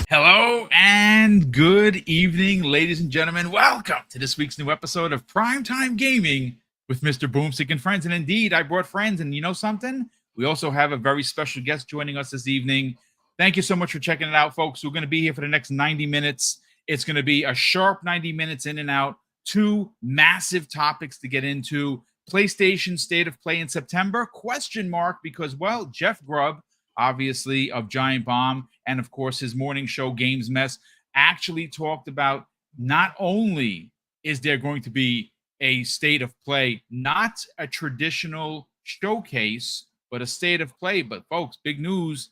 Hello and good evening, ladies and gentlemen. Welcome to this week's new episode of Primetime Gaming with Mr. BoomStick and friends. And indeed, I brought friends. And you know something? We also have a very special guest joining us this evening. Thank you so much for checking it out, folks. We're going to be here for the next 90 minutes. It's going to be a sharp 90 minutes in and out. Two massive topics to get into. PlayStation State of Play in September? Question mark, because, well, Jeff Grubb, obviously, of Giant Bomb, and of course his morning show Games Mess, actually talked about not only is there going to be a state of play, not a traditional showcase, but a state of play. But folks, big news,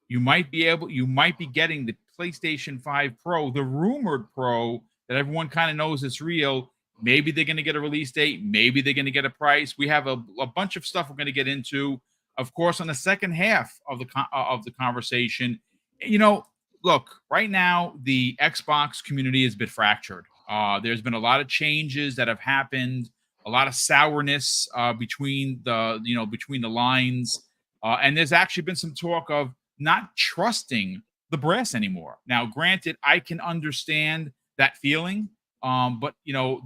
you might be getting the PlayStation 5 Pro, the rumored Pro that everyone kind of knows is real. Maybe they're going to get a release date, maybe they're going to get a price. We have a bunch of stuff we're going to get into. Of course, on the second half of the conversation, you know, look, right now the Xbox community is a bit fractured. There's been a lot of changes that have happened, a lot of sourness between the lines, and there's actually been some talk of not trusting the brass anymore. Now, granted, I can understand that feeling, but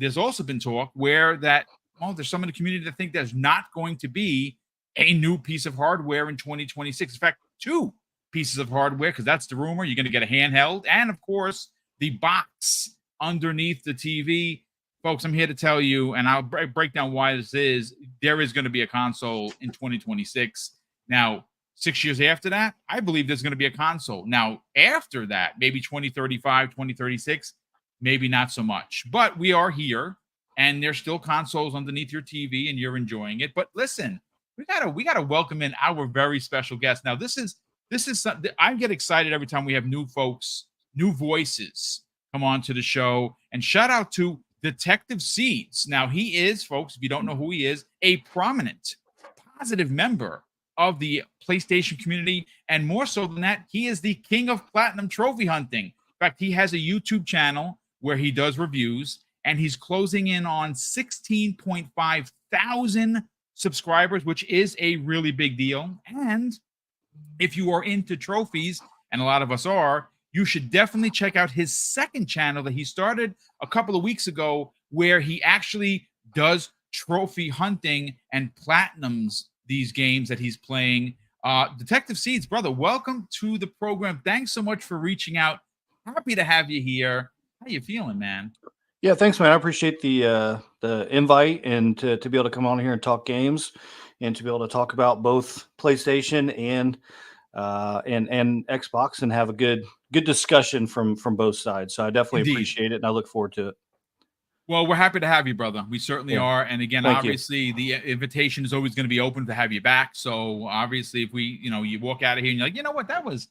there's also been talk where there's some in the community that think there's not going to be a new piece of hardware in 2026. In fact, two pieces of hardware, because that's the rumor. You're going to get a handheld and, of course, the box underneath the TV. Folks, I'm here to tell you, and I'll break down why this is. There is going to be a console in 2026. Now, 6 years after that, I believe there's going to be a console. Now, after that, maybe 2035, 2036, maybe not so much. But we are here, and there's still consoles underneath your TV, and you're enjoying it. But listen, we gotta welcome in our very special guest. Now, this is something I get excited every time we have new folks, new voices come on to the show. And shout out to Detective Seeds. Now, he is, folks, if you don't know who he is, a prominent, positive member of the PlayStation community, and more so than that, he is the king of platinum trophy hunting. In fact, he has a YouTube channel where he does reviews, and he's closing in on 16.5 thousand subscribers, which is a really big deal. And if you are into trophies, and a lot of us are, you should definitely check out his second channel that he started a couple of weeks ago, where he actually does trophy hunting and platinums these games that he's playing. Detective Seeds, brother, welcome to the program. Thanks so much for reaching out. Happy to have you here. How you feeling, man? Yeah, thanks, man. I appreciate the invite, and to be able to come on here and talk games, and to be able to talk about both PlayStation and Xbox, and have a good discussion from both sides. So I definitely appreciate it, and I look forward to it. Well, we're happy to have you, brother. We certainly are. And again, obviously, the invitation is always going to be open to have you back. So obviously, if you walk out of here and you're like, you know what, that was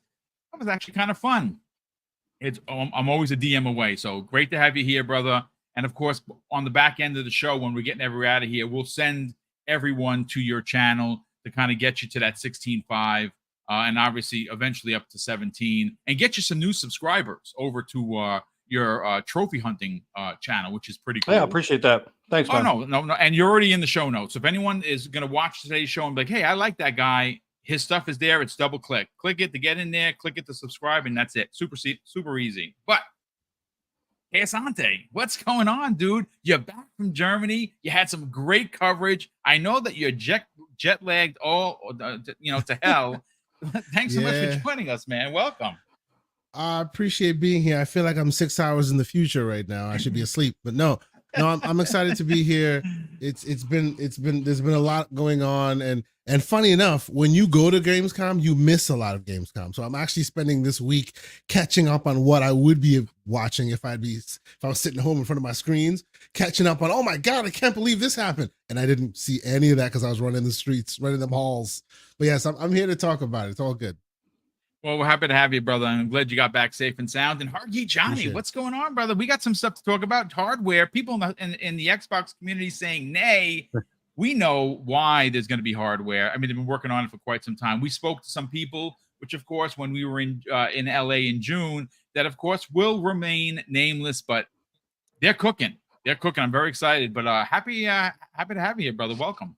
actually kind of fun. I'm always a DM away. So great to have you here, brother. And of course, on the back end of the show, when we're getting everyone out of here, we'll send everyone to your channel to kind of get you to that 16.5, and obviously eventually up to 17, and get you some new subscribers over to your trophy hunting channel, which is pretty cool. Yeah, I appreciate that. Thanks, man. Oh, no. And you're already in the show notes. If anyone is going to watch today's show and be like, hey, I like that guy, his stuff is there. It's double click it to get in there, click it to subscribe, and that's it. Super easy. But hey, Asante, what's going on, dude? You're back from Germany. You had some great coverage. I know that you're jet lagged to hell. Thanks so much for joining us, man. Welcome. I appreciate being here. I feel like I'm 6 hours in the future right now. I should be asleep, but no, I'm excited to be here. There's been a lot going on, and funny enough, when you go to Gamescom, you miss a lot of Gamescom. So I'm actually spending this week catching up on what I would be watching if I was sitting home in front of my screens, catching up on, oh my God, I can't believe this happened. And I didn't see any of that because I was running the streets, running them halls. But yes, I'm here to talk about it. It's all good. Well, we're happy to have you, brother. I'm glad you got back safe and sound. And Hargy Johnny, what's going on, brother? We got some stuff to talk about. Hardware. People in the Xbox community saying nay. We know why there's going to be hardware. I mean, they've been working on it for quite some time. We spoke to some people, which, of course, when we were in LA in June, that, of course, will remain nameless, but they're cooking. I'm very excited, but happy to have you here, brother. Welcome.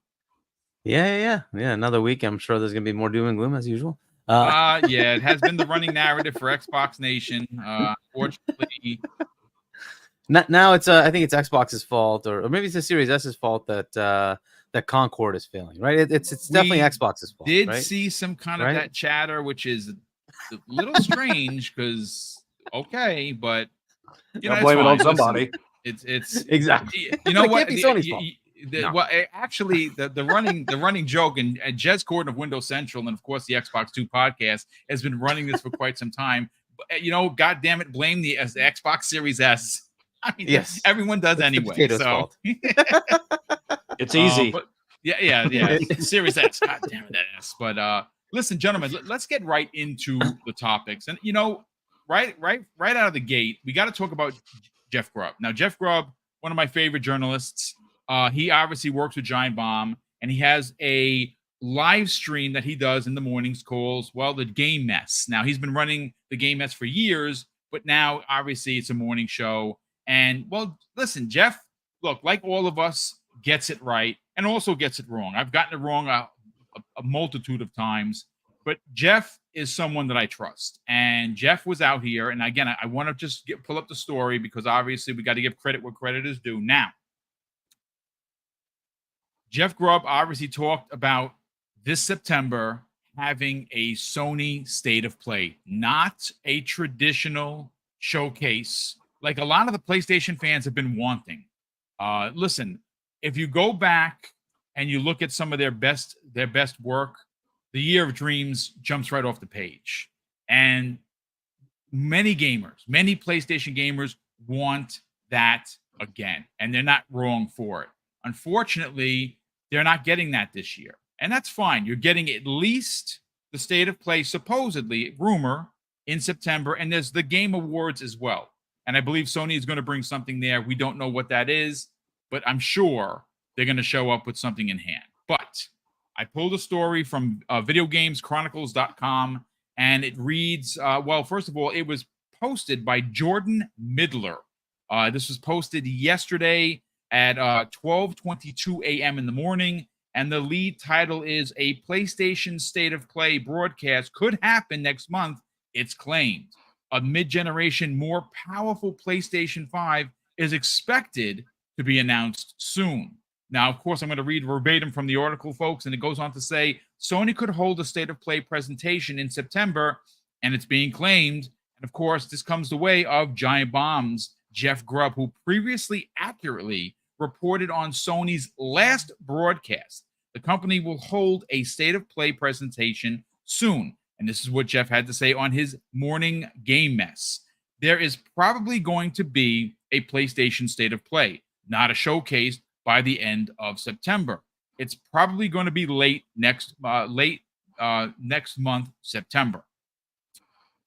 Yeah. Another week. I'm sure there's going to be more doom and gloom as usual. Yeah, it has been the running narrative for Xbox Nation. Fortunately, now it's I think it's Xbox's fault, or maybe it's the Series S's fault that Concord is failing, right? It's definitely we Xbox's fault. did right? see some kind of Right? that chatter, which is a little strange because okay, but you know, Gotta it's blame it on fine. Listen, somebody. it's Exactly. you know It what? can't be Sony's fault. No. Well, actually, the running joke, and Jez Corden of Windows Central, and of course the Xbox 2 podcast has been running this for quite some time. But, you know, God damn it, blame the Xbox Series S. I mean, Yes. everyone does It's the anyway. potato's So fault. It's easy. but yeah. Series S. God damn it, that S. But listen, gentlemen, let's get right into the topics. And you know, right out of the gate, we got to talk about Jeff Grubb. Now, Jeff Grubb, one of my favorite journalists. He obviously works with Giant Bomb, and he has a live stream that he does in the mornings called, well, the Game Mess. Now, he's been running the Game Mess for years, but now obviously it's a morning show. And well, listen, Jeff, look, like all of us, gets it right and also gets it wrong. I've gotten it wrong a multitude of times, but Jeff is someone that I trust. And Jeff was out here, and again, I want to just pull up the story because obviously we got to give credit where credit is due. Now, Jeff Grubb obviously talked about this September having a Sony State of Play, not a traditional showcase like a lot of the PlayStation fans have been wanting. Listen, if you go back and you look at some of their best work, the Year of Dreams jumps right off the page. And many PlayStation gamers want that again, and they're not wrong for it. Unfortunately, they're not getting that this year. And that's fine. You're getting at least the State of Play, supposedly, rumor, in September, and there's the Game Awards as well. And I believe Sony is going to bring something there. We don't know what that is, but I'm sure they're going to show up with something in hand. But I pulled a story from videogameschronicles.com, and it reads, well, first of all, it was posted by Jordan Midler. This was posted yesterday at 12:22 a.m. in the morning, and the lead title is "A PlayStation State of Play broadcast could happen next month, it's claimed. A mid-generation, more powerful PlayStation 5 is expected to be announced soon." Now, of course, I'm going to read verbatim from the article, folks, and it goes on to say, Sony could hold a State of Play presentation in September, and it's being claimed. And of course, this comes the way of Giant Bomb's Jeff Grubb, who previously accurately reported on Sony's last broadcast. The company will hold a State of Play presentation soon. And this is what Jeff had to say on his morning Game Mess. There is probably going to be a PlayStation State of Play, not a showcase, by the end of September. It's probably going to be late next month, September.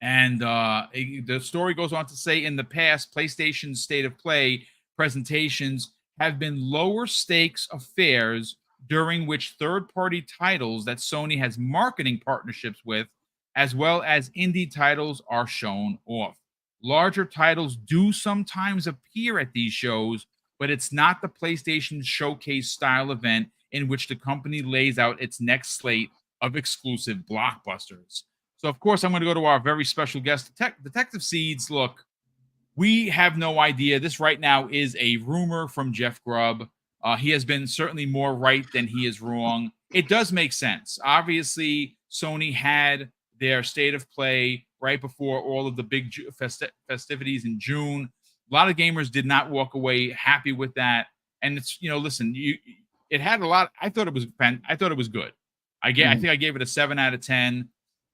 And the story goes on to say, in the past, PlayStation State of Play presentations have been lower stakes affairs during which third-party titles that Sony has marketing partnerships with, as well as indie titles, are shown off. Larger titles do sometimes appear at these shows, but it's not the PlayStation Showcase style event in which the company lays out its next slate of exclusive blockbusters. So, of course, I'm going to go to our very special guest, Detective Seeds. Look, we have no idea. This right now is a rumor from Jeff Grubb. He has been certainly more right than he is wrong. It does make sense. Obviously, Sony had their State of Play right before all of the big festivities in June. A lot of gamers did not walk away happy with that. And it's, listen, it had a lot. I thought it was good. I think I gave it a 7 out of 10.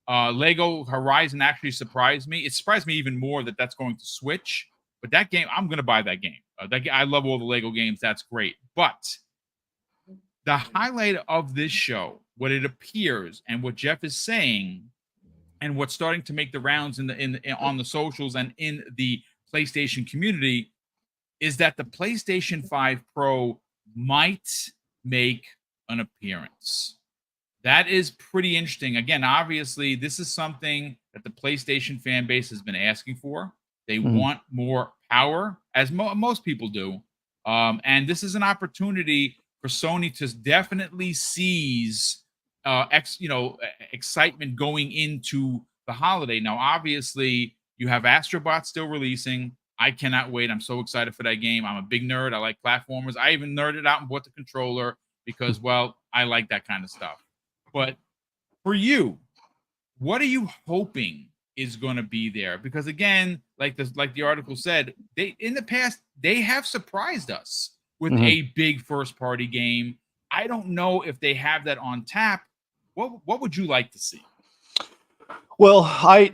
Lego Horizon actually surprised me. It surprised me even more that that's going to switch. But that game, I'm going to buy that game. I love all the Lego games. That's great. But the highlight of this show, what it appears and what Jeff is saying, and what's starting to make the rounds on the socials and in the PlayStation community, is that the PlayStation 5 Pro might make an appearance. That is pretty interesting. Again, obviously, this is something that the PlayStation fan base has been asking for. They want more power, as most people do. And this is an opportunity for Sony to definitely seize excitement going into the holiday. Now, obviously, you have Astrobot still releasing. I cannot wait. I'm so excited for that game. I'm a big nerd. I like platformers. I even nerded out and bought the controller because, well, I like that kind of stuff. But for you, what are you hoping is going to be there? Because again, like the article said, they in the past they have surprised us with a big first party game. I don't know if they have that on tap. What would you like to see? Well,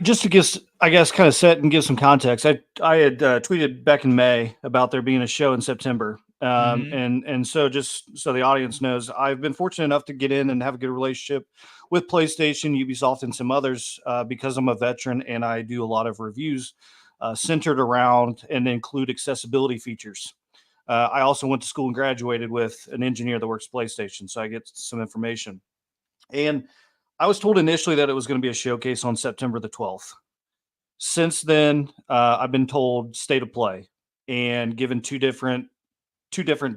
just to give, I guess, kind of set and give some context. I had tweeted back in May about there being a show in September, and so just so the audience knows, I've been fortunate enough to get in and have a good relationship with PlayStation, Ubisoft, and some others because I'm a veteran and I do a lot of reviews centered around and include accessibility features. I also went to school and graduated with an engineer that works PlayStation, so I get some information. And I was told initially that it was going to be a showcase on September the 12th. Since then, I've been told state of play and given two different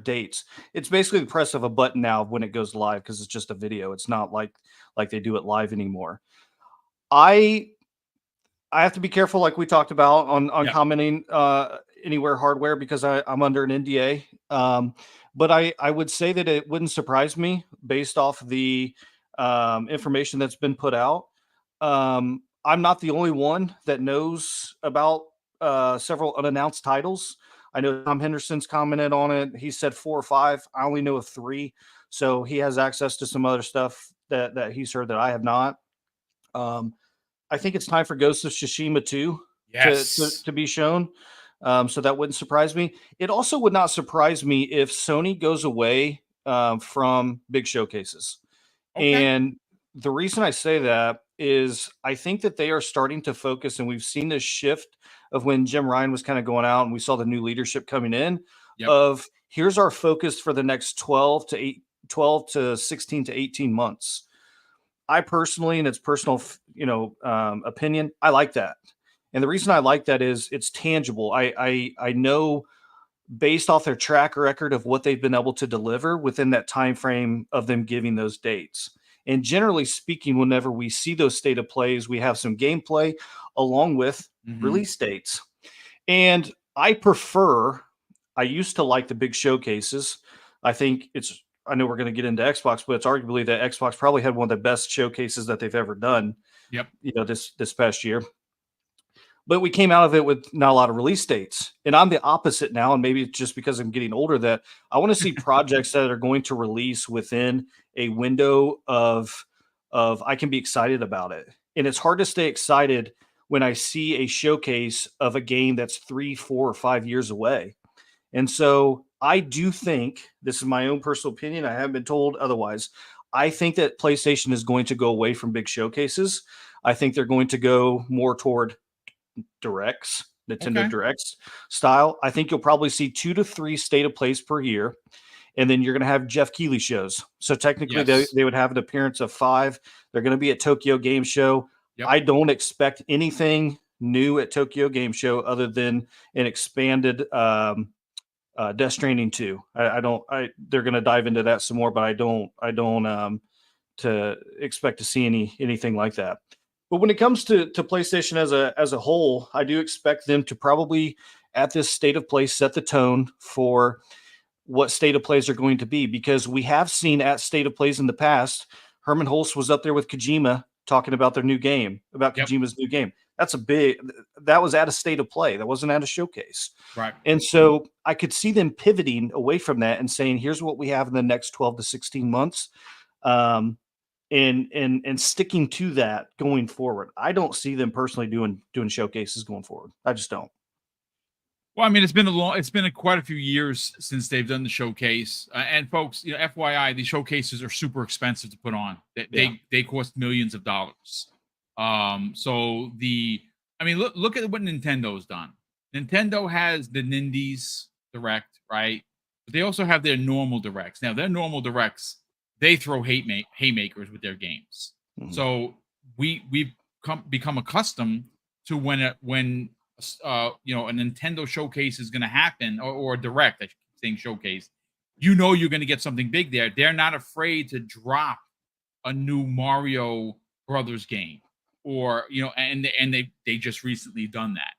dates. It's basically the press of a button now when it goes live because it's just a video. It's not like they do it live anymore. I have to be careful, like we talked about on commenting anywhere hardware because I'm under an NDA. But I would say that it wouldn't surprise me based off the information that's been put out. I'm not the only one that knows about several unannounced titles. I know Tom Henderson's commented on it. He said 4 or 5. I only know of 3. So he has access to some other stuff that he's heard that I have not. I think it's time for Ghost of Tsushima 2 to be shown. So that wouldn't surprise me. It also would not surprise me if Sony goes away from big showcases. Okay. And the reason I say that is I think that they are starting to focus, and we've seen this shift of when Jim Ryan was kind of going out and we saw the new leadership coming in of here's our focus for the next 12 to 16 to 18 months. I personally, and it's personal, opinion, I like that. And the reason I like that is it's tangible. I know based off their track record of what they've been able to deliver within that time frame of them giving those dates. And generally speaking, whenever we see those state of plays, we have some gameplay along with release dates. And I used to like the big showcases. I know we're going to get into Xbox, but it's arguably that Xbox probably had one of the best showcases that they've ever done. This past year. But we came out of it with not a lot of release dates. And I'm the opposite now. And maybe it's just because I'm getting older that I want to see projects that are going to release within a window of I can be excited about it. And it's hard to stay excited when I see a showcase of a game that's 3, 4, or 5 years away. And so I do think, this is my own personal opinion, I haven't been told otherwise, I think that PlayStation is going to go away from big showcases. I think they're going to go more toward directs, Nintendo Directs style. I think you'll probably see 2 to 3 state of plays per year, and then you're going to have Jeff Keighley shows. So technically, they would have an appearance of 5. They're going to be at Tokyo Game Show. I don't expect anything new at Tokyo Game Show other than an expanded Death Stranding 2. They're going to dive into that some more, but I don't to expect to see anything like that. But when it comes to PlayStation as a whole, I do expect them to probably at this state of play set the tone for what state of plays are going to be, because we have seen at state of plays in the past, Herman Hulst was up there with Kojima talking about their new game, about Kojima's new game. That was at a state of play. That wasn't at a showcase. Right. And so I could see them pivoting away from that and saying, here's what we have in the next 12 to 16 months. And sticking to that going forward. I don't see them personally doing showcases going forward. I just don't. Well, I mean, it's been quite a few years since they've done the showcase. And folks, FYI, these showcases are super expensive to put on. They cost millions of dollars. Look at what Nintendo's done. Nintendo has the Nindies Direct, right? But they also have their normal Directs. Now, their normal Directs, they throw haymakers with their games. Mm-hmm. So we've become accustomed to when a Nintendo showcase is going to happen, or a Direct, I should saying showcase. You're going to get something big there. They're not afraid to drop a new Mario Brothers game, or and they just recently done that,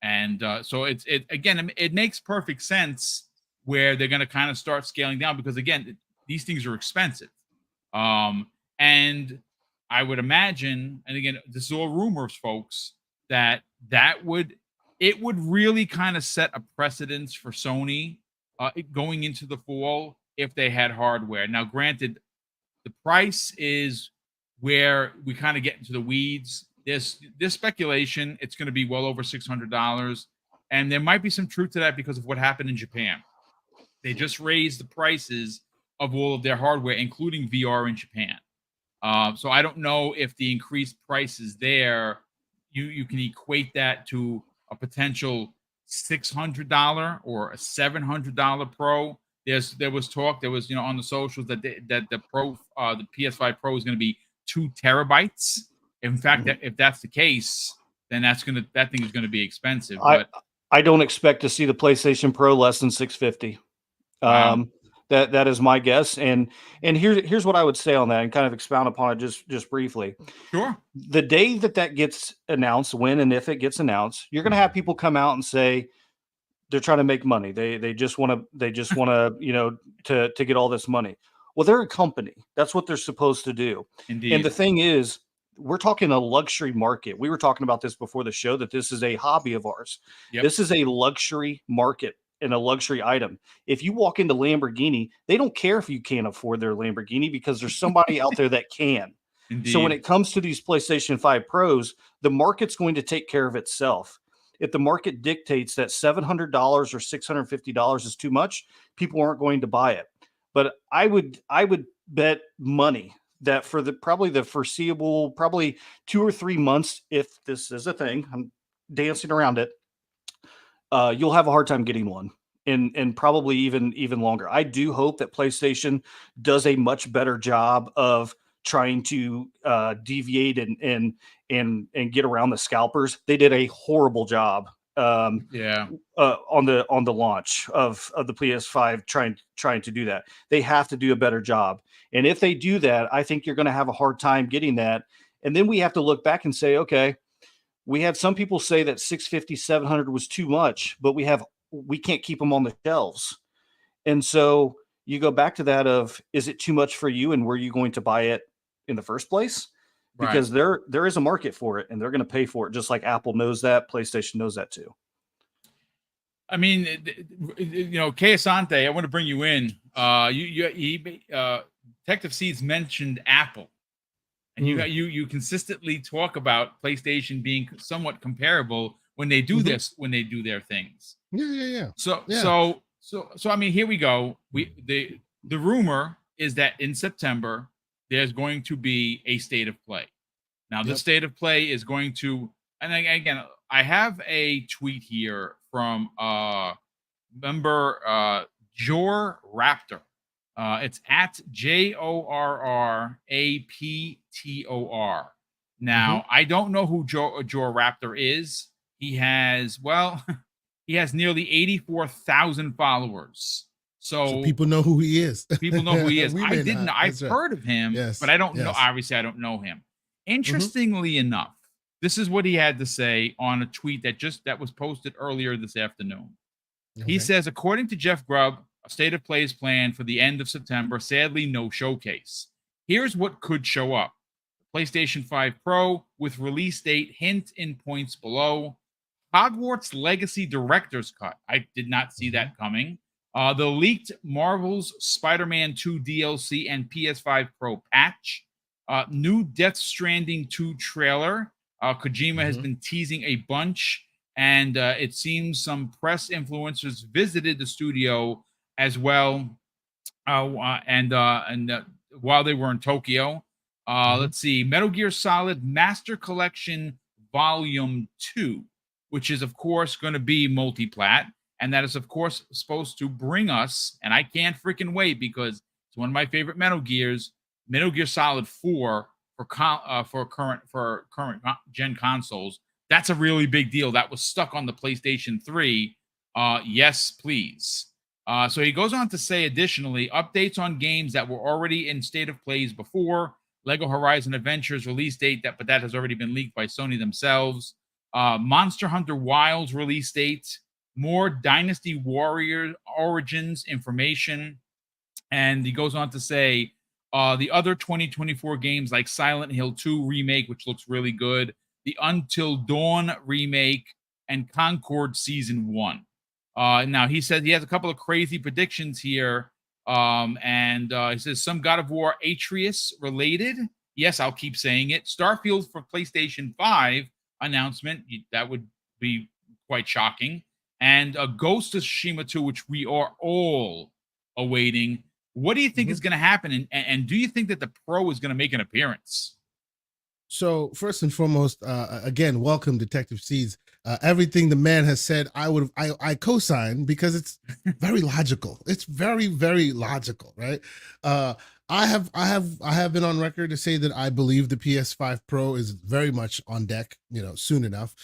and so it again, it makes perfect sense where they're going to kind of start scaling down, because again, these things are expensive, and I would imagine, and again, this is all rumors, folks, that would it would really kind of set a precedence for Sony going into the fall if they had hardware. Now, granted, the price is where we kind of get into the weeds. There's speculation it's going to be well over $600, and there might be some truth to that because of what happened in Japan. They just raised the prices of all of their hardware, including VR in Japan. So I don't know if the increased prices there, you can equate that to a potential $600 or a $700 Pro. There was talk, there was on the socials that the PS5 Pro is going to be 2 terabytes. In fact, if that's the case, then that thing is going to be expensive. I don't expect to see the PlayStation Pro less than $650. Wow. That is my guess. And here's what I would say on that, and kind of expound upon it just briefly. Sure. The day that gets announced, when and if it gets announced, you're going to have people come out and say they're trying to make money. They just want to to get all this money. Well, they're a company. That's what they're supposed to do. Indeed. And the thing is, we're talking a luxury market. We were talking about this before the show, that this is a hobby of ours. Yep. This is a luxury market and a luxury item. If you walk into Lamborghini, they don't care if you can't afford their Lamborghini, because there's somebody out there that can. Indeed. So when it comes to these PlayStation 5 Pros, the market's going to take care of itself. If the market dictates that $700 or $650 is too much, people aren't going to buy it. But I would bet money that for probably the foreseeable, probably 2 or 3 months, if this is a thing, I'm dancing around it, you'll have a hard time getting one, and probably even longer. I do hope that PlayStation does a much better job of trying to deviate and get around the scalpers. They did a horrible job on the launch of the PS5 trying to do that. They have to do a better job. And if they do that, I think you're going to have a hard time getting that. And then we have to look back and say, okay, we had some people say that 650, 700 was too much, but we can't keep them on the shelves. And so you go back to that of, is it too much for you, and were you going to buy it in the first place? Because there is a market for it, and they're going to pay for it, just like Apple knows that, PlayStation knows that too. I mean, Kay Asante, I want to bring you in. Detective Seeds mentioned Apple, and you consistently talk about PlayStation being somewhat comparable when they do when they do their things. Yeah. So I mean, here we go. The rumor is that in September there's going to be a state of play. Now, the state of play is going to, and again, I have a tweet here from member Jor Raptor. It's at JORRAPTOR. Now, I don't know who Jor Raptor is. He has nearly 84,000 followers. So people know who he is. People know who he is. I didn't know. I've right. heard of him, but I don't know. Obviously, I don't know him. Interestingly enough, this is what he had to say on a tweet that was posted earlier this afternoon. Okay. He says, according to Jeff Grubb, a state of play is planned for the end of September. Sadly, no showcase. Here's what could show up. PlayStation 5 Pro with release date hint in points below. Hogwarts Legacy Director's Cut. I did not see that coming. The leaked Marvel's Spider-Man 2 DLC and PS5 Pro patch. New Death Stranding 2 trailer. Kojima has been teasing a bunch, and it seems some press influencers visited the studio as well, and while they were in Tokyo. Let's see, Metal Gear Solid Master Collection Volume 2, which is, of course, going to be multi-plat, and that is, of course, supposed to bring us, and I can't freaking wait because it's one of my favorite Metal Gears, Metal Gear Solid 4 for current gen consoles. That's a really big deal. That was stuck on the PlayStation 3. Yes, please. So he goes on to say, additionally, updates on games that were already in state of plays before, Lego Horizon Adventures release date, but that has already been leaked by Sony themselves. Monster Hunter Wilds release date, more Dynasty Warrior Origins information. And he goes on to say the other 2024 games like Silent Hill 2 remake, which looks really good, the Until Dawn remake, and Concord Season 1. Now, he said he has a couple of crazy predictions here. And he says some God of War Atreus related. Yes, I'll keep saying it. Starfield for PlayStation 5 announcement. That would be quite shocking. And Ghost of Tsushima 2, which we are all awaiting. What do you think is going to happen? And do you think that the Pro is going to make an appearance? So first and foremost, again, welcome, Detective Seeds. Everything the man has said, I co-sign because it's very logical. It's very, very logical, right? I have been on record to say that I believe the PS5 Pro is very much on deck, soon enough.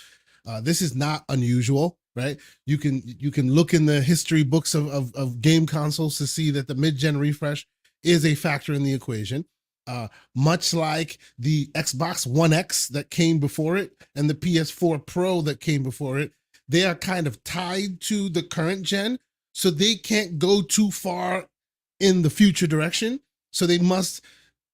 This is not unusual, right? You can look in the history books of game consoles to see that the mid-gen refresh is a factor in the equation. Much like the Xbox One X that came before it and the PS4 Pro that came before it, they are kind of tied to the current gen, so they can't go too far in the future direction. So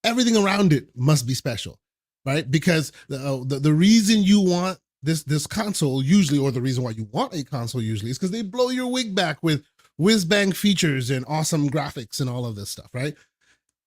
everything around it must be special, right? Because the reason you want this console usually, or the reason why you want a console usually, is because they blow your wig back with whiz-bang features and awesome graphics and all of this stuff, right?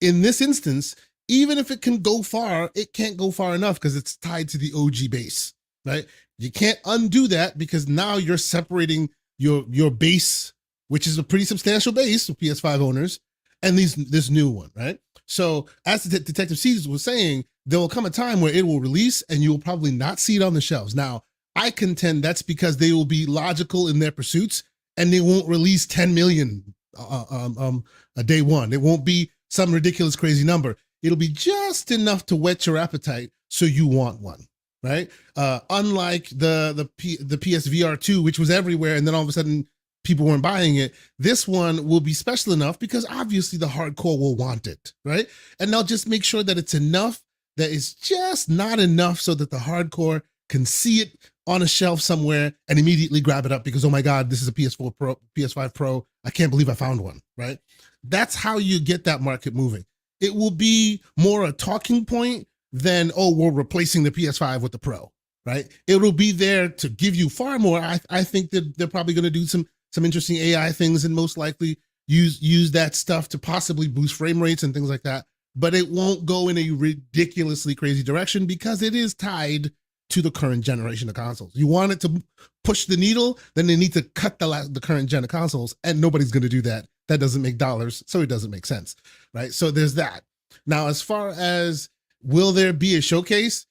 In this instance, even if it can go far, it can't go far enough because it's tied to the OG base, right? You can't undo that because now you're separating your base, which is a pretty substantial base of PS5 owners, and this new one, right? So as the Detective Seeds was saying, there will come a time where it will release and you will probably not see it on the shelves. Now, I contend that's because they will be logical in their pursuits and they won't release 10 million a day one. It won't be some ridiculous, crazy number. It'll be just enough to whet your appetite so you want one, right? Unlike the PSVR 2, which was everywhere, and then all of a sudden people weren't buying it. This one will be special enough because obviously the hardcore will want it, right? And they'll just make sure that it's enough that it's just not enough so that the hardcore can see it on a shelf somewhere and immediately grab it up because, oh my God, this is a PS4 Pro, PS5 Pro. I can't believe I found one, right? That's how you get that market moving. It will be more a talking point than, oh, we're replacing the PS5 with the Pro, right? It'll be there to give you far more. I think that they're probably going to do some interesting AI things and most likely use that stuff to possibly boost frame rates and things like that. But it won't go in a ridiculously crazy direction because it is tied to the current generation of consoles. You want it to push the needle, then they need to cut the current gen of consoles, and nobody's going to do that. That doesn't make dollars, so it doesn't make sense, right? So there's that. Now, as far as will there be a showcase,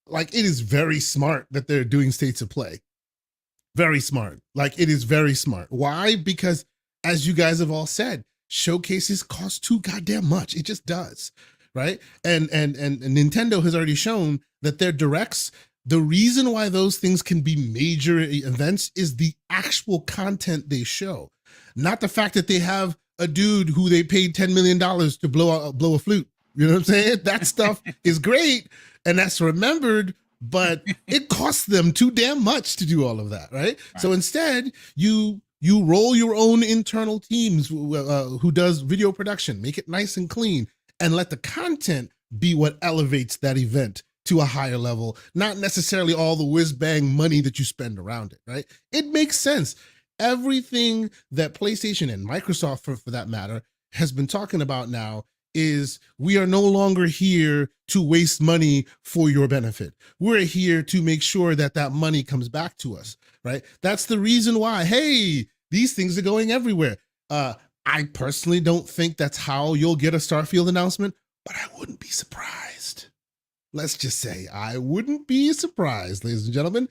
like, it is very smart that they're doing states of play. Very smart. Like, it is very smart. Why? Because as you guys have all said, showcases cost too goddamn much. It just does, right? And Nintendo has already shown that their directs, the reason why those things can be major events is the actual content they show, not the fact that they have a dude who they paid $10 million to blow a flute. You know what I'm saying? That stuff is great and that's remembered, but it costs them too damn much to do all of that, right? So instead, you roll your own internal teams who does video production, make it nice and clean, and let the content be what elevates that event to a higher level, not necessarily all the whiz-bang money that you spend around it, right? It makes sense. Everything that PlayStation and Microsoft, for that matter, has been talking about now is we are no longer here to waste money for your benefit. We're here to make sure that that money comes back to us, right? That's the reason why, hey, these things are going everywhere. I personally don't think that's how you'll get a Starfield announcement, but I wouldn't be surprised. Let's just say I wouldn't be surprised, ladies and gentlemen.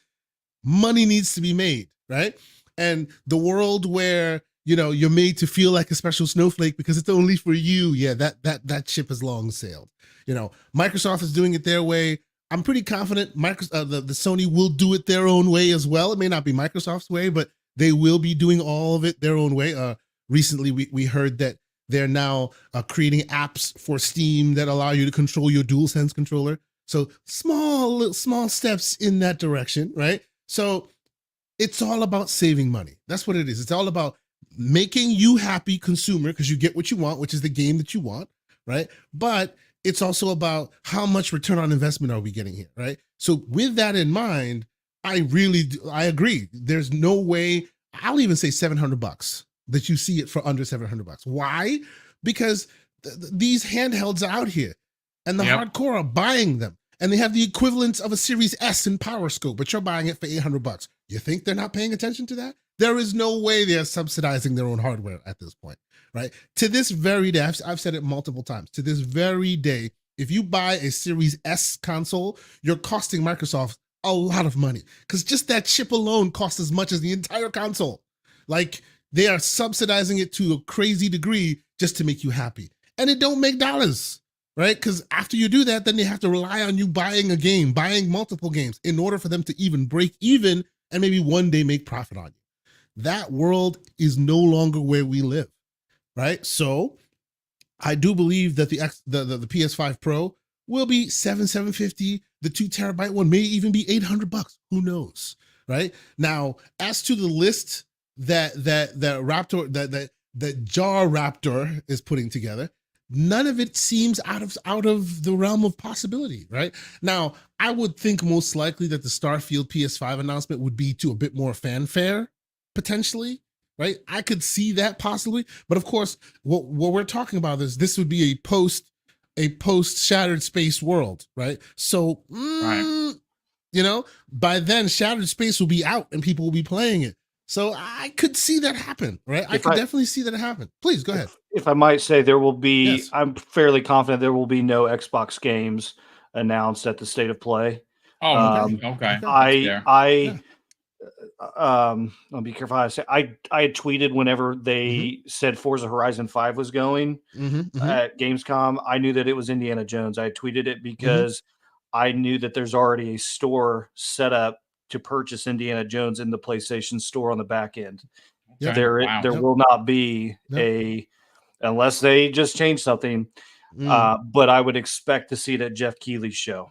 Money needs to be made, right? And the world where, you know, you're made to feel like a special snowflake because it's only for you. Yeah, that ship has long sailed. You know, Microsoft is doing it their way. I'm pretty confident the Sony will do it their own way as well. It may not be Microsoft's way, but they will be doing all of it their own way. Recently, we heard that They're now creating apps for Steam that allow you to control your DualSense controller. So small steps in that direction, right? So it's all about saving money. That's what it is. It's all about making you happy consumer because you get what you want, which is the game that you want, right? But it's also about how much return on investment are we getting here, right? So with that in mind, I agree. There's no way, I'll even say $700 that you see it for under $700. Why? Because these handhelds are out here and the hardcore are buying them. And they have the equivalent of a Series S in Power Scope, but you're buying it for $800. You think they're not paying attention to that? There is no way they're subsidizing their own hardware at this point, right? To this very day, I've said it multiple times, to this very day, if you buy a Series S console, you're costing Microsoft a lot of money because just that chip alone costs as much as the entire console. Like, they are subsidizing it to a crazy degree just to make you happy. And it don't make dollars. Right? Because after you do that, then they have to rely on you buying a game, buying multiple games in order for them to even break even and maybe one day make profit on you. That world is no longer where we live, right? So I do believe that the PS5 Pro will be $750. The 2 terabyte one may even be $800. Who knows, right? Now, as to the list that Jar Raptor is putting together, none of it seems out of the realm of possibility, right? Now, I would think most likely that the Starfield PS5 announcement would be to a bit more fanfare, potentially, right? I could see that possibly, but of course, what we're talking about is this would be a post Shattered Space world, right? So, you know, by then Shattered Space will be out and people will be playing it. So I could see that happen, right? I could definitely see that happen. Please go ahead. If I might say, there will be, I'm fairly confident there will be no Xbox games announced at the State of Play. Oh, okay. I'll be careful how I say. I had tweeted whenever they said Forza Horizon 5 was going at Gamescom. I knew that it was Indiana Jones. I tweeted it because I knew that there's already a store set up to purchase Indiana Jones in the PlayStation Store on the back end. Okay. There will not be unless they just change something. But I would expect to see it at Jeff Keighley's show.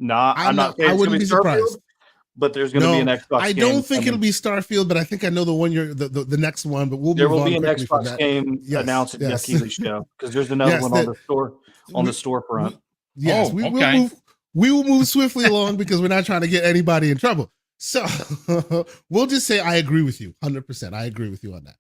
I wouldn't be surprised. But there's going to be an Xbox. I don't think it'll be Starfield, but I think I know the one the next one. But there will be an Xbox game announced at Jeff Keighley's show because there's another one on the storefront. Yes, we will move swiftly along because we're not trying to get anybody in trouble. So we'll just say I agree with you 100%. I agree with you on that,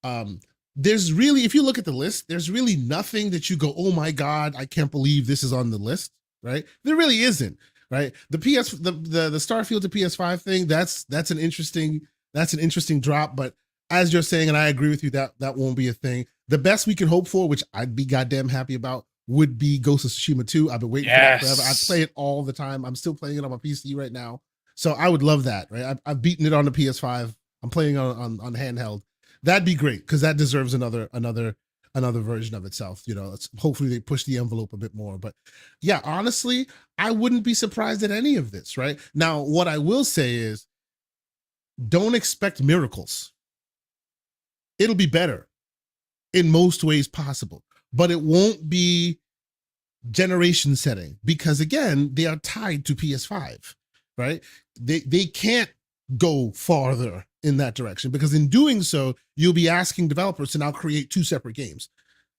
right? There's really, if you look at the list, there's really nothing that you go, oh my God, I can't believe this is on the list, right? There really isn't, right? The Starfield to PS5 thing, that's an interesting drop, but as you're saying, and I agree with you, that won't be a thing. The best we can hope for, which I'd be goddamn happy about, would be Ghost of Tsushima 2. I've been waiting for that forever. I play it all the time. I'm still playing it on my PC right now. So I would love that, right? I've beaten it on the PS5. I'm playing on handheld. That'd be great because that deserves another version of itself. You know, hopefully they push the envelope a bit more. But yeah, honestly, I wouldn't be surprised at any of this, right? Now, what I will say is don't expect miracles. It'll be better in most ways possible, but it won't be generation setting because again, they are tied to PS5, right? They can't go farther in that direction because in doing so, you'll be asking developers to now create 2 separate games.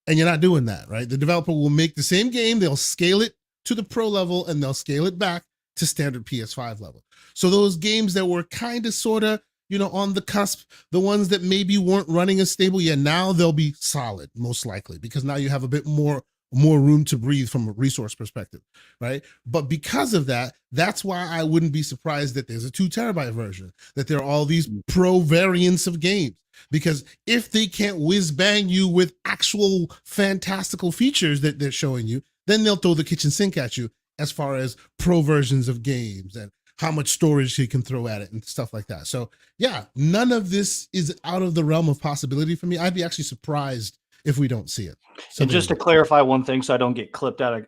And you're not doing that, right? The developer will make the same game, they'll scale it to the pro level and they'll scale it back to standard PS5 level. So those games that were kind of sort of, you know, on the cusp, the ones that maybe weren't running as stable, now they'll be solid, most likely, because now you have a bit more room to breathe from a resource perspective, right? But because of that, that's why I wouldn't be surprised that there's a 2 terabyte version, that there are all these pro variants of games. Because if they can't whiz bang you with actual fantastical features that they're showing you, then they'll throw the kitchen sink at you as far as pro versions of games and how much storage you can throw at it and stuff like that. So yeah, none of this is out of the realm of possibility for me. I'd be actually surprised if we don't see it. So and just to clarify one thing, so I don't get clipped out of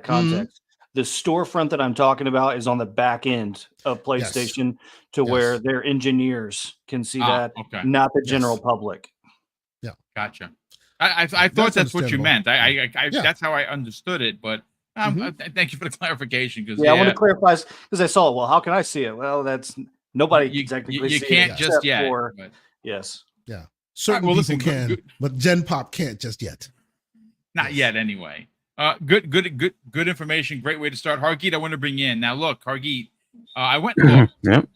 context, the storefront that I'm talking about is on the back end of PlayStation where their engineers can see that, not the general public. Gotcha. I thought that's what you understandable. meant. Yeah. That's how I understood it. But thank you for the clarification. Because Yeah, I want to clarify because I saw it. Well, how can I see it? Well, that's nobody you, exactly. you can't just yet. But, Yes. Yeah. Certain well, people listen, can, but Gen Pop can't just yet. not yet, anyway. Good information. Great way to start. Hargeet, I want to bring you in. Now, look, Hargeet, I went and looked. Yep.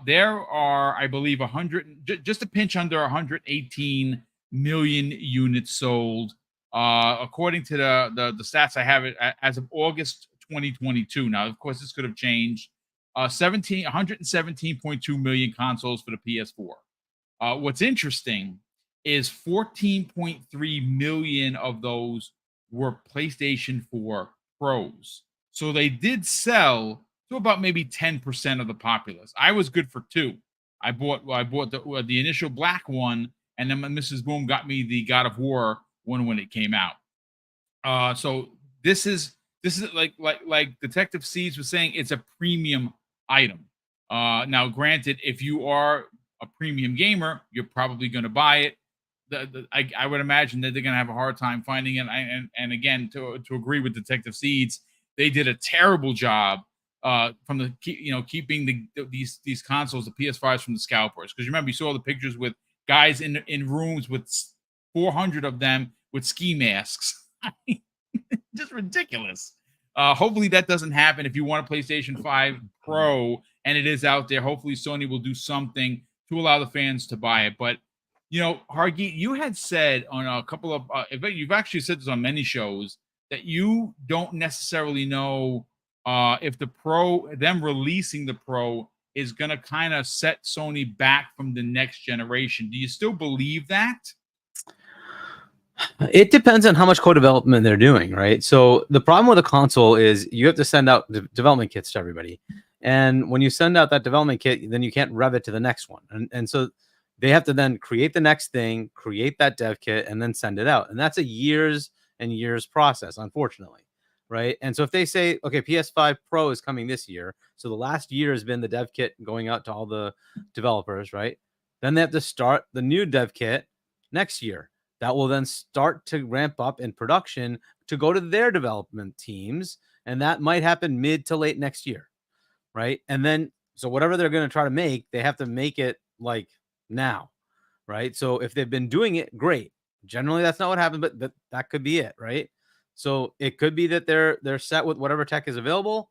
There are, I believe, 100, just a pinch under 118 million units sold, according to the stats I have it as of August 2022. Now, of course, this could have changed. 117.2 million consoles for the PS4. What's interesting is 14.3 million of those were PlayStation 4 Pros. So they did sell to about maybe 10% of the populace. I was good for 2. I bought the initial black one, and then Mrs. Boom got me the God of War one when it came out. So this is like Detective Seeds was saying, it's a premium item. Now, granted, if you are a premium gamer, you're probably going to buy it. I would imagine that they're going to have a hard time finding it. And again, to agree with Detective Seeds, they did a terrible job from the keeping these consoles, the PS5s, from the scalpers. Because remember, you saw the pictures with guys in rooms with 400 of them with ski masks. Just ridiculous. Hopefully that doesn't happen. If you want a PlayStation 5 Pro and it is out there, hopefully Sony will do something to allow the fans to buy it. But Hargeet, you had said on a couple of you've actually said this on many shows that you don't necessarily know if the Pro, them releasing the Pro, is going to kind of set Sony back from the next generation. Do you still believe that? It depends on how much co-development they're doing, right? So the problem with a console is you have to send out development kits to everybody. And when you send out that development kit, then you can't rev it to the next one. And so they have to then create the next thing, create that dev kit, and then send it out. And that's a years and years process, unfortunately, right? And so if they say, okay, PS5 Pro is coming this year, so the last year has been the dev kit going out to all the developers, right? Then they have to start the new dev kit next year. That will then start to ramp up in production to go to their development teams. And that might happen mid to late next year, right? And then, so whatever they're going to try to make, they have to make it like now, right? So if they've been doing it, great. Generally, that's not what happens, but that could be it, right? So it could be that they're set with whatever tech is available,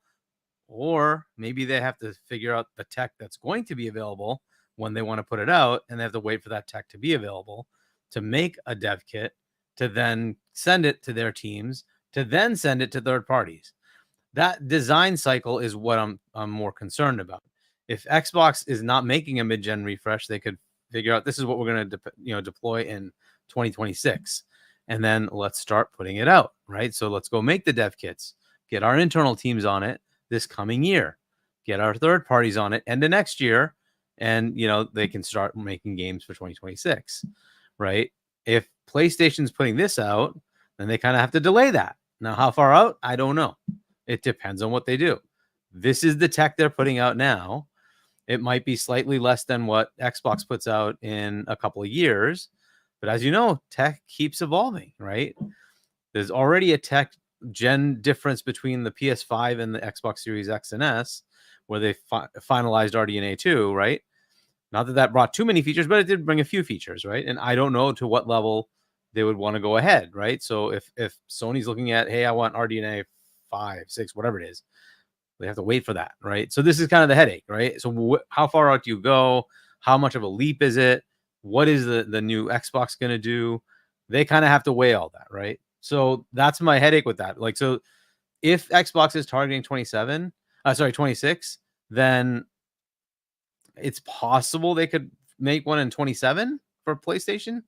or maybe they have to figure out the tech that's going to be available when they want to put it out, and they have to wait for that tech to be available to make a dev kit, to then send it to their teams, to then send it to third parties. That design cycle is what I'm more concerned about. If Xbox is not making a mid-gen refresh, they could figure out this is what we're going to deploy in 2026, and then let's start putting it out, right? So let's go make the dev kits, get our internal teams on it this coming year, get our third parties on it end of next year, and they can start making games for 2026. Right? If PlayStation's putting this out, then they kind of have to delay that. Now, how far out? I don't know. It depends on what they do. This is the tech they're putting out now. It might be slightly less than what Xbox puts out in a couple of years. But as you know, tech keeps evolving, right? There's already a tech gen difference between the PS5 and the Xbox Series X and S, where they finalized RDNA 2, right? Not that that brought too many features, but it did bring a few features, right? And I don't know to what level they would want to go ahead, right? So if Sony's looking at, hey, I want RDNA 5, 6, whatever it is, they have to wait for that, right? So this is kind of the headache, right? So how far out do you go? How much of a leap is it? What is the new Xbox going to do? They kind of have to weigh all that, right? So that's my headache with that. Like, so if Xbox is targeting 26, then it's possible they could make one in 27 for PlayStation,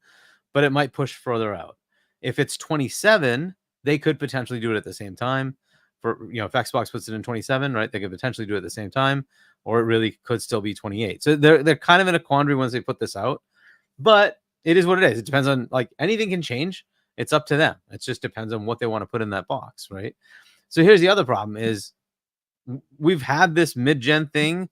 but it might push further out. If it's 27, they could potentially do it at the same time. For if Xbox puts it in 27, right, they could potentially do it at the same time, or it really could still be 28. So they're kind of in a quandary once they put this out, but it is what it is. It depends on, like, anything can change. It's up to them. It just depends on what they want to put in that box, right? So here's the other problem is we've had this mid-gen thing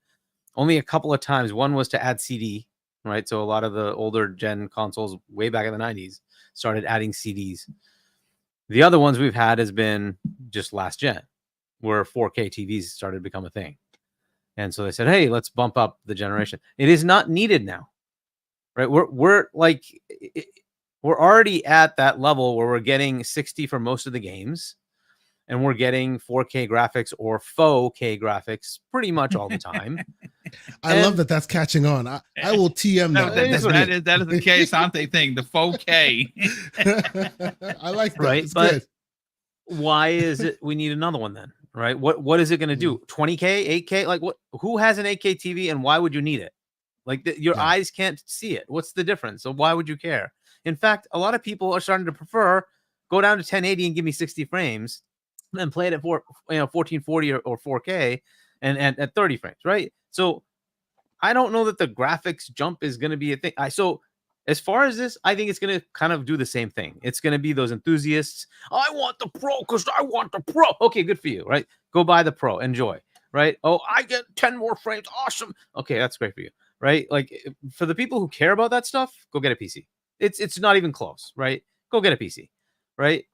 only a couple of times. One was to add CD, right? So a lot of the older gen consoles way back in the 90s started adding CDs. The other ones we've had has been just last gen, where 4K TVs started to become a thing. And so they said, hey, let's bump up the generation. It is not needed now, right? We're already at that level where we're getting 60 for most of the games, and we're getting 4K graphics or faux K graphics pretty much all the time. I love that that's catching on. I will TM No, that. that is the K Sante thing, the faux K. I like that. Right, It's but good. why is it we need another one then? Right? What is it going to do? 20K, 8K? Like what? Who has an 8K TV and why would you need it? Like your eyes can't see it. What's the difference? So why would you care? In fact, a lot of people are starting to prefer go down to 1080 and give me 60 frames, then play it at 1440 or 4K and at 30 frames, right? So I don't know that the graphics jump is going to be a thing. So as far as this, I think it's going to kind of do the same thing. It's going to be those enthusiasts. I want the Pro because I want the Pro. Okay, good for you, right? Go buy the Pro. Enjoy, right? Oh, I get 10 more frames. Awesome. Okay, that's great for you, right? Like for the people who care about that stuff, go get a PC. It's not even close, right? Go get a PC, right?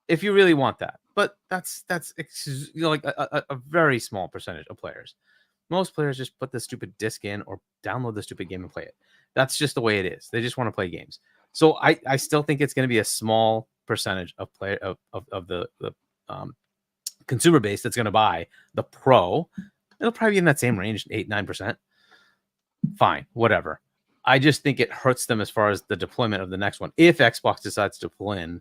If you really want that. But that's like a very small percentage of players. Most players just put the stupid disc in or download the stupid game and play it. That's just the way it is. They just want to play games. So I still think it's going to be a small percentage of the consumer base that's going to buy the Pro. It'll probably be in that same range, 8-9%. Fine, whatever. I just think it hurts them as far as the deployment of the next one if Xbox decides to pull in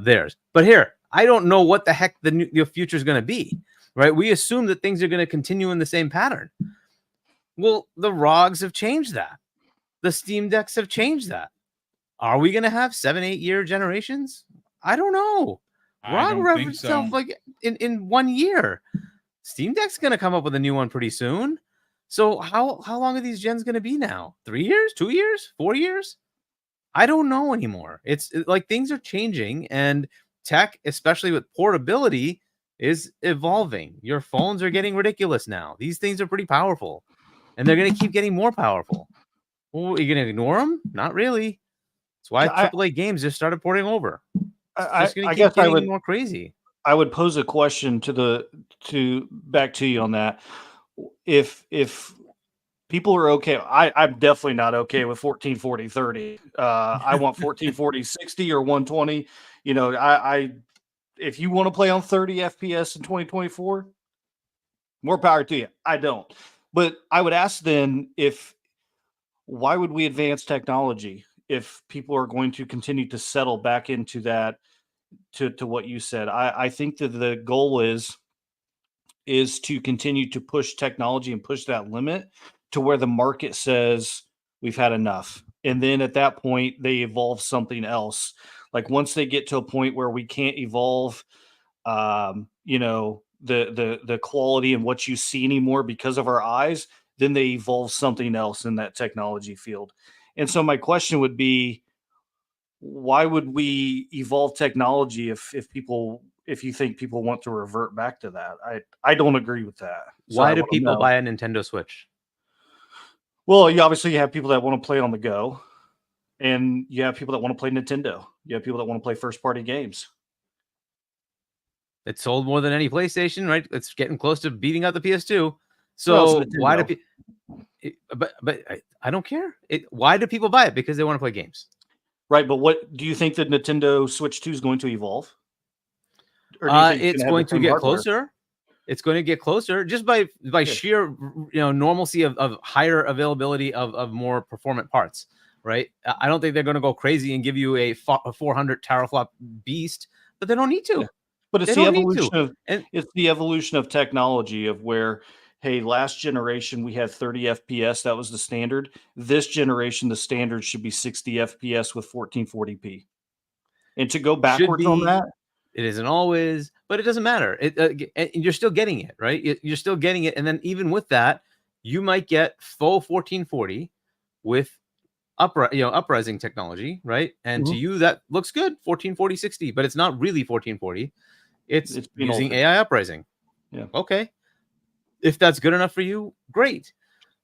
theirs. But here, I don't know what the heck the future is going to be. Right? We assume that things are going to continue in the same pattern. Well, the ROGs have changed that. The Steam Decks have changed that. Are we going to have 7-8 year generations? I don't know. ROG reference itself like in 1 year. Steam Deck's going to come up with a new one pretty soon. So how long are these gens going to be now? 3 years? 2 years? 4 years? I don't know anymore. It's like things are changing, and tech, especially with portability, is evolving. Your phones are getting ridiculous now. These things are pretty powerful, and they're going to keep getting more powerful. Well, are you going to ignore them? Not really. That's why AAA games just started porting over. It's just going to keep getting more crazy. I would pose a question back to you on that. If people are okay, I'm definitely not okay with 1440 30. I want 1440 60 or 120. You know, if you want to play on 30 FPS in 2024, more power to you. I don't. But I would ask then, why would we advance technology if people are going to continue to settle back into that, to what you said? I think that the goal is to continue to push technology and push that limit to where the market says we've had enough. And then at that point, they evolve something else. Like once they get to a point where we can't evolve, the quality and what you see anymore because of our eyes, then they evolve something else in that technology field. And so my question would be, why would we evolve technology if you think people want to revert back to that? I don't agree with that. So why do people buy a Nintendo Switch? Well, you obviously have people that want to play on the go, and you have people that want to play Nintendo. You have people that want to play first-party games. It sold more than any PlayStation, right? It's getting close to beating out the PS2. So why do people? But I don't care. Why do people buy it? Because they want to play games. Right, but what do you think that Nintendo Switch 2 is going to evolve? Or it's going to get closer. It's going to get closer just by sheer normalcy of higher availability of more performant parts, right? I don't think they're going to go crazy and give you a 400 teraflop beast, but they don't need to. Yeah. But it's the evolution of technology of where, hey, last generation we had 30 FPS, that was the standard. This generation, the standard should be 60 FPS with 1440p. And to go backwards on that, it isn't always, but it doesn't matter. You're still getting it, right? You're still getting it, and then even with that, you might get full 1440 with uprising technology, right? And to you that looks good, 1440 60, but it's not really 1440. It's using altered. AI uprising. Yeah. Okay. If that's good enough for you, great.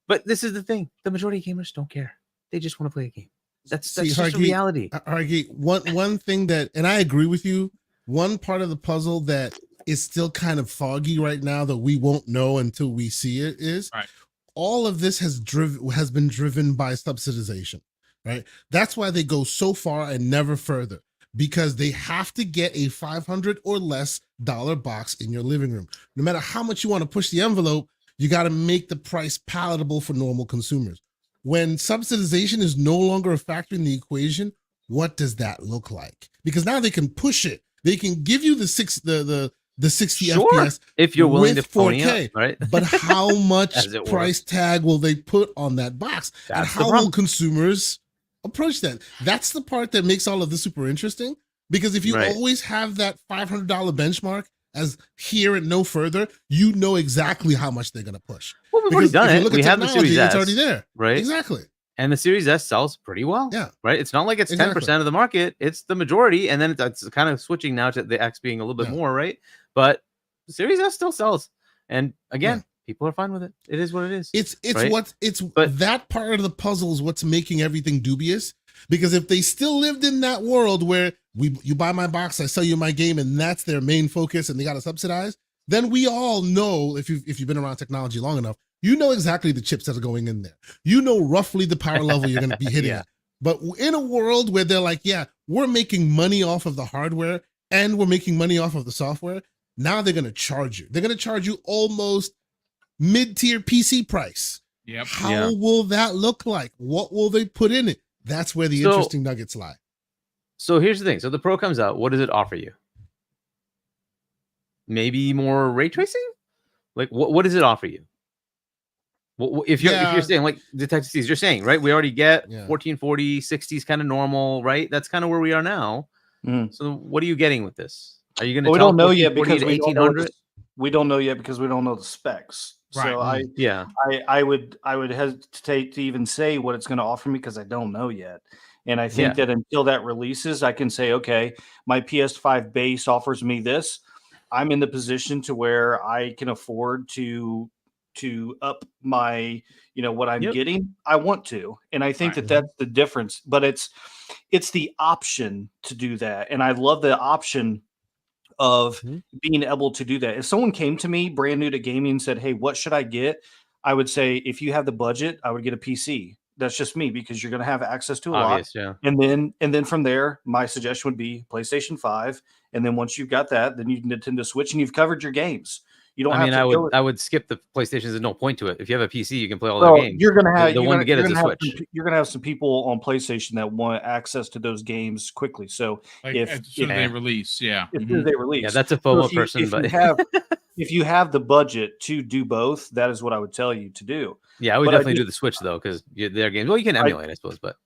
But this is the thing: the majority of gamers don't care. They just want to play a game. That's See, just a Hargeet, reality. Hargeet, one thing that, and I agree with you, one part of the puzzle that is still kind of foggy right now that we won't know until we see it is Right. all of this has been driven by subsidization, right? That's why they go so far and never further, because they have to get a $500 or less box in your living room. No matter how much you want to push the envelope, you got to make the price palatable for normal consumers. When subsidization is no longer a factor in the equation, what does that look like? Because now they can push it. They can give you the 60 Sure, FPS if you're willing to with pony 4K, up, right? but how much As it were. price tag will they put on that box? And That's the how will problem. consumers approach that? That's the part that makes all of this super interesting. Because if you Right. always have that $500 benchmark as here and no further, you know exactly how much they're going to push. Well, we've already Because done if you it. look at We have the technology, Series S, it's already there. right? Exactly. And the Series S sells pretty well. Yeah. Right. It's not like it's 10% of the market. It's the majority. And then it's kind of switching now to the X being a little bit more, right? But the Series S still sells. And again, people are fine with it. It is what it is. It's right? That part of the puzzle is what's making everything dubious. Because if they still lived in that world where you buy my box, I sell you my game, and that's their main focus, and they got to subsidize, then we all know, if you've been around technology long enough, you know exactly the chips that are going in there. You know roughly the power level you're going to be hitting at. But in a world where they're like, yeah, we're making money off of the hardware and we're making money off of the software, now they're going to charge you. They're going to charge you almost mid-tier PC price. Yep. How will that look like? What will they put in it? That's where the interesting nuggets lie. So here's the thing. So the Pro comes out. What does it offer you? Maybe more ray tracing? Like what does it offer you? If you're saying like Detective C's, you're saying, right? We already get 1440, 60 is kind of normal, right? That's kind of where we are now. So what are you getting with this? Are you going to? We don't know yet because we don't know 1800. We don't know yet because we don't know the specs. Right. So I would hesitate to even say what it's going to offer me because I don't know yet. And I think that until that releases, I can say, okay, my PS5 base offers me this. I'm in the position to where I can afford to up my, what I'm getting. I want to, and I think that's the difference. But it's the option to do that, and I love the option of being able to do that. If someone came to me brand new to gaming and said, hey, what should I get? I would say, if you have the budget, I would get a PC. That's just me, because you're going to have access to a lot. Yeah. And then from there, my suggestion would be PlayStation 5. And then once you've got that, then you can Nintendo Switch and you've covered your games. You don't have to I would skip the PlayStation. There's no point to it. If you have a PC, you can play all their games. You're gonna have You're gonna have some people on PlayStation that want access to those games quickly. So as soon as they release, as soon as they release, that's a FOMO person. But if you have the budget to do both, that is what I would tell you to do. Yeah, I would definitely do the Switch though, because their games. Well, you can emulate, I suppose, but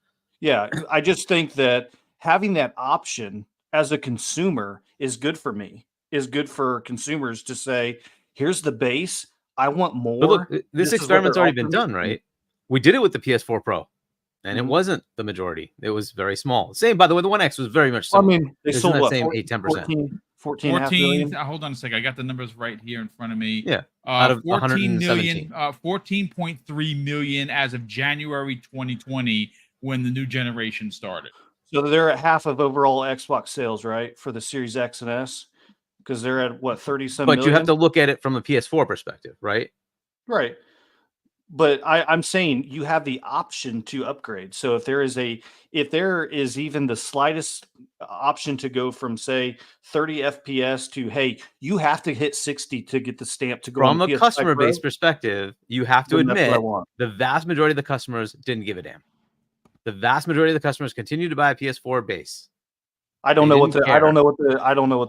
I just think that having that option as a consumer is good for me. Is good for consumers to say, here's the base. I want more. But look, this experiment's already been done, right? We did it with the PS4 Pro, and it wasn't the majority. It was very small. Same, by the way, the One X was very much similar. I mean, they sold what, 10%. 14. Hold on a second. I got the numbers right here in front of me. Yeah. Out of 14 million, 14.3 million as of January 2020, when the new generation started. So they're at half of overall Xbox sales, right? For the Series X and S. Because they're at what, 30-some million? But you have to look at it from a PS4 perspective, right? Right. But I'm saying you have the option to upgrade. So if there is even the slightest option to go from, say, 30 FPS to, hey, you have to hit 60 to get the stamp to go from on a customer base perspective, you have to admit the vast majority of the customers didn't give a damn. The vast majority of the customers continue to buy a PS4 base. I don't know what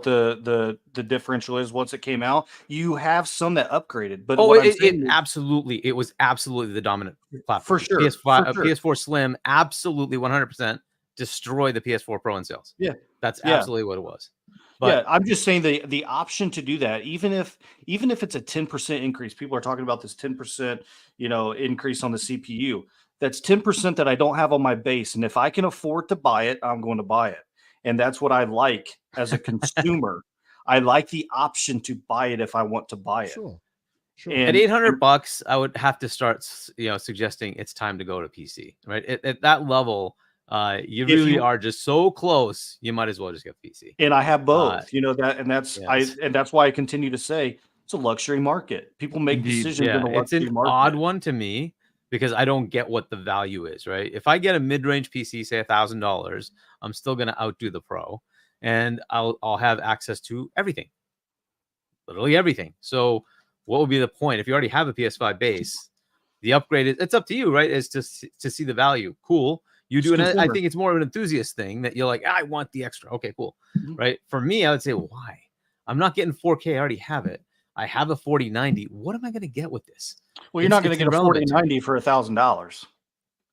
the differential is once it came out. You have some that upgraded, but it was absolutely the dominant platform. For sure. PS4 Slim absolutely 100% destroyed the PS4 Pro in sales. Yeah. That's absolutely what it was. But I'm just saying the option to do that, even if it's a 10% increase, people are talking about this 10%, increase on the CPU. That's 10% that I don't have on my base. And if I can afford to buy it, I'm going to buy it. And that's what I like as a consumer. I like the option to buy it if I want to buy it. Sure. Sure. And At $800, I would have to start, suggesting it's time to go to PC, right? At that level, you If really you- are just so close. You might as well just get PC. and I have both, that, and Yes. that's why I continue to say it's a luxury market. People make Indeed. decisions in Yeah, a it's luxury an market. odd one to me because I don't get what the value is, right? If I get a mid-range PC, say $1,000, I'm still going to outdo the Pro, and I'll have access to everything, literally everything. So what would be the point if you already have a PS5 base? The upgrade it's up to you, right? Is to see the value. Cool. You do, and I think it's more of an enthusiast thing that you're like, I want the extra. Okay, cool, right? For me, I would say, why? I'm not getting 4K. I already have it. I have a 4090. What am I going to get with this? Well, you're not going to get a 4090 for $1,000.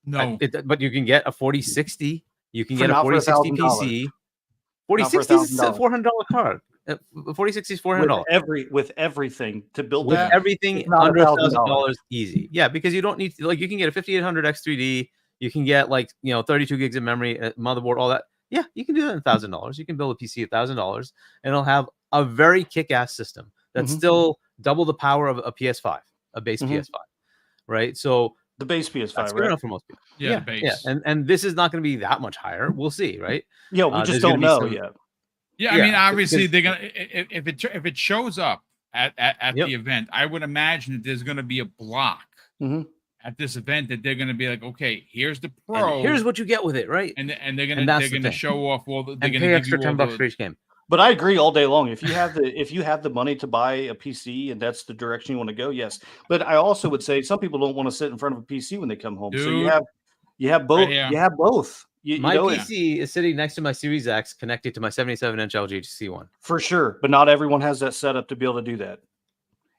No. But you can get a 4060. You can get a not for 4060 $1,000. PC. 4060 is a $400 card. 4060 is $400 with everything to build with that. everything it's not under $1,000. $1,000 easy. Yeah, because you don't need to, like, you can get a 5800 X3D. You can get 32 gigs of memory, motherboard, all that. Yeah, you can do that in $1,000. You can build a PC at $1,000, and it'll have a very kick-ass system that's still double the power of a PS5, a base PS5, right? So the base PS5, that's good right? enough for most people. Yeah, base. Yeah, and this is not going to be that much higher. We'll see, right? Yeah, we just there's don't gonna know be yet. Yeah, I Yeah, mean, obviously because- they're gonna if it shows up at Yep. the event, I would imagine that there's gonna be a block at this event that they're gonna be like, okay, here's the Pro, And here's what you get with it, right? and they're and gonna that's the thing. show off all the And they're gonna pay give extra you all $10 the- for each game. But I agree all day long. If you have the money to buy a PC and that's the direction you want to go, yes. But I also would say some people don't want to sit in front of a PC when they come home. So Dude. you have both. Right here. You have both. My know, PC is sitting next to my Series X, connected to my 77-inch LG C1. for sure. But not everyone has that setup to be able to do that.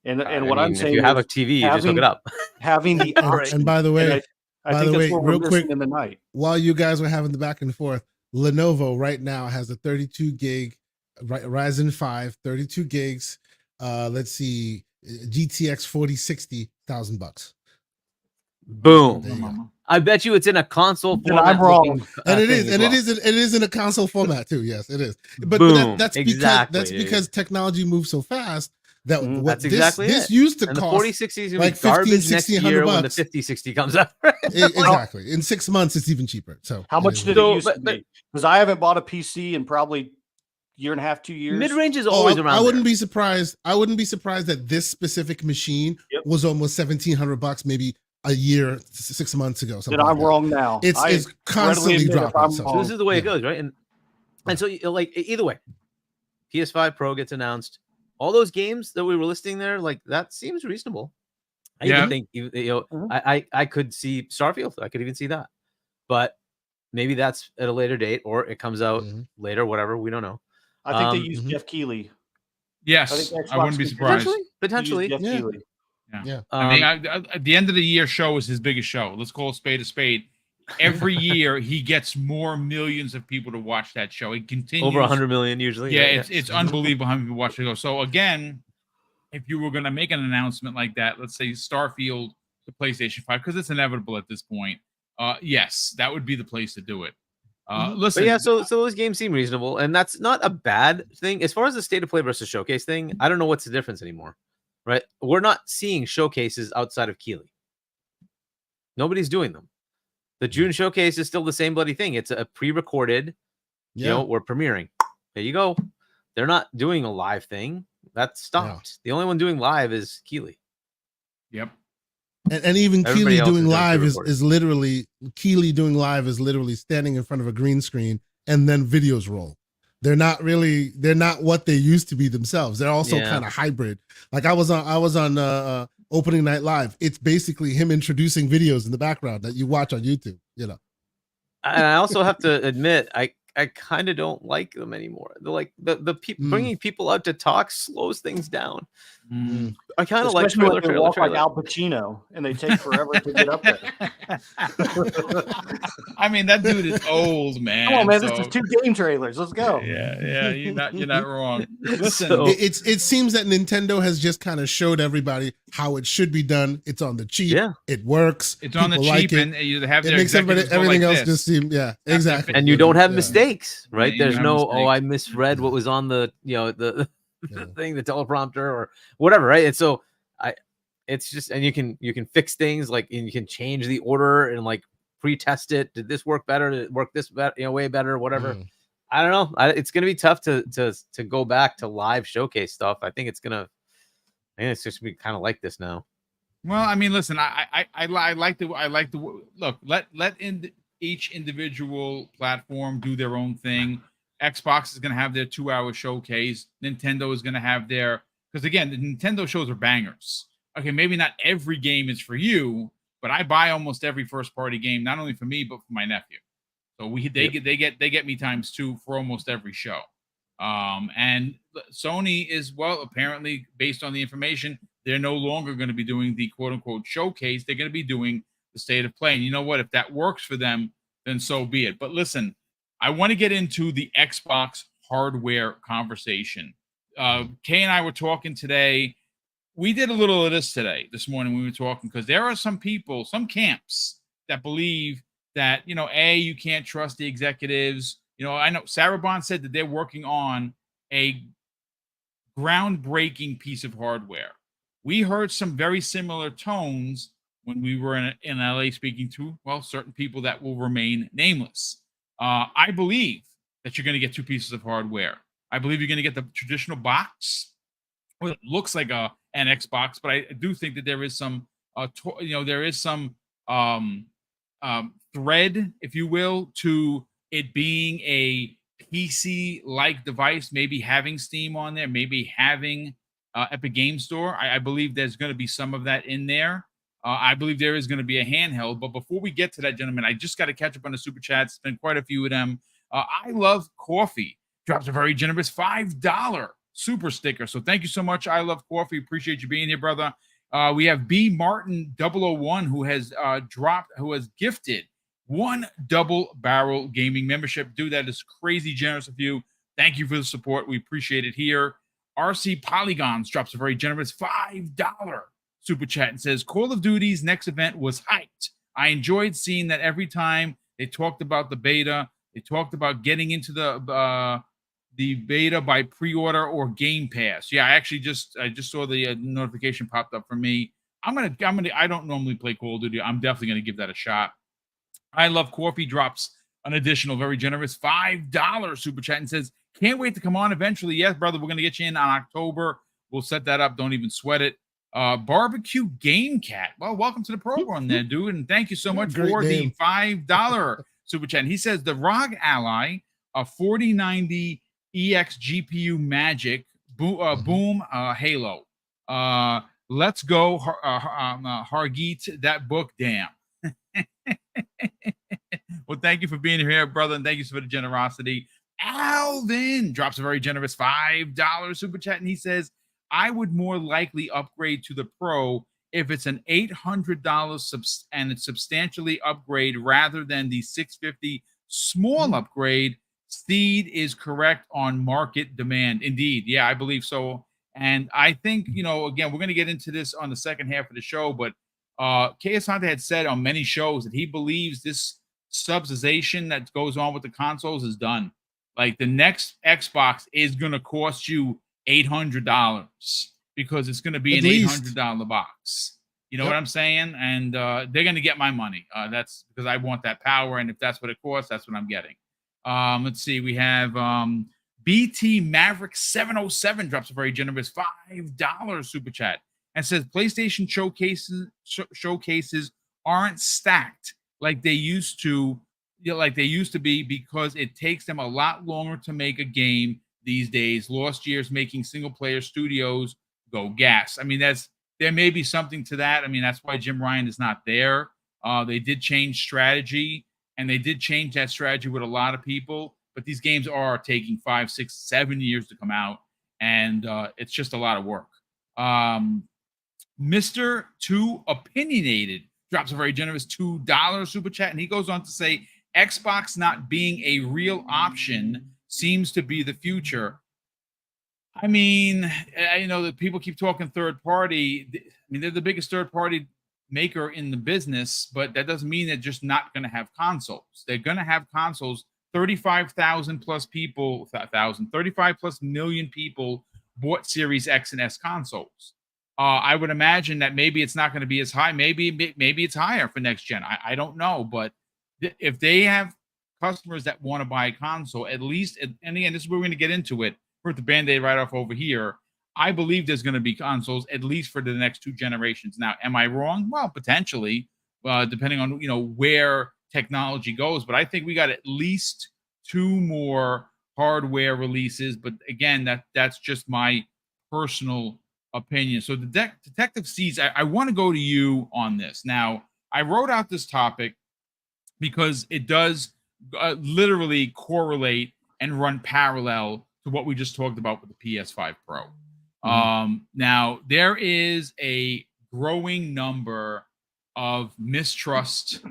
And I'm saying, if you have a TV, you just hook it up. having the option. And by the way, I by think the that's way, what we're real missing quick, in the night. while you guys were having the back and forth, Lenovo right now has a 32 gig Ryzen 5, 32 gigs. Let's see, GTX 4060, $1,000. Boom. There you go. I bet you it's in a console Then format. I'm wrong. looking, And it thing is, as and well. it is in a console format too. Yes, it is. But Boom. that's Exactly, because dude. because technology moves so fast that Mhm. what That's exactly this it. used to And the cost 4060 is going like to be garbage 15, next 1600 year when the bucks. 5060 comes out. Exactly. In 6 months, it's even cheaper. So How much did So, it used to be? Because I haven't bought a PC in probably year and a half, 2 years. Mid-range is always around I wouldn't there. be surprised. I wouldn't be surprised that this specific machine Yep. was almost $1,700, maybe a year, 6 months ago. Then Something I'm like wrong now. It's I it's constantly admit if dropping. I'm So. wrong. This is the way it Yeah. goes, right? And so, like, either way, PS5 Pro gets announced. All those games that we were listing there, like, that seems reasonable. I Yeah. even think, Mhm. I could see Starfield. I could even see that. But maybe that's at a later date, or it comes out Mhm. later, whatever. We don't know. I think they used Mhm. Jeff Keighley. Yes, think I wouldn't be Xbox surprised. They Potentially. used Jeff Yeah. Keighley. Yeah. I mean, at the end of the year show is his biggest show. Let's call a spade a spade. Every year he gets more millions of people to watch that show. It continues over 100 million usually. Yeah, right? it's unbelievable how many people watch the show. So again, if you were going to make an announcement like that, let's say Starfield to PlayStation 5, because it's inevitable at this point. Yes, that would be the place to do it. Listen, But yeah, so those games seem reasonable, and that's not a bad thing. As far as the state of play versus showcase thing, I don't know what's the difference anymore, right? We're not seeing showcases outside of Keighley. Nobody's doing them. The June showcase is still the same bloody thing. It's a pre-recorded, Yeah. we're premiering. There you go. They're not doing a live thing. That stopped. The only one doing live is Keighley. yep. And even Everybody Keighley else is doing doing live pre-recorded. is literally Keighley doing live is literally standing in front of a green screen and then videos roll. They're not what they used to be themselves. They're also Yeah. kind of hybrid. Like I was on opening night live. It's basically him introducing videos in the background that you watch on YouTube, And I also have to admit, I kind of don't like them anymore. They're like the bringing people out to talk slows things down. Mm. I kind of like Especially when trailer. they walk like Al Pacino and they take forever to get up there. I mean, that dude is old, man. Come on, man! so- This is 2 game trailers. Let's go. Yeah, you're not wrong. Listen, So- It seems that Nintendo has just kind of showed everybody how it should be done. It's on the cheap. Yeah. It works. it's on the People cheap, like it. and you have It their makes everybody executives go everything like else this. just seem exactly. And you don't have Yeah. mistakes, right? you There's have no, mistakes. I misread what was on the, the Yeah. thing, the teleprompter or whatever, right? And so it's just, and you can fix things, like, and you can change the order and like pre-test it. Did this work better? Did it work this better? Way better, whatever. I don't know. It's gonna be tough to go back to live showcase stuff. I think it's just gonna be kind of like this now. Well, I mean, listen, I like the look. Let each individual platform do their own thing. Xbox is going to have their 2-hour showcase. Nintendo is going to have their, because again, the Nintendo shows are bangers. Okay, maybe not every game is for you, but I buy almost every first party game, not only for me but for my nephew. So they get me times 2 for almost every show. And Sony is, well, apparently, based on the information, they're no longer going to be doing the quote unquote showcase. They're going to be doing the state of play. And you know what? If that works for them, then so be it. But listen, I want to get into the Xbox hardware conversation. Kay and I were talking today. We did a little of this morning when we were talking, because there are some people, some camps that believe that, you can't trust the executives. I know Sarah Bond said that they're working on a groundbreaking piece of hardware. We heard some very similar tones when we were in LA speaking to, well, certain people that will remain nameless. I believe that you're going to get 2 pieces of hardware. I believe you're going to get the traditional box. Well, it looks like an Xbox, but I do think that there is some, thread, if you will, to it being a PC-like device, maybe having Steam on there, maybe having Epic Game Store. I believe there's going to be some of that in there. I believe there is going to be a handheld. But before we get to that, gentlemen, I just got to catch up on the super chats. It's been quite a few of them. I Love Coffee drops a very generous $5 super sticker. So thank you so much, I Love Coffee. Appreciate you being here, brother. We have B Martin 001 who has gifted 1 Double Barrel Gaming membership. Dude, that is crazy generous of you. Thank you for the support. We appreciate it here. RC Polygons drops a very generous $5 super chat and says, Call of Duty's next event was hyped. I enjoyed seeing that every time they talked about the beta, they talked about getting into the beta by pre-order or Game Pass. Yeah, I just saw the notification popped up for me. I don't normally play Call of Duty. I'm definitely going to give that a shot. I Love Coffee drops an additional very generous $5 super chat and says, can't wait to come on eventually. Yes, brother, we're going to get you in on October. We'll set that up. Don't even sweat it. Barbecue Game Cat. Well, welcome to the program there, dude. And thank you so much for the $5 super chat. And he says, the ROG Ally, a 4090 EX GPU Magic, Boom Halo. Let's go, Hargeet, that book, damn. Well, thank you for being here, brother, and thank you for the generosity. Alvin drops a very generous $5 super chat, and he says, I would more likely upgrade to the Pro if it's an $800 and it's substantially upgrade rather than the $650 small upgrade. Steed is correct on market demand. Indeed. Yeah, I believe so. And I think, again, we're going to get into this on the second half of the show, but KS Hunter had said on many shows that he believes this subsidization that goes on with the consoles is done. Like, the next Xbox is going to cost you $800 because it's going to be an $800 box. You know what I'm saying? And they're going to get my money. That's because I want that power. And if that's what it costs, that's what I'm getting. Let's see. We have BT Maverick 707 drops a very generous $5 super chat and says PlayStation showcases aren't stacked like they used to, be, because it takes them a lot longer to make a game these days. Lost years making single player studios go gas. I mean, there may be something to that. I mean, that's why Jim Ryan is not there. They did change strategy, and they did change that strategy with a lot of people, but these games are taking 5, 6, 7 years to come out, and it's just a lot of work. Mr. Too Opinionated drops a very generous $2 super chat, and he goes on to say, Xbox not being a real option seems to be the future. I mean, I know that people keep talking third party. I mean, they're the biggest third party maker in the business, but that doesn't mean they're just not going to have consoles. They're going to have consoles. 35,000 plus people, 35 plus million people bought Series X and S consoles. I would imagine that maybe it's not going to be as high. Maybe it's higher for next gen. I don't know, but if they have customers that want to buy a console, at least, and again, this is where we're going to get into it. Put the Band-Aid right off over here. I believe there's going to be consoles at least for the next 2 generations. Now, am I wrong? Well, potentially, depending on where technology goes. But I think we got at least 2 more hardware releases. But again, that's just my personal opinion. So Detective Seeds, I want to go to you on this. Now, I wrote out this topic because it does literally correlate and run parallel to what we just talked about with the PS5 Pro. Now, there is a growing number of mistrust,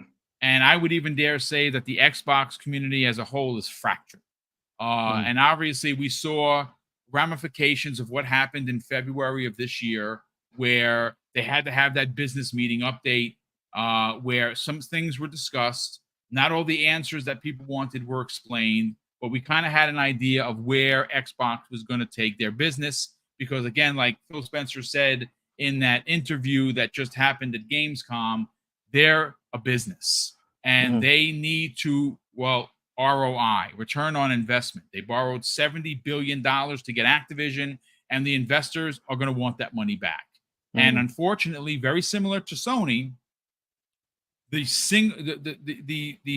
and I would even dare say that the Xbox community as a whole is fractured. And obviously, we saw ramifications of what happened in February of this year, where they had to have that business meeting update, where some things were discussed. Not all the answers that people wanted were explained, but we kind of had an idea of where Xbox was going to take their business. Because again, like Phil Spencer said in that interview that just happened at Gamescom, they're a business and they need to, ROI, return on investment. They borrowed $70 billion to get Activision, and the investors are going to want that money back. And unfortunately, very similar to Sony, the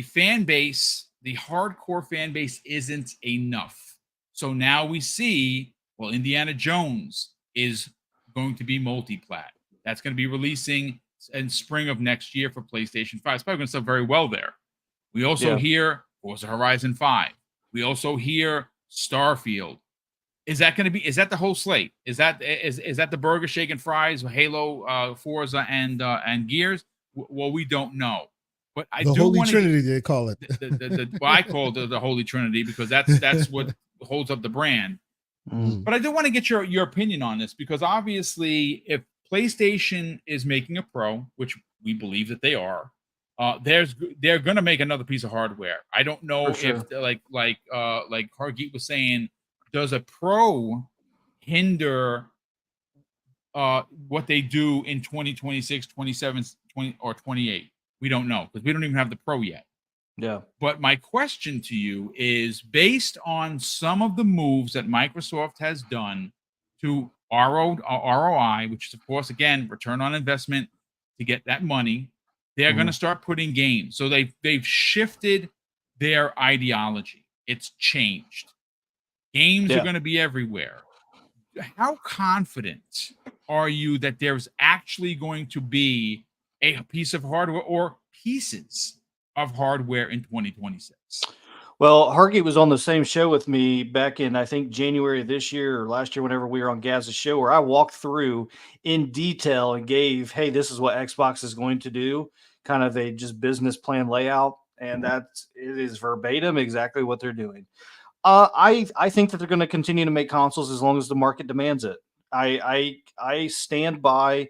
fan base, the hardcore fan base isn't enough. So now we see, Indiana Jones is going to be multi-plat. That's going to be releasing in spring of next year for PlayStation 5. It's probably going to sell very well there. We also hear Forza Horizon 5. We also hear Starfield. Is that the whole slate? Is that the burger, shake, and fries, Halo, Forza, and Gears? Well, we don't know. But I the do Holy want Trinity, they call it. I call it the Holy Trinity because that's what holds up the brand. But I do want to get your opinion on this, because obviously, if PlayStation is making a Pro, which we believe that they are, they're going to make another piece of hardware. I don't know if like Hargeet was saying, does a Pro hinder what they do in 2026, 27, 20, or 28? We don't know, because we don't even have the Pro yet. Yeah. But my question to you is, based on some of the moves that Microsoft has done to ROI, which is, of course, again, return on investment to get that money, they're going to start putting games. So they've shifted their ideology. It's changed. Games are going to be everywhere. How confident are you that there's actually going to be a piece of hardware or pieces of hardware in 2026? Well, Hargit was on the same show with me back in, I think, January of this year or last year, whenever we were on Gaz's show, where I walked through in detail and gave, hey, this is what Xbox is going to do, kind of a just business plan layout. And it is verbatim exactly what they're doing. I think that they're going to continue to make consoles as long as the market demands it. I stand by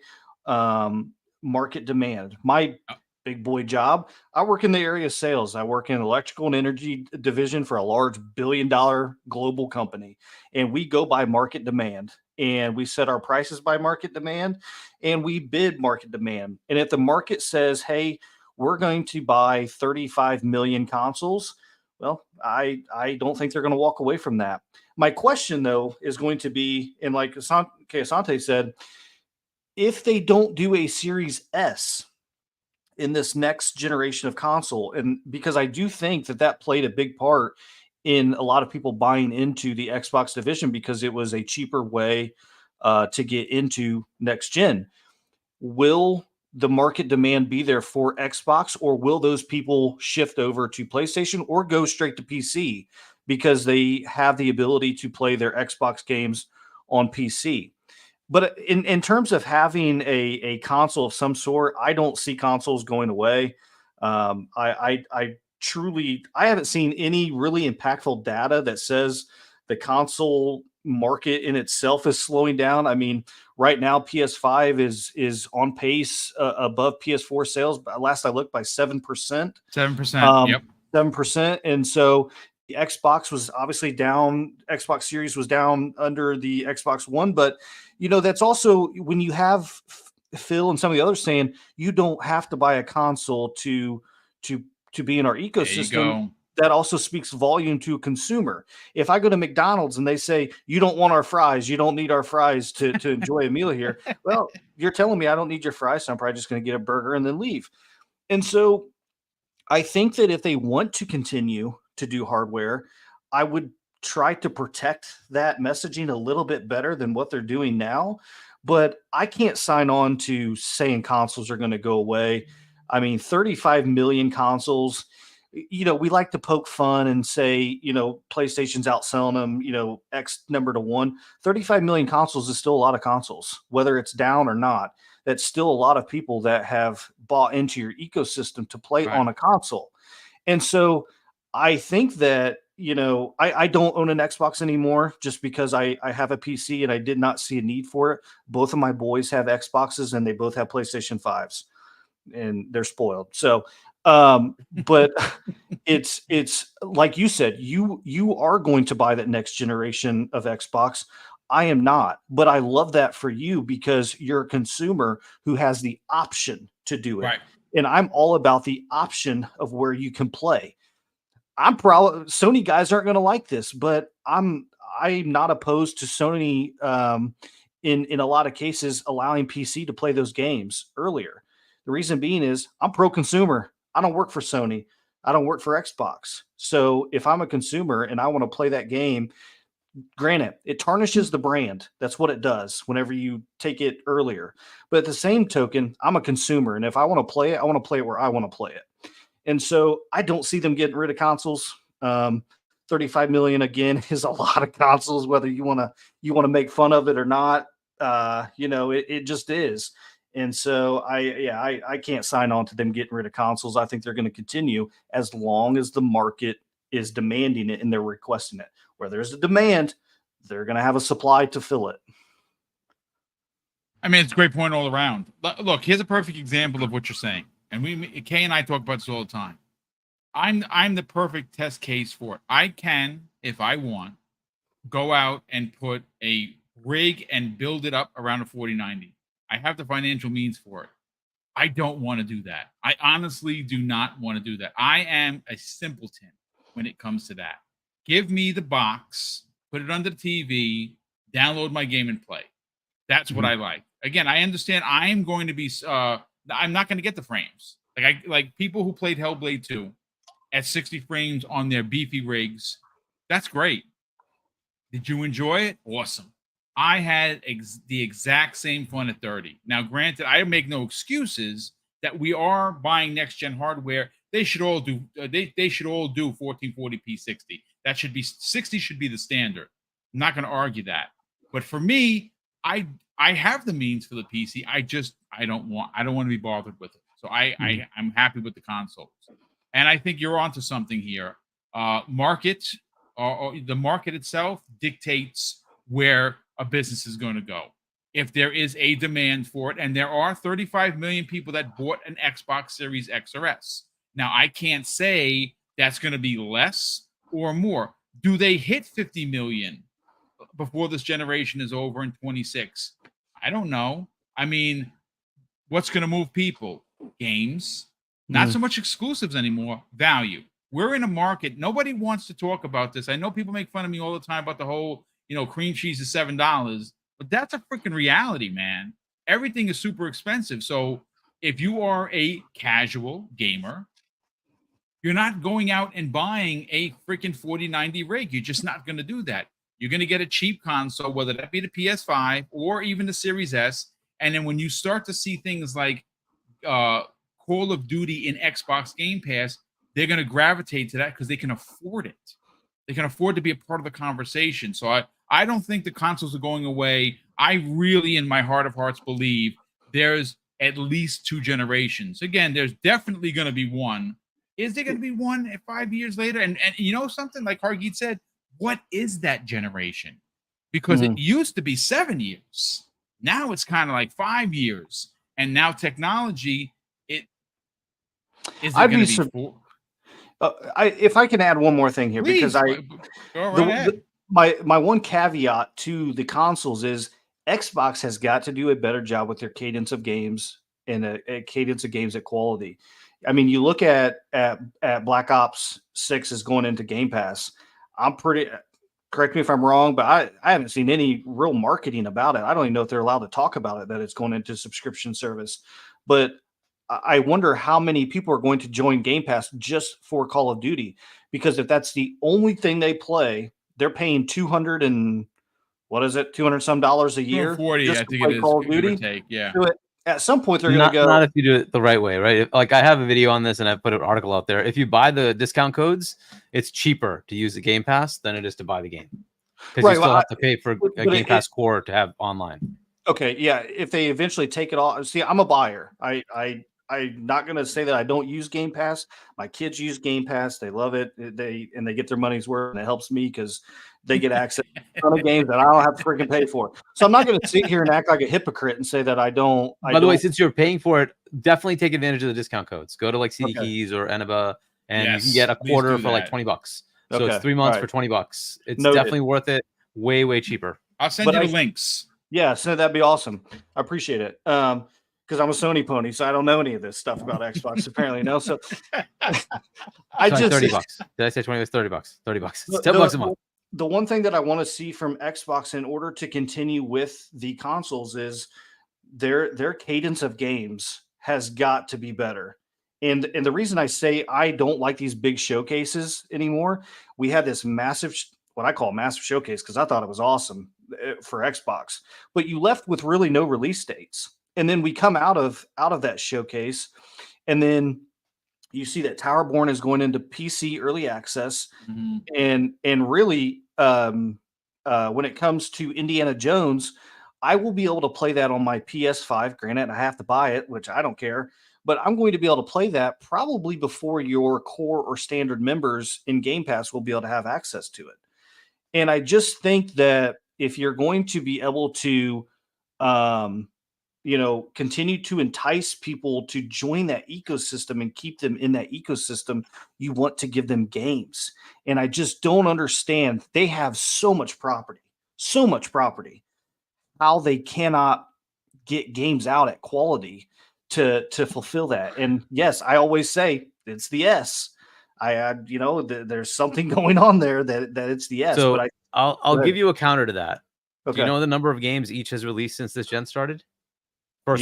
market demand. My big boy job, I work in the area of sales. I work in electrical and energy division for a large billion-dollar global company, and we go by market demand, and we set our prices by market demand, and we bid market demand. And if the market says, hey, we're going to buy 35 million consoles, well, I don't think they're going to walk away from that. My question, though, is going to be, and like Asante said, if they don't do a Series S in this next generation of console, and because I do think that played a big part in a lot of people buying into the Xbox division, because it was a cheaper way to get into next gen. Will the market demand be there for Xbox, or will those people shift over to PlayStation or go straight to PC because they have the ability to play their Xbox games on PC? But in terms of having a console of some sort, I don't see consoles going away. I haven't seen any really impactful data that says the console market in itself is slowing down. I mean, right now PS5 is on pace above PS4 sales. Last I looked, by 7%. 7%. Yep. 7%. And so Xbox was obviously down. Xbox Series was down under the Xbox One, but that's also when you have Phil and some of the others saying you don't have to buy a console to be in our There you ecosystem. go. That also speaks volume to a consumer. If I go to McDonald's and they say you don't want our fries, you don't need our fries to enjoy a meal here. Well, you're telling me I don't need your fries, so I'm probably just going to get a burger and then leave. And so I think that if they want to continue to do hardware, I would try to protect that messaging a little bit better than what they're doing now. But I can't sign on to saying consoles are going to go away. I mean, 35 million consoles. We like to poke fun and say, PlayStation's outselling them, X number to one. 35 million consoles is still a lot of consoles, whether it's down or not. That's still a lot of people that have bought into your ecosystem to play on a console. And so I think that, I don't own an Xbox anymore just because I have a PC and I did not see a need for it. Both of my boys have Xboxes and they both have PlayStation 5s and they're spoiled. So, but it's like you said, you are going to buy that next generation of Xbox. I am not, but I love that for you because you're a consumer who has the option to do it. Right. And I'm all about the option of where you can play. I'm probably Sony guys aren't going to like this, but I'm not opposed to Sony in a lot of cases allowing PC to play those games earlier. The reason being is I'm pro-consumer. I don't work for Sony. I don't work for Xbox. So if I'm a consumer and I want to play that game, granted, it tarnishes the brand. That's what it does whenever you take it earlier. But at the same token, I'm a consumer. And if I want to play it, I want to play it where I want to play it. And so I don't see them getting rid of consoles. 35 million again is a lot of consoles, whether you want to make fun of it or not. It just is. And so I can't sign on to them getting rid of consoles. I think they're going to continue as long as the market is demanding it and they're requesting it. Where there's a demand, they're going to have a supply to fill it. I mean, it's a great point all around. Look, here's a perfect example of what you're saying. And Kay and I talk about this all the time. I'm the perfect test case for it. I can, if I want, go out and put a rig and build it up around a 4090. I have the financial means for it. I don't want to do that. I honestly do not want to do that. I am a simpleton when it comes to that. Give me the box, put it under the TV, download my game and play. That's what I like. Again, I understand I am going to be I'm not going to get the frames. Like people who played Hellblade 2 at 60 frames on their beefy rigs. That's great. Did you enjoy it? Awesome. I had the exact same fun at 30. Now, granted, I make no excuses that we are buying next gen hardware. They should all do they should all do 1440p 60. That should be 60 should be the standard. I'm not going to argue that. But for me, I have the means for the PC. I don't want to be bothered with it. So I'm happy with the consoles. And I think you're onto something here. Market or the market itself dictates where a business is going to go. If there is a demand for it, and there are 35 million people that bought an Xbox Series X or S. Now, I can't say that's going to be less or more. Do they hit 50 million before this generation is over in 26? I don't know. I mean, what's going to move people? Games. Not so much exclusives anymore. Value. We're in a market. Nobody wants to talk about this. I know people make fun of me all the time about the whole, cream cheese is $7, but that's a freaking reality, man. Everything is super expensive. So if you are a casual gamer, you're not going out and buying a freaking 4090 rig. You're just not going to do that. You're going to get a cheap console, whether that be the PS5 or even the Series S. And then when you start to see things like Call of Duty in Xbox Game Pass, they're going to gravitate to that because they can afford it. They can afford to be a part of the conversation. So I don't think the consoles are going away. I really, in my heart of hearts, believe there's at least 2 generations. Again, there's definitely going to be one. Is there going to be one at 5 years later? And you know something, like Hargeet said, what is that generation? Because it used to be 7 years. Now it's kind of like 5 years. And now technology, is it going to be 4? If I can add one more thing here, Please, because go right ahead. my one caveat to the consoles is Xbox has got to do a better job with their cadence of games and a cadence of games at quality. I mean, you look at Black Ops 6 is going into Game Pass. I'm pretty. Correct me if I'm wrong, but I haven't seen any real marketing about it. I don't even know if they're allowed to talk about it, that it's going into subscription service. But I wonder how many people are going to join Game Pass just for Call of Duty, because if that's the only thing they play, they're paying 200 and what is it, 200 some dollars a year 240, just I to think play it is, Call of give or Duty. take. Yeah. So at some point, they're going to go. Not if you do it the right way, right? Like, I have a video on this and I put an article out there. If you buy the discount codes, it's cheaper to use the Game Pass than it is to buy the game, because you still have to pay for a Game Pass core to have online. Okay, yeah. If they eventually take it off, see, I'm a buyer. I'm not going to say that I don't use Game Pass. My kids use Game Pass. They love it. They get their money's worth, and it helps me because they get access to a ton of games that I don't have to freaking pay for. So I'm not going to sit here and act like a hypocrite and say that I don't. By the way, since you're paying for it, definitely take advantage of the discount codes. Go to like CD Keys or Eneba, and you can get a quarter for like $20. So it's 3 months for $20. It's definitely worth it. Way, way cheaper. I'll send you the links. Yeah, so that'd be awesome. I appreciate it. Because I'm a Sony pony, so I don't know any of this stuff about Xbox. Apparently, no. So I just $30. Did I say 20? It's $30. $30. It's $10 a month. The one thing that I want to see from Xbox in order to continue with the consoles is their cadence of games has got to be better. And the reason I say I don't like these big showcases anymore, we had this massive, what I call massive showcase, because I thought it was awesome for Xbox, but you left with really no release dates. And then we come out of that showcase, and then you see that Towerborn is going into PC early access, and really, when it comes to Indiana Jones, I will be able to play that on my PS5. Granted, I have to buy it, which I don't care, but I'm going to be able to play that probably before your core or standard members in Game Pass will be able to have access to it. And I just think that if you're going to be able to, continue to entice people to join that ecosystem and keep them in that ecosystem, you want to give them games. And I just don't understand. They have so much property, how they cannot get games out at quality to fulfill that. And yes, I always say it's the S. There's something going on there that it's the S. So but I'll give you a counter to that. Okay. Do you know the number of games each has released since this gen started? Colt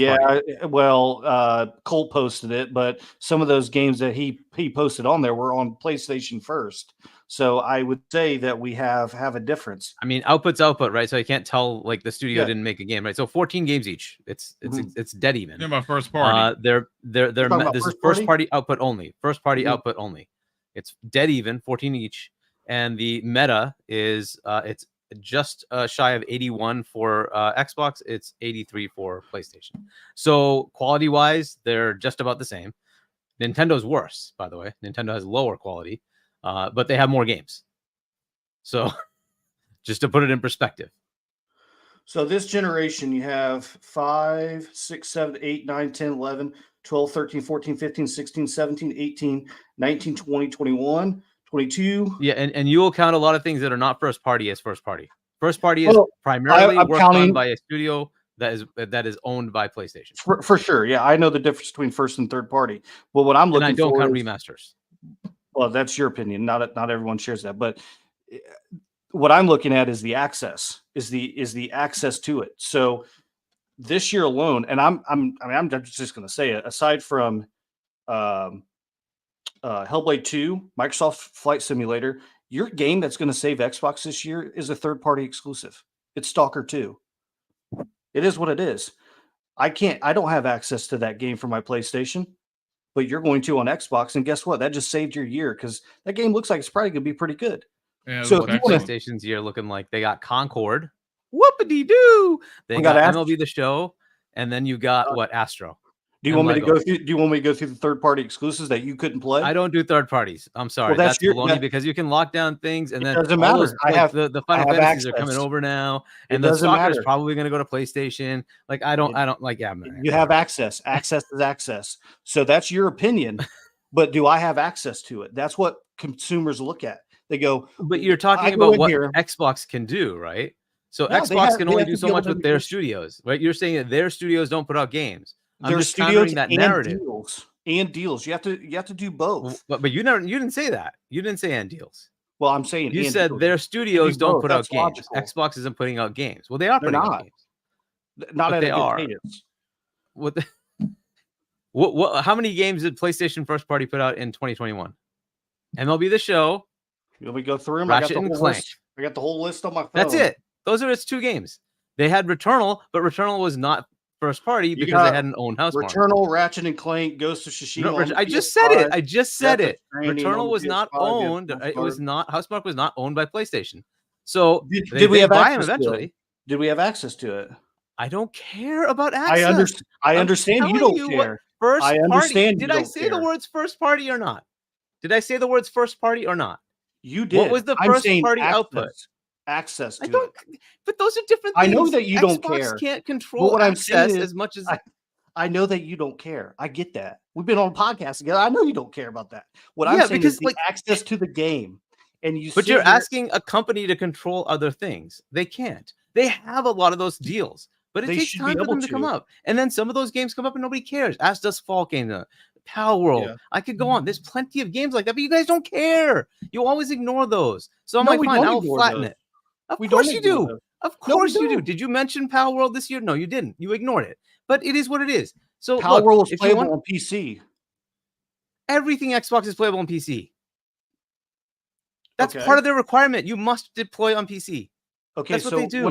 posted it, but some of those games that he posted on there were on PlayStation first. So I would say that we have a difference. I mean, output's output, right? So you can't tell like the studio didn't make a game, right? So 14 games each. It's dead even. About first party. This is first party output only. First party output only. It's dead even, 14 each, and the meta is it's just shy of 81 for Xbox. It's 83 for PlayStation. So quality wise, they're just about the same. Nintendo's worse, by the way. Nintendo has lower quality, but they have more games. So just to put it in perspective. So this generation, you have 5, 6, 7, 8, 9, 10, 11, 12, 13, 14, 15, 16, 17, 18, 19, 20, 21, 22. Yeah, and you will count a lot of things that are not first party as first party. First party is primarily worked on by a studio that is owned by PlayStation. For sure. Yeah, I know the difference between first and third party. But what I'm looking for, I don't count remasters. Well, that's your opinion. Not everyone shares that, but what I'm looking at is the access, is the access to it. So this year alone, and I'm just going to say it, aside from Hellblade 2, Microsoft Flight Simulator, your game that's going to save Xbox this year is a third-party exclusive. It's Stalker 2. It is what it is. I don't have access to that game for my PlayStation, but you're going to on Xbox, and guess what? That just saved your year because that game looks like it's probably going to be pretty good. Yeah, so PlayStation's year looking like they got Concord, whoopity-doo. They got MLB The Show, and then you got Astro. Do you want me to go through? Do you want me to go through the third-party exclusives that you couldn't play? I don't do third parties. I'm sorry, that's baloney because you can lock down things, and then doesn't matter. The Final Fantasies are coming over now, and the Stalker is probably going to go to PlayStation. Like I don't like. Yeah, man. You have access. Access is access. So that's your opinion. but do I have access to it? That's what consumers look at. They go, But you're talking about what Xbox can do, right? So No, Xbox can only do to so be much able to with their use- studios, right? You're saying that their studios don't put out games. I'm their just studios countering that and narrative. deals. You have to do both. But you didn't say that. You didn't say and deals. Well, I'm saying You and said deals. their studios don't both. put out That's games. logical. Xbox isn't putting out games. Well, they are They're putting out not. games. Not But at they a good are. cadence. What? How many games did PlayStation first party put out in 2021? MLB The Show. Let me go through them. Ratchet and Clank. I got the whole list on my phone. That's it. Those are its 2 games. They had Returnal, but Returnal was not first party because they had an own house. Returnal, Ratchet and Clank, Ghost of Tsushima. No, I just said it. Returnal was not owned. It was not. Housemarque was not owned by PlayStation. So did we have buy them access eventually? to it? Did we have access to it? I don't care about access. I understand you don't care. First I understand. party. Did I say the words first party or not? Did I say the words first party or not? You did. What was the first party output? Access to it. But those are different things. I know that you don't Xbox care. Can't control what access I'm saying is, as much as I know that you don't care. I get that. We've been on podcasts together. I know you don't care about that. What I'm saying is the access to the game. But you're asking a company to control other things. They can't. They have a lot of those deals, but it takes time for them to come up. And then some of those games come up and nobody cares. As does Fall Game, Power World. Yeah. I could go on. There's plenty of games like that, but you guys don't care. You always ignore those. So I'm like, fine, I'll flatten it. Of course you do. Of course you do. Did you mention Power World this year? No, you didn't. You ignored it. But it is what it is. So Power World is playable on PC. Everything Xbox is playable on PC. That's part of their requirement. You must deploy on PC. Okay, that's what they do.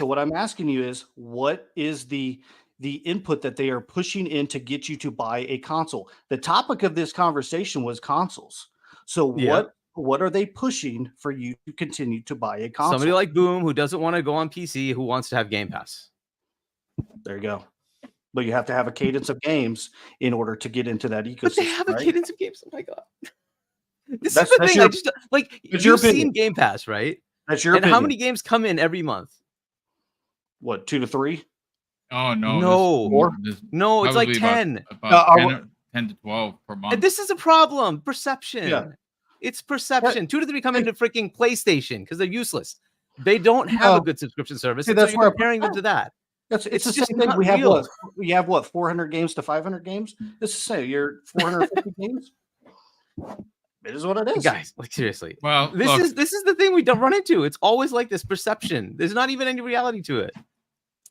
What I'm asking you is, what is the input that they are pushing in to get you to buy a console? The topic of this conversation was consoles. So what are they pushing for you to continue to buy a console? Somebody like Boom, who doesn't want to go on PC, who wants to have Game Pass. There you go. But you have to have a cadence of games in order to get into that ecosystem. But they have a cadence of games. Oh my god! This is the thing. You've seen Game Pass, right? That's your opinion. How many games come in every month? What, 2 to 3? Oh no, no, it's like 10. About 10 to 12 per month. And this is a problem. Perception. Yeah. It's perception. 2 to 3 come into freaking PlayStation because they're useless. They don't have a good subscription service. So you're comparing them to that. It's the same thing. We have what 400 games to 500 games. This is say you're 450 games. It is what it is, guys. Like seriously. Well, this is the thing we don't run into. It's always like this perception. There's not even any reality to it.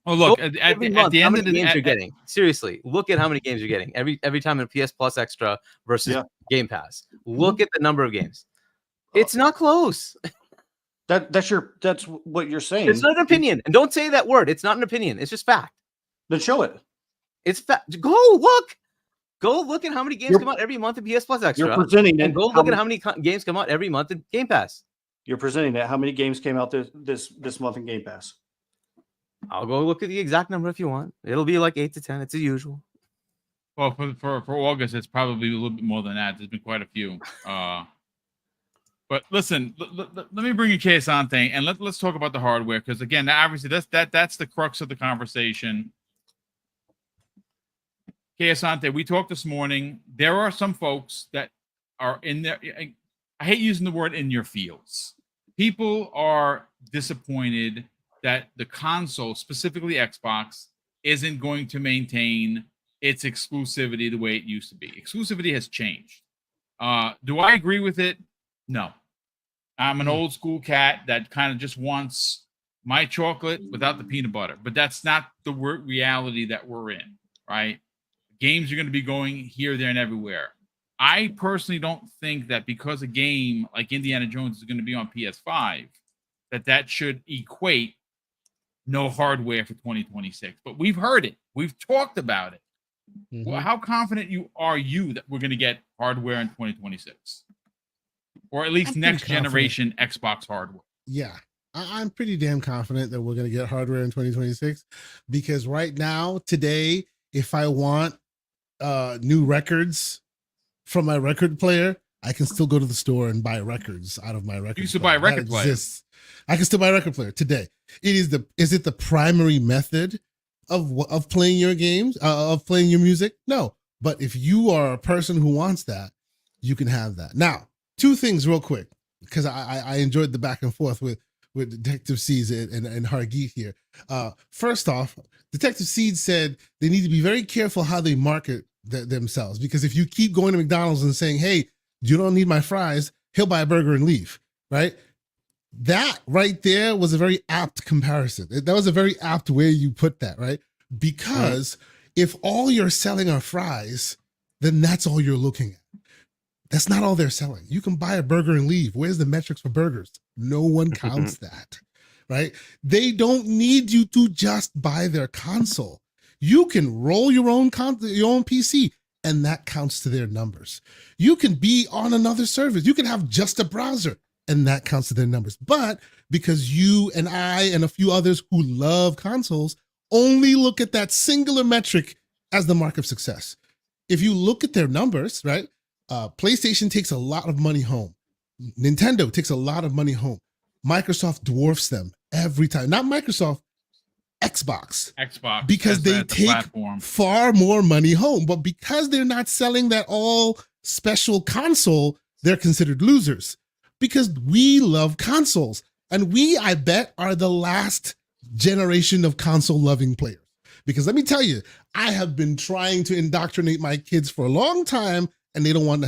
Well, look at the end of the games you're getting. Seriously, look at how many games you're getting every time in PS Plus Extra versus Game Pass. Look at the number of games. It's not close. That's what you're saying. It's not an opinion, and don't say that word. It's not an opinion. It's just fact. Then show it. It's fact. Go look at how many games come out every month in PS Plus Extra. You're presenting and go look at how many games come out every month in Game Pass. You're presenting that. How many games came out this month in Game Pass? I'll go look at the exact number if you want. It'll be like 8 to 10. It's the usual. Well, for August, it's probably a little bit more than that. There's been quite a few. But listen, let me bring a case on thing, and let's talk about the hardware, because again, obviously that's the crux of the conversation. Asante, we talked this morning. There are some folks that are in there. I hate using the word in your fields. People are disappointed that the console, specifically Xbox, isn't going to maintain its exclusivity the way it used to be. Exclusivity has changed. Do I agree with it? No. I'm an old school cat that kind of just wants my chocolate without the peanut butter. But that's not the reality that we're in, right? Games are going to be going here, there, and everywhere. I personally don't think that because a game like Indiana Jones is going to be on PS5, that should equate no hardware for 2026. But we've heard it. We've talked about it. Mm-hmm. Well, how confident are you that we're going to get hardware in 2026? Or at least next generation Xbox hardware? Yeah. I'm pretty damn confident that we're going to get hardware in 2026, because right now, today, if I want new records from my record player, I can still go to the store and buy records out of my record. You used to buy a record player. I can still buy a record player today. Is it the primary method of playing your games, of playing your music? No. But if you are a person who wants that, you can have that. Now, two things real quick, because I enjoyed the back and forth with Detective Seeds and Hargeet here. First off, Detective Seeds said they need to be very careful how they market themselves, because if you keep going to McDonald's and saying, hey, you don't need my fries, he'll buy a burger and leave, right? That right there was a very apt comparison. That was a very apt way you put that, right? Because if all you're selling are fries, then that's all you're looking at. That's not all they're selling. You can buy a burger and leave. Where's the metrics for burgers? No one counts that, right? They don't need you to just buy their console. You can roll your own PC, and that counts to their numbers. You can be on another service. You can have just a browser, and that counts to their numbers. But because you and I and a few others who love consoles only look at that singular metric as the mark of success. If you look at their numbers, right? PlayStation takes a lot of money home. Nintendo takes a lot of money home. Microsoft dwarfs them every time. Not Microsoft, Xbox. Because they take far more money home. But because they're not selling that all special console, they're considered losers. Because we love consoles. And we, I bet, are the last generation of console loving players. Because let me tell you, I have been trying to indoctrinate my kids for a long time, and they want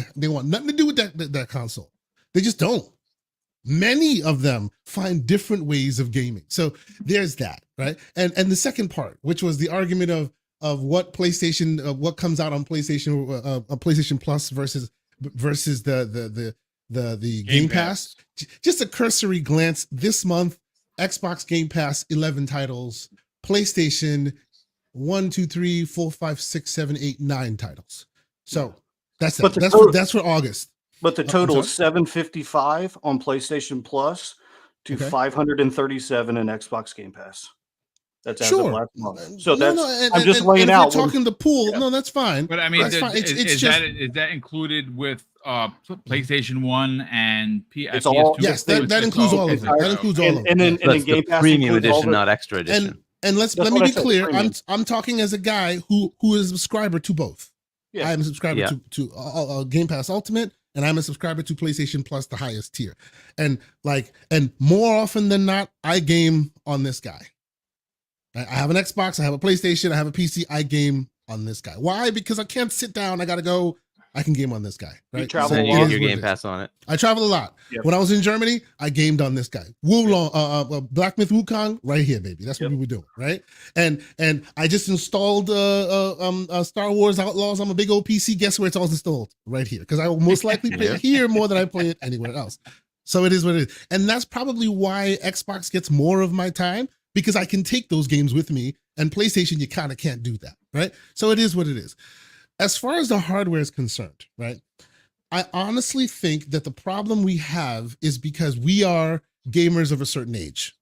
nothing to do with that console. They just don't. Many of them find different ways of gaming. So there's that, right? And the second part, which was the argument of what PlayStation, what comes out on PlayStation Plus versus the Game Pass. Just a cursory glance this month. Xbox Game Pass, 11 titles. PlayStation, 1, 2, 3, 4, 5, 6, 7, 8, 9 titles. So that's for August. But the total is $755 on PlayStation Plus to $537 in Xbox Game Pass. That's as of last month. So I'm just laying out. We're talking the pool. Yeah. No, that's fine. But I mean, is that included with PlayStation 1 and PS2? It's all, yes, that includes all of it. That includes all of it. And then Game Pass premium edition, not extra edition. And let me be clear. I'm talking as a guy who is a subscriber to both. Yeah. I am a subscriber to Game Pass Ultimate, and I'm a subscriber to PlayStation Plus, the highest tier. And more often than not, I game on this guy. I have an Xbox, I have a PlayStation, I have a PC, I game on this guy. Why? Because I can't sit down, I gotta go, I can game on this guy. Right? You travel you get your Game Pass on it. I travel a lot. Yep. When I was in Germany, I gamed on this guy. Black Myth Wukong, right here, baby. That's what we were doing, right? And I just installed Star Wars Outlaws on a big old PC. Guess where it's all installed? Right here. Because I will most likely play it here more than I play it anywhere else. So it is what it is. And that's probably why Xbox gets more of my time, because I can take those games with me, and PlayStation, you kind of can't do that, right? So it is what it is. As far as the hardware is concerned, right? I honestly think that the problem we have is because we are gamers of a certain age.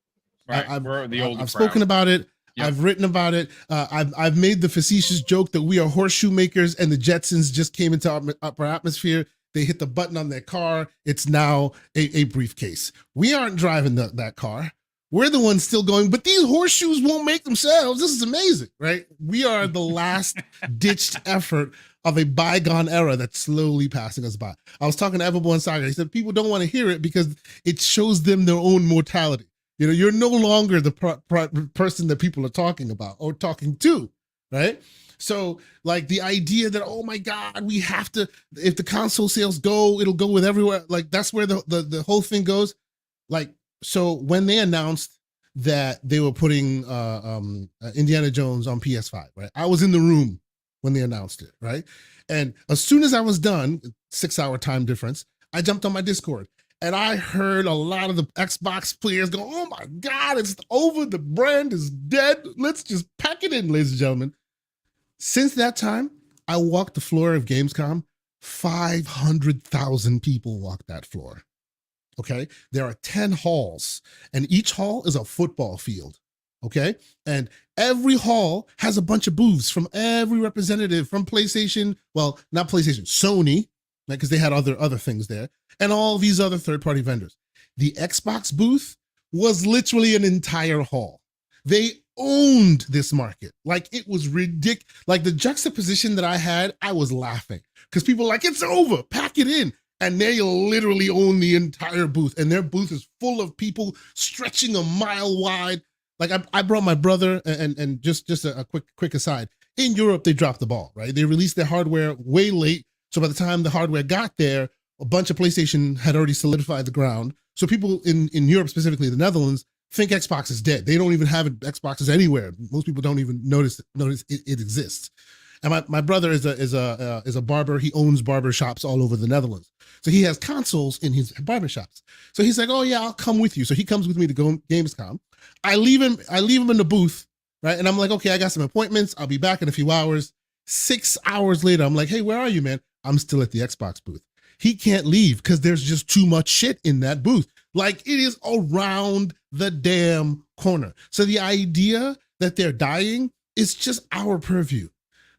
Right. I've spoken about it. Yep. I've written about it. I've made the facetious joke that we are horseshoe makers, and the Jetsons just came into our upper atmosphere. They hit the button on their car. It's now a briefcase. We aren't driving that car. We're the ones still going, but these horseshoes won't make themselves. This is amazing, right? We are the last ditched effort of a bygone era that's slowly passing us by. I was talking to Everborn Saga. He said people don't want to hear it because it shows them their own mortality. You know, you're no longer the person that people are talking about or talking to, right? So like the idea that, oh my God, we have to, if the console sales go, it'll go with everywhere. Like that's where the whole thing goes. Like, so when they announced that they were putting Indiana Jones on PS5, right? I was in the room when they announced it, right? And as soon as I was done, 6-hour time difference, I jumped on my Discord and I heard a lot of the Xbox players go, oh my God, it's over. The brand is dead. Let's just pack it in, ladies and gentlemen. Since that time, I walked the floor of Gamescom. 500,000 people walked that floor. Okay, there are 10 halls, and each hall is a football field. Okay, and every hall has a bunch of booths from every representative from PlayStation. Well, not PlayStation, Sony, because they had other things there, and all these other third-party vendors. The Xbox booth was literally an entire hall. They owned this market. Like, it was ridiculous. Like, the juxtaposition that I had, I was laughing because people were like, it's over, pack it in. And they literally own the entire booth, and their booth is full of people stretching a mile wide. Like, I brought my brother, and just a quick aside. In Europe, they dropped the ball, right? They released their hardware way late. So by the time the hardware got there, a bunch of PlayStation had already solidified the ground. So people in Europe, specifically the Netherlands, think Xbox is dead. They don't even have Xboxes anywhere. Most people don't even notice it exists. And my brother is a barber. He owns barber shops all over the Netherlands. So he has consoles in his barber shops. So he's like, oh yeah, I'll come with you. So he comes with me to go Gamescom. I leave him in the booth, right? And I'm like, okay, I got some appointments. I'll be back in a few hours. 6 hours later, I'm like, hey, where are you, man? I'm still at the Xbox booth. He can't leave because there's just too much shit in that booth. Like, it is around the damn corner. So the idea that they're dying is just our purview.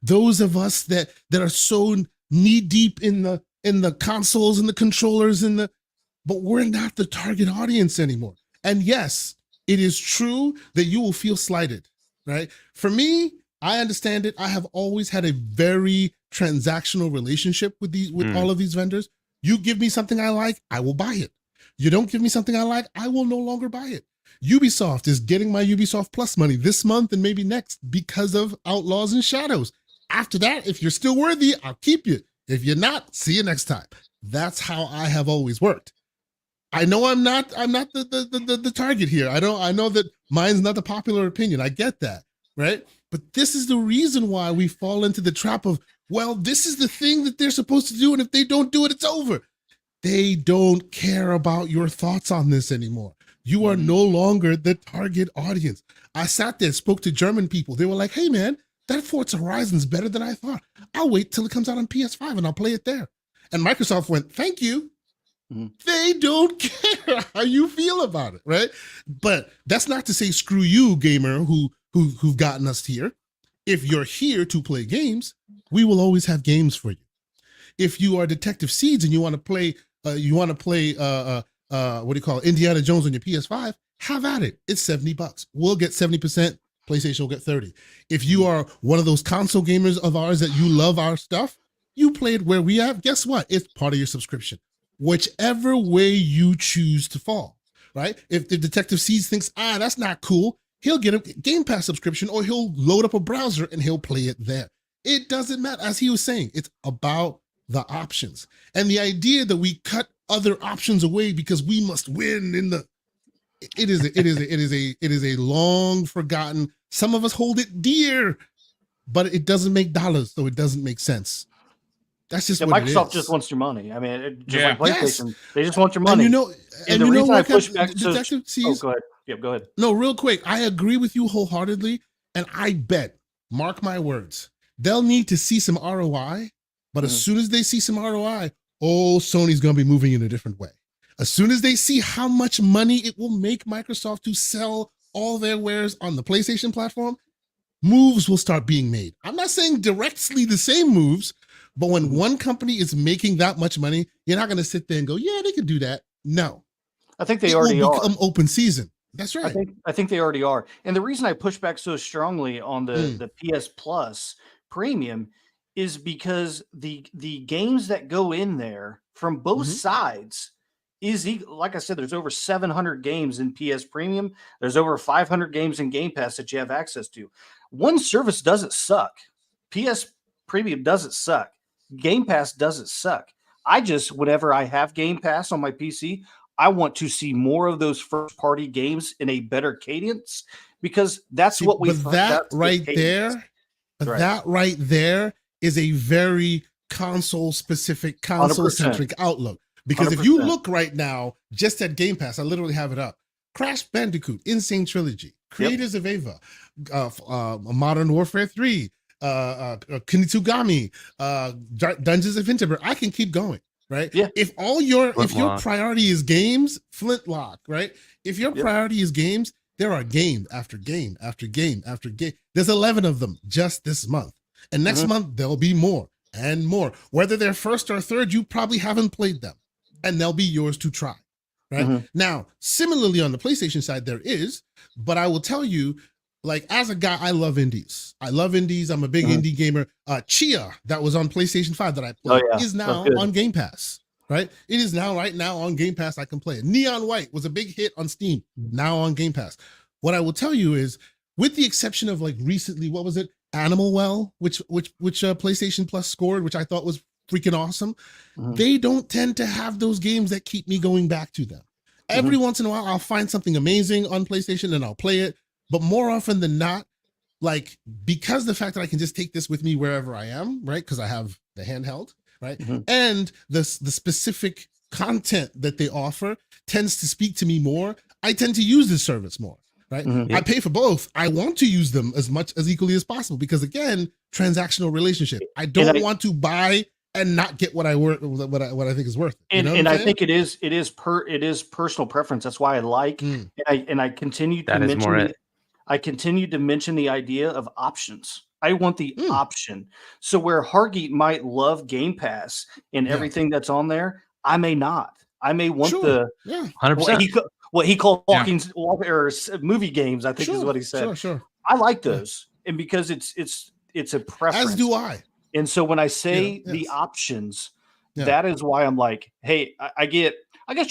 Those of us that are so knee deep in the consoles and the controllers but we're not the target audience anymore. And yes, it is true that you will feel slighted, right? For me, I understand it. I have always had a very transactional relationship with all of these vendors. You give me something I like, I will buy it. You don't give me something I like, I will no longer buy it. Ubisoft is getting my Ubisoft Plus money this month and maybe next because of Outlaws and Shadows. After that, if you're still worthy, I'll keep you. If you're not, see you next time. That's how I have always worked. I know I'm not the target here. I know that mine's not the popular opinion. I get that, right? But this is the reason why we fall into the trap of, well, this is the thing that they're supposed to do, and if they don't do it, it's over. They don't care about your thoughts on this anymore. You are no longer the target audience. I sat there, spoke to German people. They were like, hey, man, that Forza Horizon's better than I thought. I'll wait till it comes out on PS5 and I'll play it there. And Microsoft went, thank you. Mm-hmm. They don't care how you feel about it, right? But that's not to say screw you, gamer, who've gotten us here. If you're here to play games, we will always have games for you. If you are Detective Seeds and you want to play, what do you call it, Indiana Jones on your PS5, have at it. It's $70. We'll get 70%. PlayStation will get 30. If you are one of those console gamers of ours that you love our stuff, you play it where we have, guess what? It's part of your subscription. Whichever way you choose to fall, right? If the Detective Seeds thinks, that's not cool, he'll get a Game Pass subscription or he'll load up a browser and he'll play it there. It doesn't matter. As he was saying, it's about the options. And the idea that we cut other options away because we must win it is a long forgotten, some of us hold it dear, but it doesn't make dollars, so it doesn't make sense. That's just what Microsoft just wants your money. I mean, like PlayStation, they just want your money. And the reason I push back, Detective Seeds, go ahead. Yep, go ahead. No, real quick, I agree with you wholeheartedly, and I bet, mark my words, they'll need to see some ROI, but as soon as they see some ROI, Sony's going to be moving in a different way. As soon as they see how much money it will make Microsoft to sell all their wares on the PlayStation platform, moves will start being made. I'm not saying directly the same moves, but when one company is making that much money, you're not going to sit there and go, yeah, they could do that. No. I think they already are. Become open season. That's right. I think they already are. And the reason I push back so strongly on the PS Plus premium is because the games that go in there from both sides is, like I said, there's over 700 games in PS Premium. There's over 500 games in Game Pass that you have access to. One service doesn't suck. PS Premium doesn't suck. Game Pass doesn't suck. Whenever I have Game Pass on my PC, I want to see more of those first-party games in a better cadence because that's what we. But that right there is a very console-specific, console-centric outlook. Because 100%. If you look right now, just at Game Pass, I literally have it up. Crash Bandicoot, Insane Trilogy, Creators of Ava, Modern Warfare 3, Kunitsugami, Dungeons of Interburg. I can keep going, right? Yeah. If your priority is games, Flintlock, right? If your priority is games, there are game after game after game after game. There's 11 of them just this month. And next month, there'll be more and more. Whether they're first or third, you probably haven't played them. And they'll be yours to try, right? Now, similarly on the PlayStation side, there is, but I will tell you, like as a guy, I love indies. I'm a big indie gamer. Chia, that was on PlayStation 5 that I played, is now on Game Pass. Right? It is now right now on Game Pass. I can play it. Neon White was a big hit on Steam. Now on Game Pass. What I will tell you is, with the exception of like recently, what was it? Animal Well, which PlayStation Plus scored, which I thought was freaking awesome. They don't tend to have those games that keep me going back to them. Every once in a while, I'll find something amazing on PlayStation and I'll play it. But more often than not, like, because the fact that I can just take this with me wherever I am, right? Because I have the handheld, right? And the specific content that they offer tends to speak to me more. I tend to use this service more, right? I pay for both. I want to use them as much as equally as possible because, again, transactional relationship. I don't want to buy and not get what I think is worth. And I think it is personal preference. That's why I like, and I continue to mention. I continue to mention the idea of options. I want the option. So where Hargeet might love Game Pass and everything that's on there, I may not. I may want 100%. What he called or movie games, I think is what he said. Sure. I like those, and because it's a preference. As do I. And so when I say the options, that is why I'm like, hey, I guess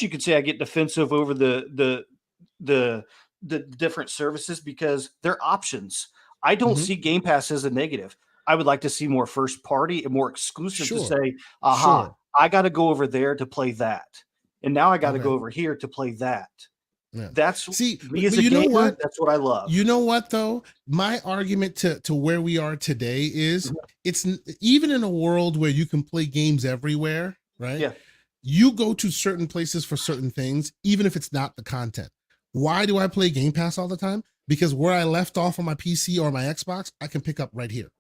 you could say I get defensive over the different services because they're options. I don't see Game Pass as a negative. I would like to see more first party and more exclusive to say, I got to go over there to play that. And now I got to go over here to play that. Yeah. That's me as a gamer, that's what I love. You know what though? My argument to where we are today is it's even in a world where you can play games everywhere, right? Yeah. You go to certain places for certain things, even if it's not the content. Why do I play Game Pass all the time? Because where I left off on my PC or my Xbox, I can pick up right here.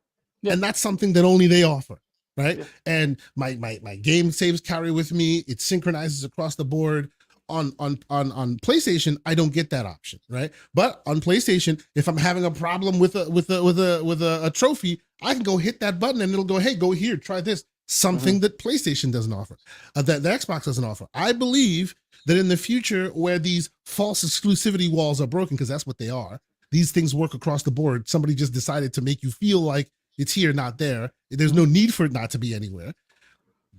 Yeah. And that's something that only they offer, right? Yeah. And my game saves carry with me. It synchronizes across the board. On PlayStation, I don't get that option, right? But on PlayStation, if I'm having a problem with a trophy, I can go hit that button and it'll go, hey, go here, try this. Something that PlayStation doesn't offer, that the Xbox doesn't offer. I believe that in the future, where these false exclusivity walls are broken, because that's what they are, these things work across the board. Somebody just decided to make you feel like it's here, not there. There's no need for it not to be anywhere.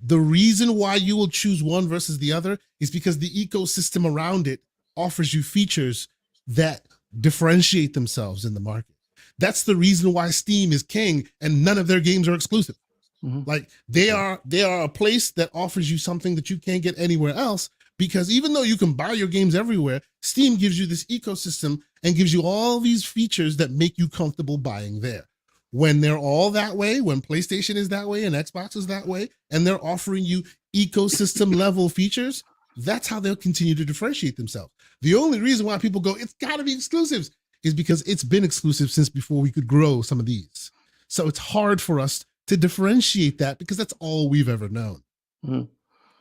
The reason why you will choose one versus the other is because the ecosystem around it offers you features that differentiate themselves in the market. That's the reason why Steam is king and none of their games are exclusive. Like they are a place that offers you something that you can't get anywhere else, because even though you can buy your games everywhere, Steam gives you this ecosystem and gives you all these features that make you comfortable buying there. When they're all that way, when PlayStation is that way and Xbox is that way, and they're offering you ecosystem level features, that's how they'll continue to differentiate themselves. The only reason why people go, it's got to be exclusives, is because it's been exclusive since before we could grow some of these. So it's hard for us to differentiate that because that's all we've ever known. I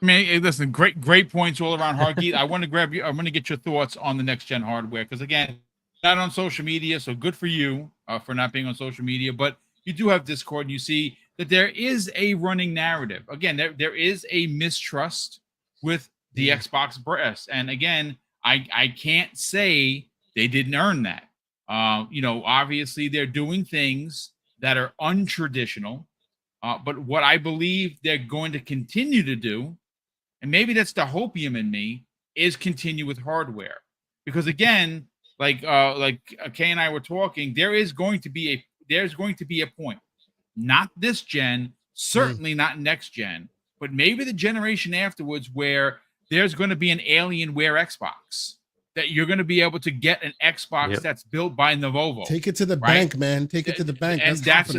mean, listen, great points all around, Hargeet. I want to get your thoughts on the next gen hardware, because again, not on social media, so good for you for not being on social media, but you do have Discord and you see that there is a running narrative. Again, there is a mistrust with the Xbox breast. And again, I can't say they didn't earn that. Obviously they're doing things that are untraditional, but what I believe they're going to continue to do, and maybe that's the hopium in me, is continue with hardware. Because again, like Kay and I were talking, there's going to be a point, not this gen, certainly not next gen, but maybe the generation afterwards, where there's going to be an Alienware Xbox, that you're going to be able to get an Xbox that's built by Lenovo. Take it to the bank, man. Take it to the bank. And that's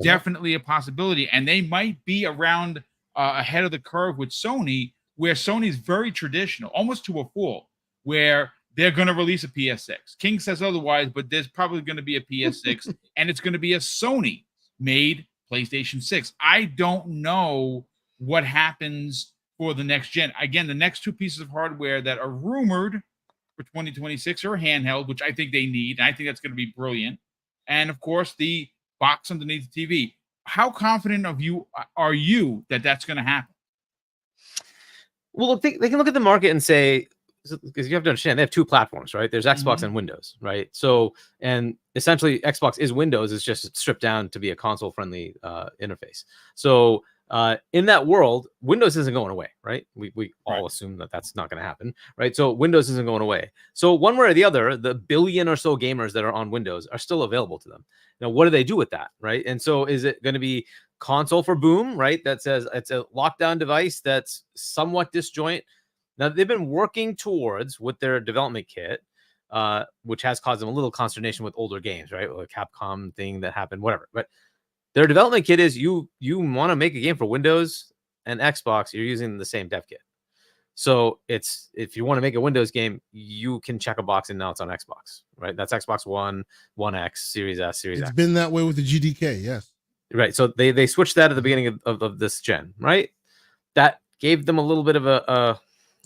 definitely a possibility. And they might be around ahead of the curve with Sony, where Sony's very traditional, almost to a fault, where they're going to release a PS6. King says otherwise, but there's probably going to be a PS6, and it's going to be a Sony-made PlayStation 6. I don't know what happens for the next gen. Again, the next two pieces of hardware that are rumored for 2026 are handheld, which I think they need, and I think that's going to be brilliant. And, of course, the box underneath the TV. How confident are you that that's going to happen? Well, they can look at the market and say, because you have to understand they have two platforms, right? There's Xbox and Windows, right? So, and essentially Xbox is Windows. It's just stripped down to be a console friendly interface. So in that world, Windows isn't going away, right? We all assume that that's not going to happen, right? So Windows isn't going away. So one way or the other, the billion or so gamers that are on Windows are still available to them. Now, what do they do with that, right? And so is it going to be console for boom, right? That says it's a lockdown device that's somewhat disjoint. Now, they've been working towards with their development kit, which has caused them a little consternation with older games, right? Like Capcom thing that happened, whatever. But their development kit is you want to make a game for Windows and Xbox, you're using the same dev kit. So it's if you want to make a Windows game, you can check a box and now it's on Xbox, right? That's Xbox One, One X, Series S, Series X. It's been that way with the GDK, yes. Right. So they switched that at the beginning of this gen, right? That gave them a little bit of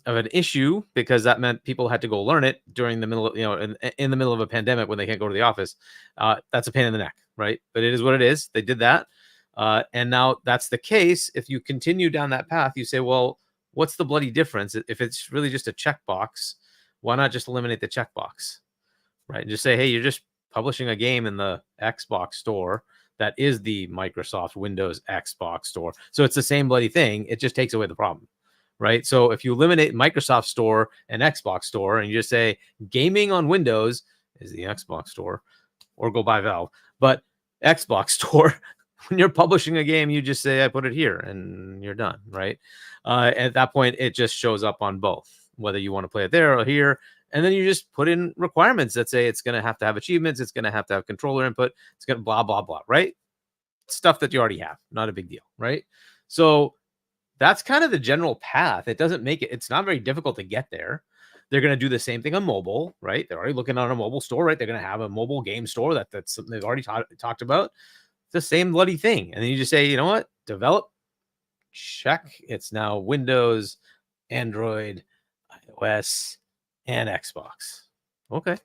an issue because that meant people had to go learn it during the middle of, in the middle of a pandemic when they can't go to the office. That's a pain in the neck, right? But it is what it is. They did that. And now that's the case. If you continue down that path, you say, well, what's the bloody difference? If it's really just a checkbox, why not just eliminate the checkbox, right? And just say, hey, you're just publishing a game in the Xbox store. That is the Microsoft Windows Xbox store. So it's the same bloody thing. It just takes away the problem, right? So if you eliminate Microsoft store and Xbox store and you just say gaming on Windows is the Xbox store, or go buy Valve, but Xbox store, when you're publishing a game, you just say, I put it here and you're done, right? At that point, it just shows up on both, whether you want to play it there or here. And then you just put in requirements that say it's going to have achievements. It's going to have controller input. It's going to blah, blah, blah, right? Stuff that you already have. Not a big deal, right? So that's kind of the general path. It doesn't make it, it's not very difficult to get there. They're going to do the same thing on mobile, right? They're already looking at a mobile store, right? They're going to have a mobile game store. That's something they've already talked about. It's the same bloody thing. And then you just say, you know what? Develop, check. It's now Windows, Android, iOS, and Xbox. Okay.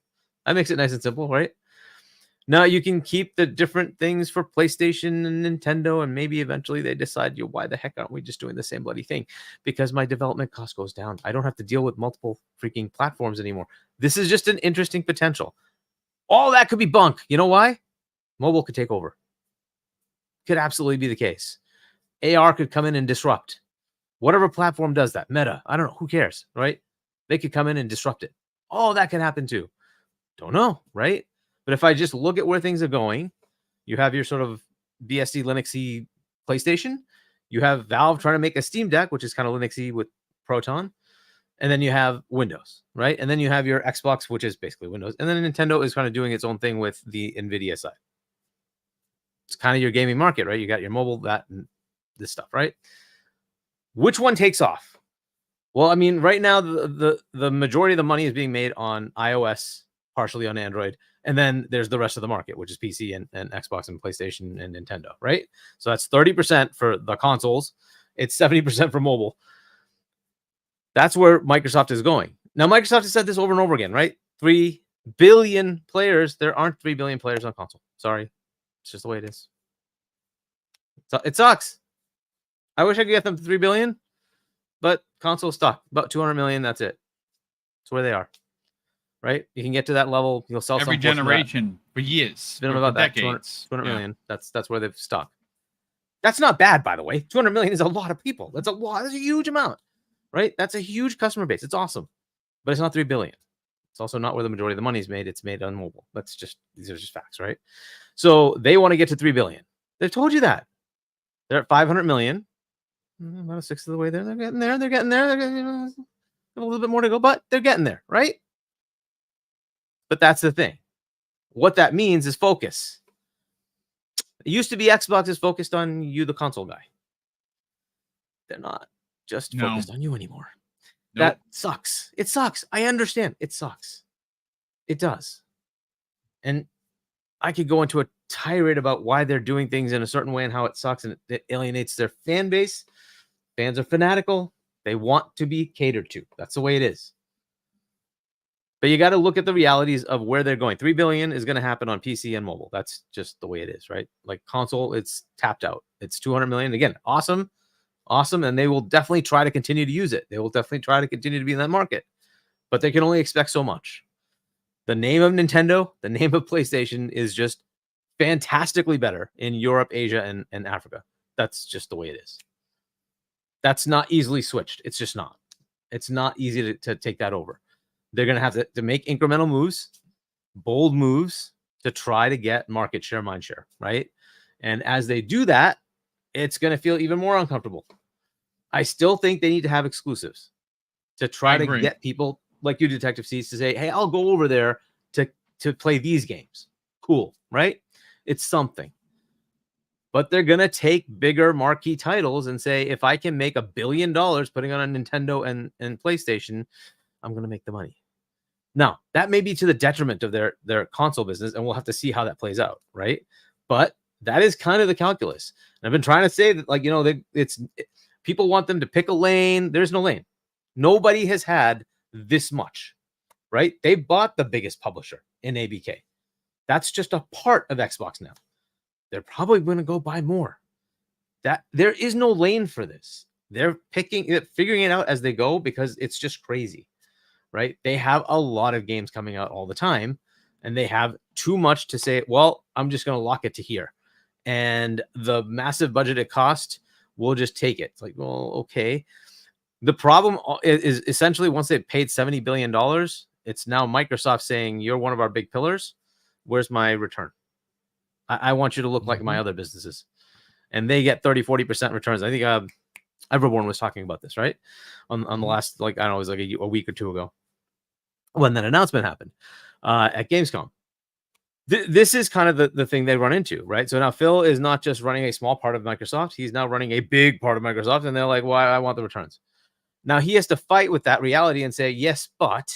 That makes it nice and simple, right? Now you can keep the different things for PlayStation and Nintendo, and maybe eventually they decide, why the heck aren't we just doing the same bloody thing? Because my development cost goes down. I don't have to deal with multiple freaking platforms anymore. This is just an interesting potential. All that could be bunk. You know why? Mobile could take over. Could absolutely be the case. AR could come in and disrupt. Whatever platform does that. Meta. I don't know. Who cares, right? They could come in and disrupt it. Oh, that could happen too. Don't know, right? But if I just look at where things are going, you have your sort of BSD Linuxy PlayStation. You have Valve trying to make a Steam Deck, which is kind of Linuxy with Proton. And then you have Windows, right? And then you have your Xbox, which is basically Windows. And then Nintendo is kind of doing its own thing with the NVIDIA side. It's kind of your gaming market, right? You got your mobile, that, and this stuff, right? Which one takes off? Well, I mean, right now, the majority of the money is being made on iOS, partially on Android. And then there's the rest of the market, which is PC and Xbox and PlayStation and Nintendo, right? So that's 30% for the consoles. It's 70% for mobile. That's where Microsoft is going. Now, Microsoft has said this over and over again, right? 3 billion players. There aren't 3 billion players on console. Sorry. It's just the way it is. So it sucks. I wish I could get them to 3 billion, but console stock, about 200 million. That's it. That's where they are. Right? You can get to that level. You'll sell every generation for years. It's been about that, decades. 200 million. That's where they've stuck. That's not bad, by the way. 200 million is a lot of people. That's a lot. That's a huge amount. Right? That's a huge customer base. It's awesome. But it's not 3 billion. It's also not where the majority of the money is made. It's made on mobile. These are just facts, right? So they want to get to 3 billion. They've told you that. They're at 500 million. About a sixth of the way there. They're getting there. They're getting there. They're getting, have a little bit more to go, but they're getting there, right? But that's the thing. What that means is focus. It used to be Xbox is focused on you, the console guy. They're not just focused on you anymore. Nope. That sucks. It sucks. I understand. It sucks. It does. And I could go into a tirade about why they're doing things in a certain way and how it sucks and it alienates their fan base. Fans are fanatical. They want to be catered to. That's the way it is. But you got to look at the realities of where they're going. 3 billion is going to happen on PC and mobile. That's just the way it is, right? Like console, it's tapped out. It's 200 million. Again, awesome. And they will definitely try to continue to use it. They will definitely try to continue to be in that market. but they can only expect so much. The name of Nintendo, the name of PlayStation is just fantastically better in Europe, Asia, and Africa. That's just the way it is. That's not easily switched. It's just not. It's not easy to take that over. They're going to have to make incremental moves, bold moves to try to get market share, mind share, right? And as they do that, it's going to feel even more uncomfortable. I still think they need to have exclusives to try to get people like you, Detective Seats, to say, hey, I'll go over there to play these games. Cool, right? It's something. But they're going to take bigger marquee titles and say, if I can make $1 billion putting on a Nintendo and PlayStation, I'm going to make the money. Now, that may be to the detriment of their console business, and we'll have to see how that plays out, right? But that is kind of the calculus. And I've been trying to say that, like, people want them to pick a lane. There's no lane. Nobody has had this much, right? They bought the biggest publisher in ABK. That's just a part of Xbox now. They're probably going to go buy more. That there is no lane for this. They're figuring it out as they go because it's just crazy, right? They have a lot of games coming out all the time, and they have too much to say, well, I'm just going to lock it to here. And the massive budget it cost, we'll just take it. It's like, well, okay. The problem is essentially once they've paid $70 billion, it's now Microsoft saying, you're one of our big pillars. Where's my return? I want you to look like my other businesses. And they get 30-40% returns. I think Everborn was talking about this, right? On the last, like, I don't know, it was like a week or two ago when that announcement happened at Gamescom. This is kind of the thing they run into, right? So now Phil is not just running a small part of Microsoft. He's now running a big part of Microsoft. And they're like, well, I want the returns. Now he has to fight with that reality and say, yes, but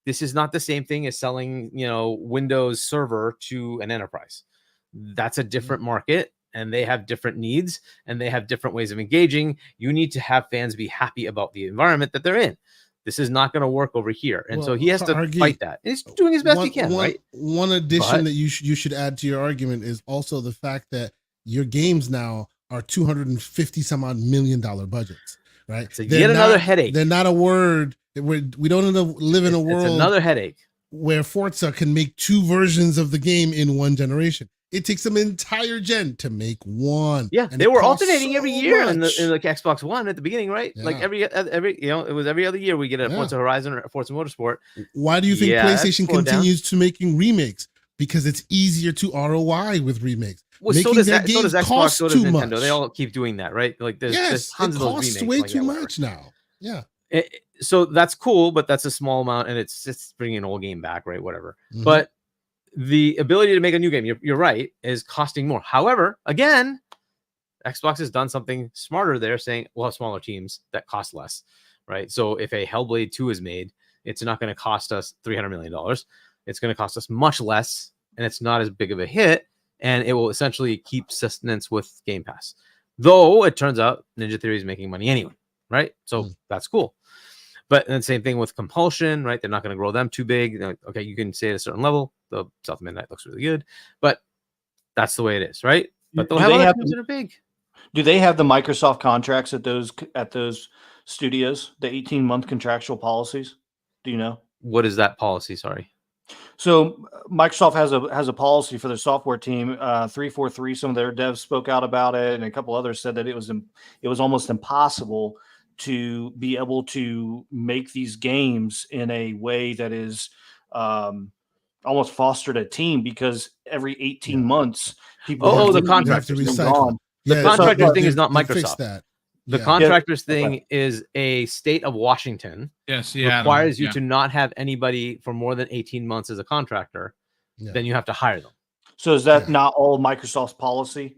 this is not the same thing as selling, Windows Server to an enterprise. That's a different market, and they have different needs, and they have different ways of engaging. You need to have fans be happy about the environment that they're in. This is not going to work over here. And so he has to fight that. And he's doing his best he can, right? One addition that you should add to your argument is also the fact that your games now are $250 some odd $1 million budgets, right? So yet another headache. They're not a word. We don't live in a world. It's another headache where Forza can make 2 versions of the game in one generation. It takes them an entire gen to make one. Yeah, and they were alternating every year in the much. Xbox One at the beginning, right? Yeah. Like every it was every other year we get a Forza Horizon or a Forza Motorsport. Why do you think PlayStation continues to making remakes? Because it's easier to ROI with remakes. Well, so does Xbox, so does Nintendo. Much. They all keep doing that, right? Like there's tons of those remakes. It costs way too much now. Yeah. So that's cool, but that's a small amount, and it's bringing an old game back, right? Whatever. Mm-hmm. But the ability to make a new game, you're right, is costing more. However, again, Xbox has done something smarter there, saying we'll have smaller teams that cost less, right? So if a Hellblade 2 is made, it's not going to cost us $300 million. It's going to cost us much less, and it's not as big of a hit, and it will essentially keep sustenance with Game Pass. Though it turns out Ninja Theory is making money anyway, right? So that's cool. But then same thing with Compulsion, right? They're not going to grow them too big. Okay, you can stay at a certain level. The South of Midnight looks really good, but that's the way it is, right? But they'll have other teams that are big. Do they have the Microsoft contracts at those studios? The 18-month contractual policies? Do you know? What is that policy? Sorry. So Microsoft has a policy for their software team. 343. Some of their devs spoke out about it, and a couple others said that it was almost impossible to be able to make these games in a way that is almost fostered a team, because every 18 months people the contractors recycle. The contractors thing is not Microsoft. Fix that. The contractors thing is a state of Washington. Yes, requires you to not have anybody for more than 18 months as a contractor. Then you have to hire them. So is that not all Microsoft's policy?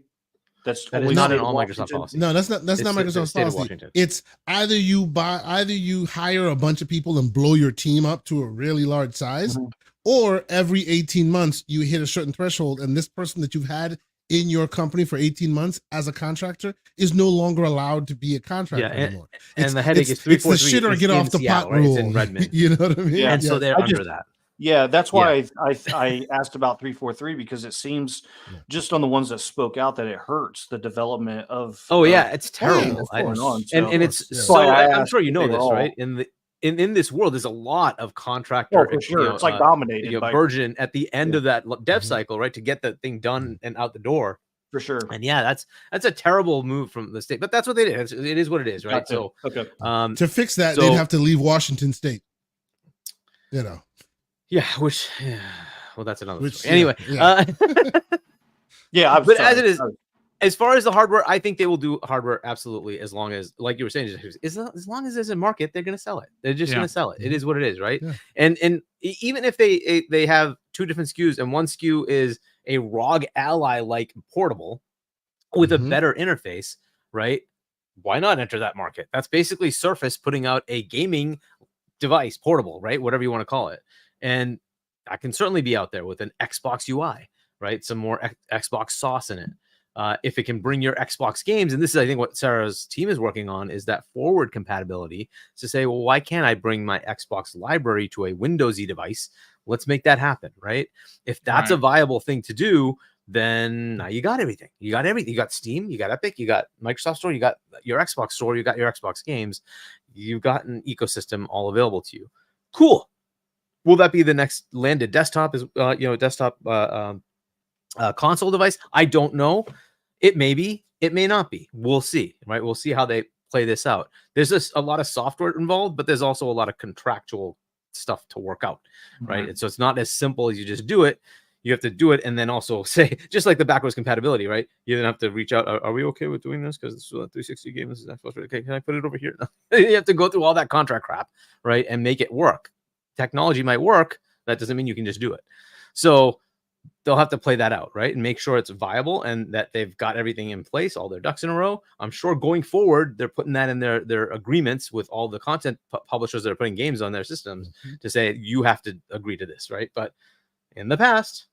That is not in all Microsoft policy. No, that's not Microsoft's policy. It's either you hire a bunch of people and blow your team up to a really large size, or every 18 months you hit a certain threshold, and this person that you've had in your company for 18 months as a contractor is no longer allowed to be a contractor anymore. And the headache is 343. It's the shit or get off the pot rule. It's in Redmond. You know what I mean? And so they're under that. Yeah, that's why I asked about 343, because it seems just on the ones that spoke out that it hurts the development of. It's terrible. Going on. And it's so I'm sure you know this, right? in this world, there's a lot of contractor. Oh, for sure. It's like dominated by burgeon at the end of that dev Mhm. cycle, right? To get that thing done and out the door. for sure. And yeah, that's a terrible move from the state, but that's what they did. It is what it is, right? Gotcha. So Okay. To fix that, so- they'd have to leave Washington State. You know, yeah, well, that's another Which, story. Anyway, yeah. Yeah, but as it is, as far as the hardware, I think they will do hardware absolutely, as long as, like you were saying, as long as there's a market, they're going to sell it. They're just going to sell it. It is what it is, right? Yeah. And even if they have two different SKUs, and one SKU is a ROG Ally like portable with a Mhm. better interface, right? Why not enter that market? That's basically Surface putting out a gaming device, portable, right? Whatever you want to call it, and that can certainly be out there with an Xbox UI, right? Some more Xbox sauce in it. If it can bring your Xbox games, and this is, I think, what Sarah's team is working on, is that forward compatibility to say, well, why can't I bring my Xbox library to a Windowsy device? Let's make that happen, right? If that's a viable thing to do, then now you got everything. You got everything. You got Steam, you got Epic, you got Microsoft Store, you got your Xbox Store, you got your Xbox games. You've got an ecosystem all available to you. Cool. Will that be the next landed desktop? Desktop console device? I don't know. It may be. It may not be. We'll see. Right. We'll see how they play this out. There's a lot of software involved, but there's also a lot of contractual stuff to work out. Right. And so it's not as simple as you just do it. You have to do it and then also say, just like the backwards compatibility, right? You then have to reach out. Are we okay with doing this? Because this is a 360 game. This is Xbox. Okay, can I put it over here? You have to go through all that contract crap, right? And make it work. Technology might work. That doesn't mean you can just do it. So they'll have to play that out, right? And make sure it's viable and that they've got everything in place, all their ducks in a row. I'm sure going forward, they're putting that in their agreements with all the content publishers that are putting games on their systems to say, you have to agree to this, right? But in the past,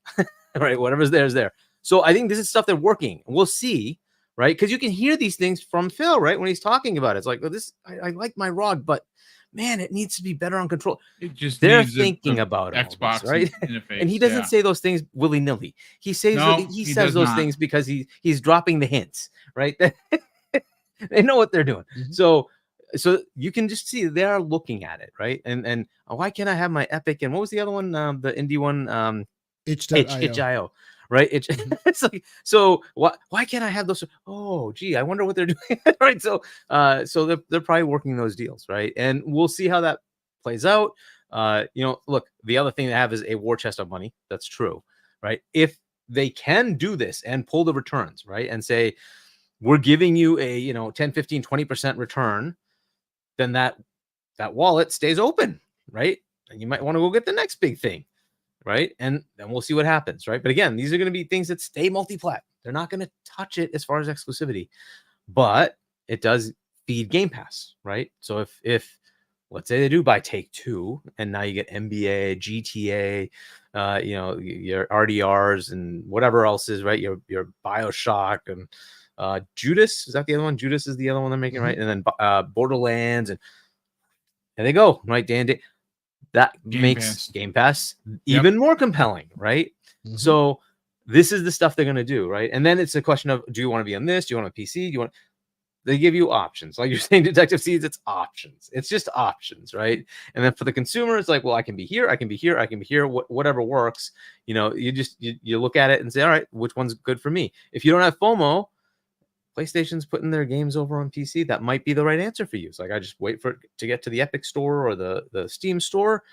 right, whatever's there is there. So I think this is stuff they're working. We'll see, right? Because you can hear these things from Phil, right? When he's talking about it. It's like, well, I like my ROG, but man, it needs to be better on control. It just They're needs thinking about Xbox this, right? interface. And he doesn't say those things willy-nilly. He says he says those things because he's dropping the hints, right? They know what they're doing. So you can just see they are looking at it, right? And why can't I have my Epic, and what was the other one, the indie one, itch.io, right? It's like, so why can't I have those? Oh gee, I wonder what they're doing. Right? So they're probably working those deals, right? And we'll see how that plays out. Look, the other thing they have is a war chest of money. That's true, right? If they can do this and pull the returns, right, and say, we're giving you a 10, 15, 20% return, then that wallet stays open, right? And you might want to go get the next big thing, right? And then we'll see what happens, right? But again, these are going to be things that stay multi-plat. They're not going to touch it as far as exclusivity, but it does feed Game Pass, right? So if let's say they do buy Take-Two, and now you get NBA, GTA, your RDRs and whatever else is, right? Your BioShock and Judas, is that the other one? Judas is the other one they're making, right? And then Borderlands, and there they go, right? Dan, that makes Game Pass even more compelling, right? So this is the stuff they're going to do, right? And then it's a question of, do you want to be on this? Do you want a PC? Do you want? They give you options, like you're saying, Detective Seeds. It's options. It's just options, right? And then for the consumer, it's like, well, I can be here, I can be here, I can be here. Whatever works, you look at it and say, all right, which one's good for me? If you don't have FOMO, PlayStation's putting their games over on PC. That might be the right answer for you. It's like, I just wait for it to get to the Epic Store or the Steam Store,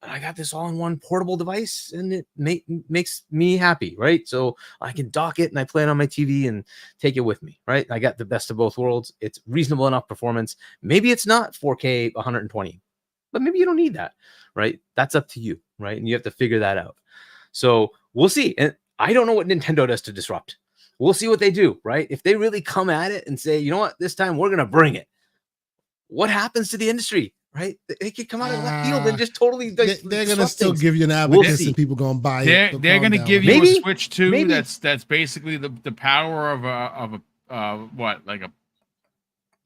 and I got this all-in-one portable device, and it makes me happy, right? So I can dock it and I play it on my TV and take it with me, right? I got the best of both worlds. It's reasonable enough performance. Maybe it's not 4K 120, but maybe you don't need that, right? That's up to you, right? And you have to figure that out. So we'll see. And I don't know what Nintendo does to disrupt. We'll see what they do, right? If they really come at it and say, you know what, this time we're going to bring it. What happens to the industry, right? They could come out of left field and just totally. They're going to still give you an abacus, and people going to buy it. They're going to give you maybe, a Switch 2. Maybe. That's basically the power of a like a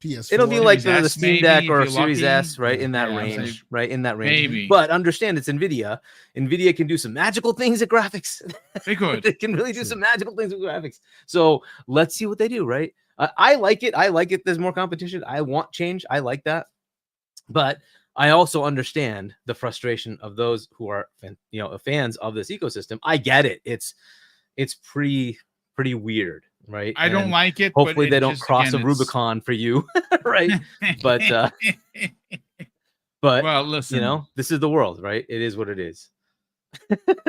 PS4. It'll be like the S, Steam Deck or a if you're Series lucky. S, right? In that range, right? In that range. Maybe. But understand, it's NVIDIA. NVIDIA can do some magical things at graphics. They could. They can really do some magical things with graphics. So let's see what they do, right? I like it. I like it. There's more competition. I want change. I like that. But I also understand the frustration of those who are, fans of this ecosystem. I get it. It's pretty weird, right? I don't And like it. hopefully but they it don't just, cross again, a Rubicon for you, right? But well, listen. this is the world, right? It is what it is.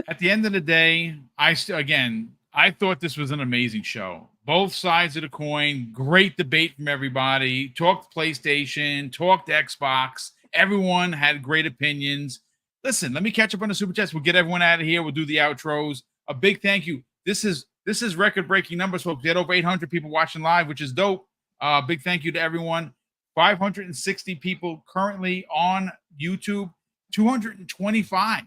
At the end of the day, I thought this was an amazing show. Both sides of the coin, great debate from everybody. Talked PlayStation, talked Xbox. Everyone had great opinions. Listen, let me catch up on the super chats. We'll get everyone out of here. We'll do the outros. A big thank you. This is record-breaking numbers, folks. We had over 800 people watching live, which is dope. Big thank you to everyone. 560 people currently on YouTube. 225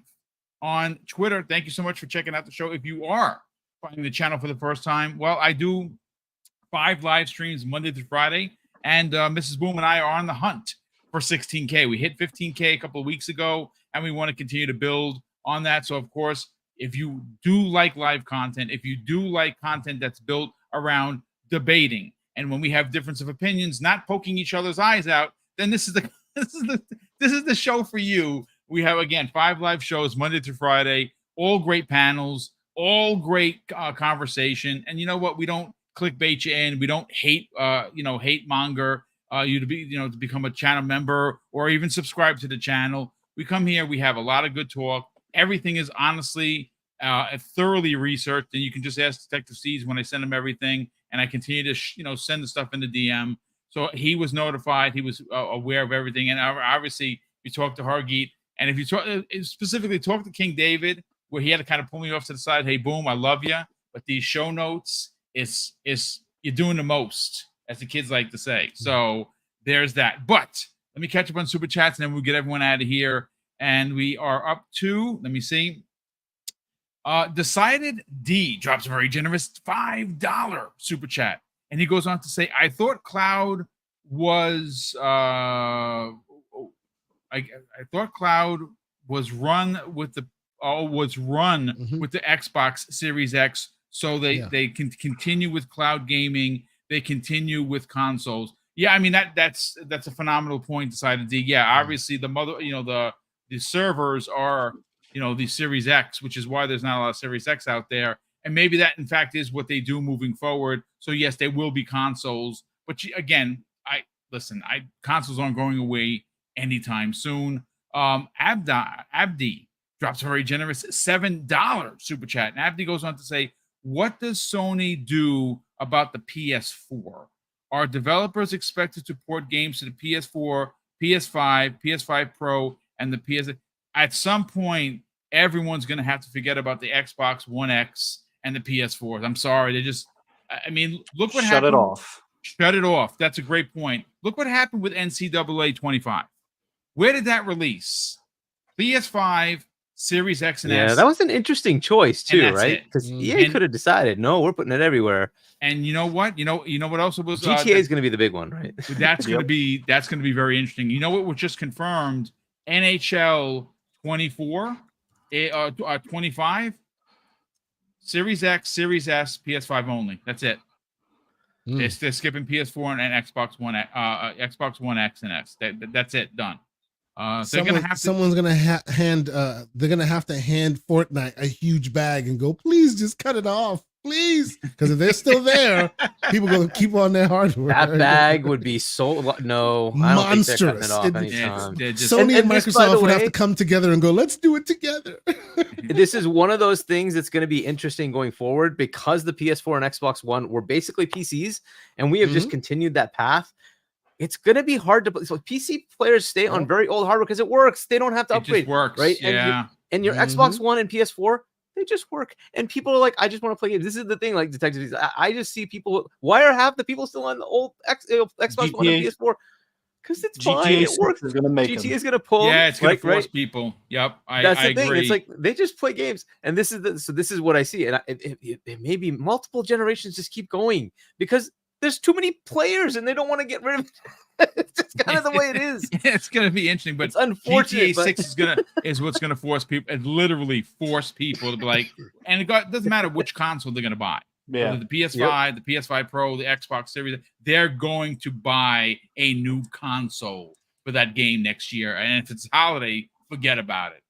on Twitter. Thank you so much for checking out the show. If you are finding the channel for the first time, well, I do 5 live streams Monday through Friday, and Mrs. Boom and I are on the hunt for 16K. We hit 15K a couple of weeks ago, and we want to continue to build on that. So, of course, if you do like live content, if you do like content that's built around debating, and when we have difference of opinions, not poking each other's eyes out, then this is the show for you. We have, again, 5 live shows Monday through Friday, all great panels, all great conversation. And you know what? We don't clickbait you in. We don't hate monger you to become a channel member or even subscribe to the channel. We come here. We have a lot of good talk. Everything is honestly thoroughly researched, and you can just ask Detective C's when I send him everything, and I continue to send the stuff in the DM. So he was notified. He was aware of everything, and obviously you talk to Hargeet. And if you specifically talk to King David, where he had to kind of pull me off to the side, hey, Boom, I love you, but these show notes is you're doing the most, as the kids like to say. So there's that. But let me catch up on super chats, and then we'll get everyone out of here. And we are up to, let me see. Decided D drops a very generous $5 super chat, and he goes on to say, I thought Cloud was I thought Cloud was run with the with the Xbox Series X, so they can continue with cloud gaming. They continue with consoles. Yeah, I mean that's a phenomenal point. Decided D. Yeah, obviously the servers are the Series X, which is why there's not a lot of Series X out there. And maybe that in fact is what they do moving forward. So yes, there will be consoles, but again, consoles aren't going away anytime soon. Abdi drops a very generous $7 super chat. And Abdi goes on to say, what does Sony do about the PS4? Are developers expected to port games to the PS4, PS5, PS5 Pro, and the PS? At some point, everyone's going to have to forget about the Xbox One X and the PS4. I'm sorry. Look what happened. Shut it off. Shut it off. That's a great point. Look what happened with NCAA 25. Where did that release? PS5, Series X and S. Yeah, that was an interesting choice too, right? Because EA could have decided, no, we're putting it everywhere. And you know what? You know what else was GTA is going to be the big one, right? That's going to be very interesting. You know what was just confirmed? NHL 24, 25, Series X, Series S, PS5 only. That's it. They're skipping PS4 and Xbox One, Xbox One X and S. That's it. Done. Someone's gonna hand. They're gonna have to hand Fortnite a huge bag and go, please just cut it off, please, because if they're still there, people gonna keep on their hardware. That bag would be so no monstrous. I don't think they're cutting it off Sony and Microsoft would have to come together and go, let's do it together. This is one of those things that's going to be interesting going forward because the PS4 and Xbox One were basically PCs, and we have just continued that path. It's going to be hard to play. So PC players stay on very old hardware because it works. They don't have to upgrade. It just works, right? Yeah. And your Xbox One and PS4, they just work. And people are like, I just want to play games. This is the thing, like Detective. I just see people. Why are half the people still on the old Xbox One and PS4? Because it's fine. It works. GTA is going to pull. Yeah, it's going to force people. Yep. That's the thing. Agree. It's like they just play games. And this is what I see. And it may be multiple generations just keep going because there's too many players and they don't want to get rid of it. It's just kind of the way it is. It's going to be interesting, but it's unfortunate. GTA 6 is what's going to force people. It literally force people to be like, and it doesn't matter which console they're going to buy. Yeah. Whether the PS5, the PS5 Pro, the Xbox Series, they're going to buy a new console for that game next year. And if it's holiday, forget about it.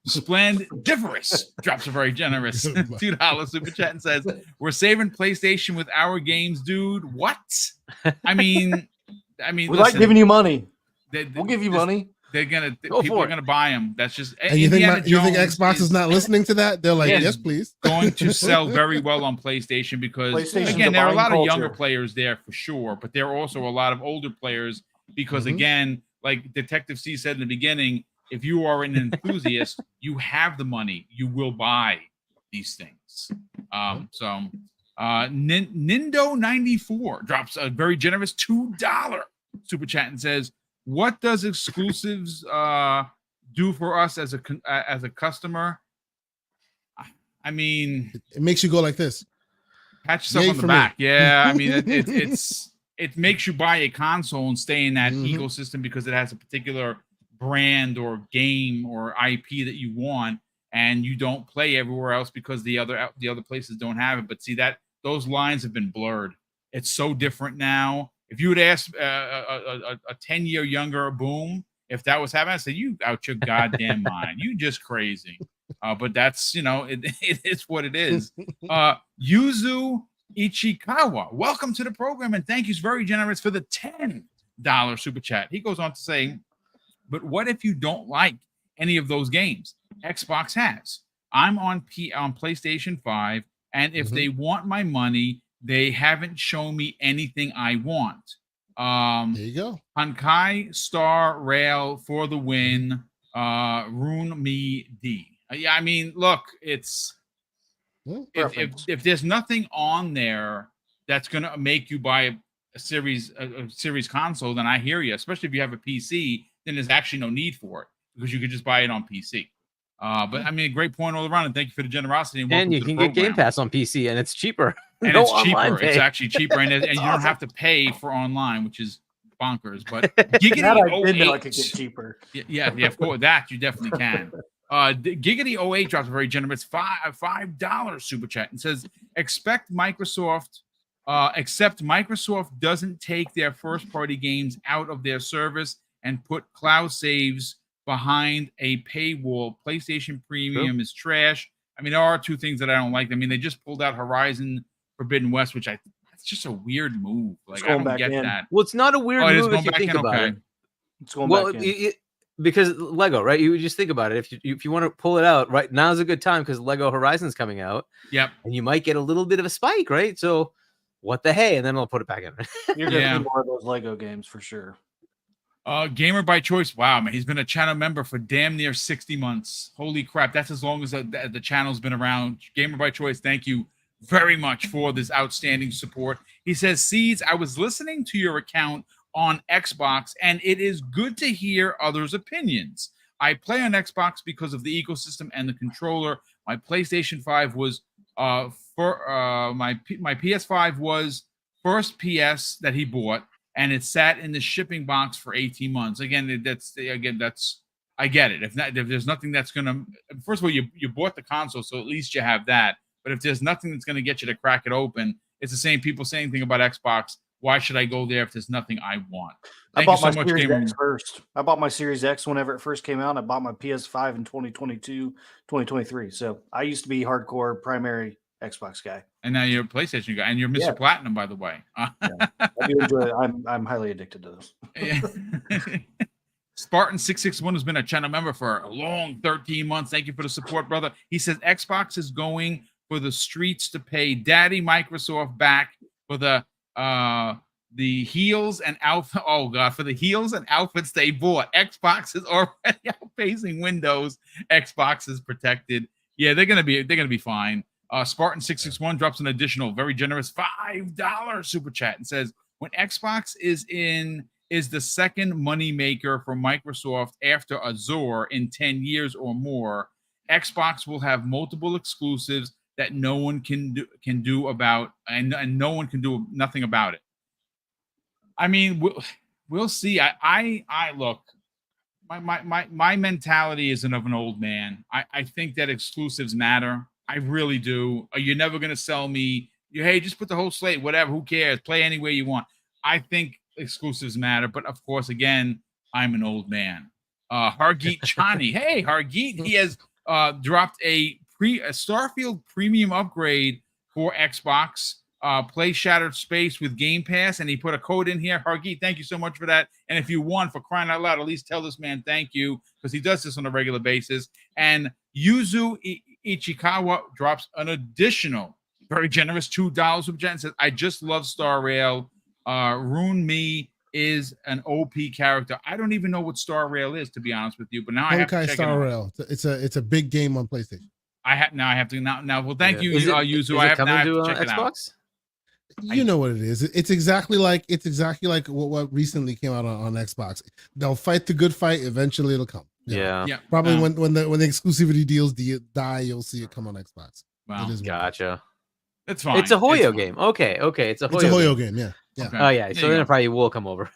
Splendiferous drops a very generous $2 super chat and says, "We're saving PlayStation with our games, dude." What? I mean, We listen, like giving you money. they, We'll give you money. They're gonna Go people for are it. gonna buy them. That's just. And you think Indiana Jones Xbox is not listening to that? They're like, Yes. yes, please. going to sell very well on PlayStation because PlayStation's again, a there are a buying lot of culture. younger players there for sure, but there are also a lot of older players because Mhm. again, like Detective C said in the beginning, if you are an enthusiast, you have the money, you will buy these things. Nindo94 drops a very generous $2 super chat and says, "What does exclusives do for us as a customer?" I mean, It makes you go like this. pat yourself Yay on the for me. back. Yeah, I mean, it makes you buy a console and stay in that Mhm. ecosystem because it has a particular brand or game or IP that you want, and you don't play everywhere else because the other places don't have it. But see that those lines have been blurred. It's so different now. If you would ask a 10-year younger Boom if that was happening, I said, "You out your goddamn mind. You just crazy." But that's it is what it is. Yuzu Ichikawa, welcome to the program and thank you very generous for the $10 super chat. He goes on to say, "But what if you don't like any of those games Xbox has? I'm on PlayStation 5, and if Mhm. they want my money, they haven't shown me anything I want. There you go. Hankai Star Rail for the win. Rune me D." Yeah, I mean, look, it's if there's nothing on there that's gonna make you buy a series console, then I hear you. Especially if you have a PC, then there's actually no need for it because you could just buy it on PC. But I mean, great point all around, and thank you for the generosity. And, And you to can the get Game program. Pass on PC, and it's cheaper. And No it's online cheaper. It's pay. actually cheaper, and you don't awesome. have to pay for online, which is bonkers. But That I did know I Giggity could get cheaper. yeah, of course, that you definitely can. Giggity 08 drops a very generous $5 super chat and says, except Microsoft doesn't take their first party games out of their service and put cloud saves behind a paywall. PlayStation Premium is trash. I mean, there are two things that I don't like. I mean, they just pulled out Horizon Forbidden West, which that's just a weird move. Like, I don't get that. Well, it's not a weird Oh, it is move going if you back think in? about Okay. it. It's going Well, back in. because Lego, right? You just think about it. If you want to pull it out, right now's a good time because Lego Horizon's coming out. Yep. And you might get a little bit of a spike, right? So what the hey? And then I'll put it back in. You're gonna see more of those Lego games for sure. Gamer by choice. Wow, man, he's been a channel member for damn near 60 months. Holy crap, that's as long as the channel's been around. Gamer by choice, thank you very much for this outstanding support. He says, "Seeds, I was listening to your account on Xbox, and it is good to hear others' opinions. I play on Xbox because of the ecosystem and the controller. My PlayStation 5 was my PS5 was first PS that he bought, and it sat in the shipping box for 18 months. Again, that's I get it. If there's nothing that's gonna, first of all, you bought the console, so at least you have that. But if there's nothing that's gonna get you to crack it open, it's the same people saying anything about Xbox. Why should I go there if there's nothing I want?" I bought my Series X first. I bought my Series X whenever it first came out. I bought my PS5 in 2022, 2023. So I used to be hardcore primary Xbox guy. And now you're a PlayStation guy, and you're Mr. Platinum, by the way. I do enjoy it. I'm highly addicted to this. Spartan661 has been a channel member for a long 13 months. Thank you for the support, brother. He says Xbox is going for the streets to pay Daddy Microsoft back for the heels and outfit. Oh God, for the heels and outfits they bought. Xbox is already outpacing Windows. Xbox is protected. Yeah, they're gonna be fine. Spartan661 drops an additional very generous $5 super chat and says, when Xbox is the second money maker for Microsoft after Azure in 10 years or more, Xbox will have multiple exclusives that no one can do about, and no one can do nothing about it. I mean, we'll see. I look, my mentality isn't of an old man. I think that exclusives matter. I really do. You're never going to sell me, hey, just put the whole slate, whatever, who cares? Play anywhere you want. I think exclusives matter. But of course, again, I'm an old man. Hargeet Chani. Hey, Hargeet, he has dropped a Starfield premium upgrade for Xbox. Play Shattered Space with Game Pass, and he put a code in here. Hargeet, thank you so much for that. And if you won, for crying out loud, at least tell this man thank you, because he does this on a regular basis. And Yuzu Ichikawa drops an additional very generous $2 with Jen, says, I just love Star Rail. Rune Me is an OP character. I don't even know what Star Rail is, to be honest with you, but now I have to check Star it out. Rail. It's a big game on PlayStation. I have to now. Well, thank you, Yuzu. Is I it have coming to to check it out. Xbox? You know what it is. It's exactly like what recently came out on Xbox. They'll fight the good fight. Eventually, it'll come. Yeah. Probably when the exclusivity deals die, you'll see it come on Xbox. Wow. It is Gotcha. It's fine. It's a Hoyo game. Okay. It's a Hoyo game. Yeah. Okay. Oh yeah. There So you then go. it probably will come over.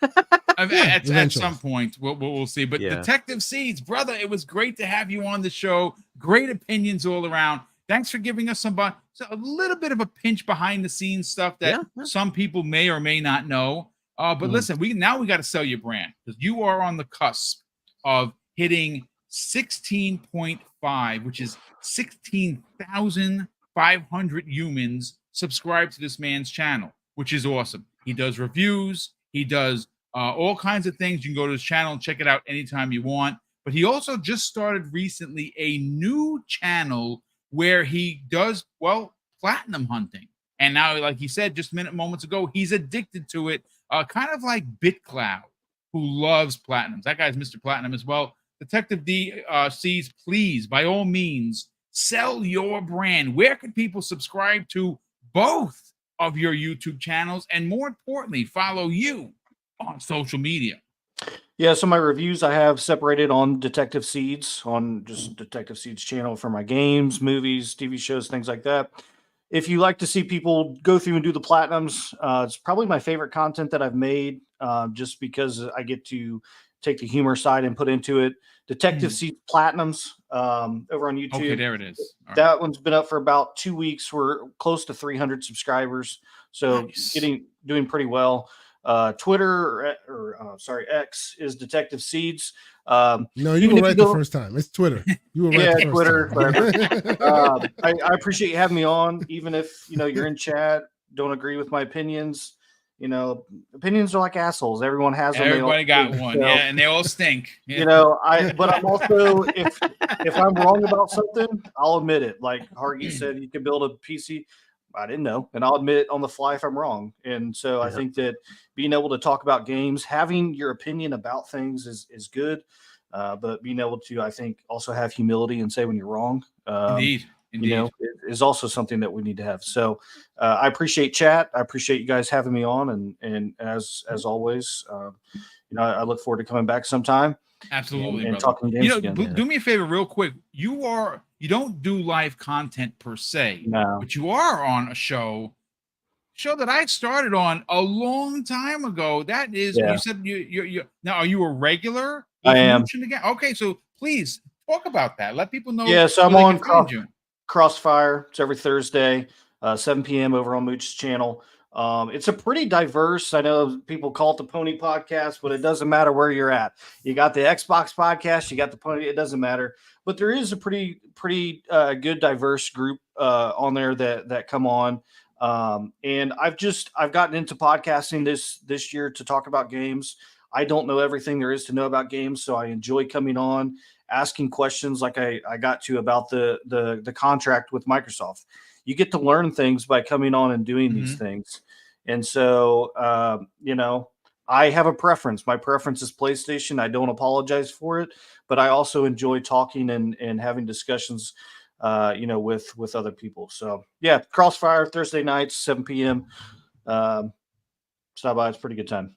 At some point, we'll see. But Yeah. Detective Seeds, brother, it was great to have you on the show. Great opinions all around. Thanks for giving us a little bit of a pinch behind the scenes stuff that some people may or may not know. But listen, we got to sell your brand, because you are on the cusp of hitting 16.5, which is 16,500 humans subscribe to this man's channel, which is awesome. He does reviews. He does all kinds of things. You can go to his channel and check it out anytime you want. But he also just started recently a new channel where he does, platinum hunting. And now, like he said just moments ago, he's addicted to it, kind of like BitCloud, who loves platinums. That guy's Mr. Platinum as well. Detective D sees, please, by all means, sell your brand. Where can people subscribe to both of your YouTube channels, and more importantly, follow you on social media? Yeah, so my reviews I have separated on Detective Seeds, on just Detective Seeds channel for my games, movies, TV shows, things like that. If you like to see people go through and do the platinums, it's probably my favorite content that I've made, just because I get to take the humor side and put into it. Detective Seeds Platinums over on YouTube. Okay, there it is. All that one's been up for about 2 weeks. We're close to 300 subscribers, so nice. doing pretty well. Twitter X is Detective Seeds. No, you were right the first time. It's Twitter. You were right the first time. I appreciate you having me on, even if you're in chat, don't agree with my opinions. Opinions are like assholes. Everyone has them. Everybody got one, yeah, and they all stink. Yeah. But I'm also, if I'm wrong about something, I'll admit it. Like Hargy said, you can build a PC. I didn't know, and I'll admit it on the fly if I'm wrong. And so I think that being able to talk about games, having your opinion about things is good, but being able to, I think, also have humility and say when you're wrong. Indeed. Is also something that we need to have. So I appreciate chat. I appreciate you guys having me on, and as always, I look forward to coming back sometime. Absolutely, and talking games again. Do me a favor real quick. You don't do live content per se, no, but you are on a show that I started on a long time ago. That is, you said you now, are you a regular? I am. Again? Okay, so please talk about that. Let people know. Yeah, so I'm on Crossfire. It's every Thursday, 7 p.m. over on Mooch's channel. It's a pretty diverse. I know people call it the Pony Podcast, but it doesn't matter where you're at. You got the Xbox Podcast, you got the Pony. It doesn't matter. But there is a pretty good diverse group on there that come on. And I've gotten into podcasting this year to talk about games. I don't know everything there is to know about games, so I enjoy coming on, asking questions like I got to about the contract with Microsoft. You get to learn things by coming on and doing these things. And so, I have a preference. My preference is PlayStation. I don't apologize for it, but I also enjoy talking and having discussions, with other people. So yeah, Crossfire Thursday nights, 7 p.m. Stop by. It's a pretty good time.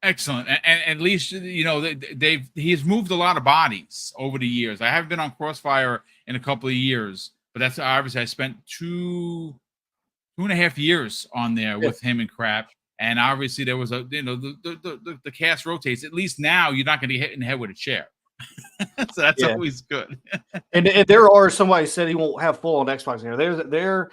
Excellent. And at least, he's moved a lot of bodies over the years. I haven't been on Crossfire in a couple of years, but that's obviously I spent 2.5 years on there with him and crap. And obviously there was the cast rotates. At least now you're not going to get hit in the head with a chair. So that's always good. and there are somebody said he won't have full on Xbox here. There's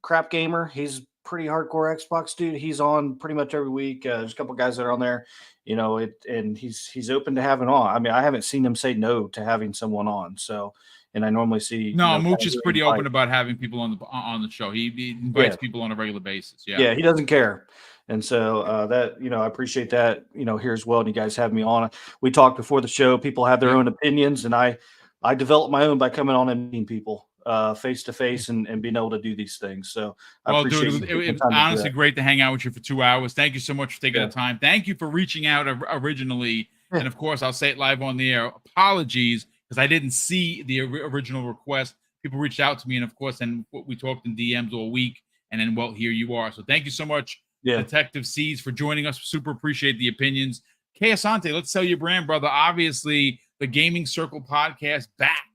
Crap Gamer. He's pretty hardcore Xbox dude. He's on pretty much every week. There's a couple guys that are on there, and he's open to having on. I mean, I haven't seen him say no to having someone on. So, and I normally see No, Mooch is pretty open about having people on the show. He invites people on a regular basis. Yeah, he doesn't care. And so that, I appreciate that, here as well. And you guys have me on. We talked before the show. People have their own opinions, and I developed my own by coming on and meeting people face to face and being able to do these things. So I appreciate it was honestly great to hang out with you for 2 hours. Thank you so much for taking the time. Thank you for reaching out originally. And of course, I'll say it live on the air. Apologies, because I didn't see the original request. People reached out to me, and of course, and we talked in DMs all week. And then, well, here you are. So thank you so much, Detective Seeds, for joining us. Super appreciate the opinions. Kay Asante, let's sell your brand, brother. Obviously, the Gaming Circle podcast back,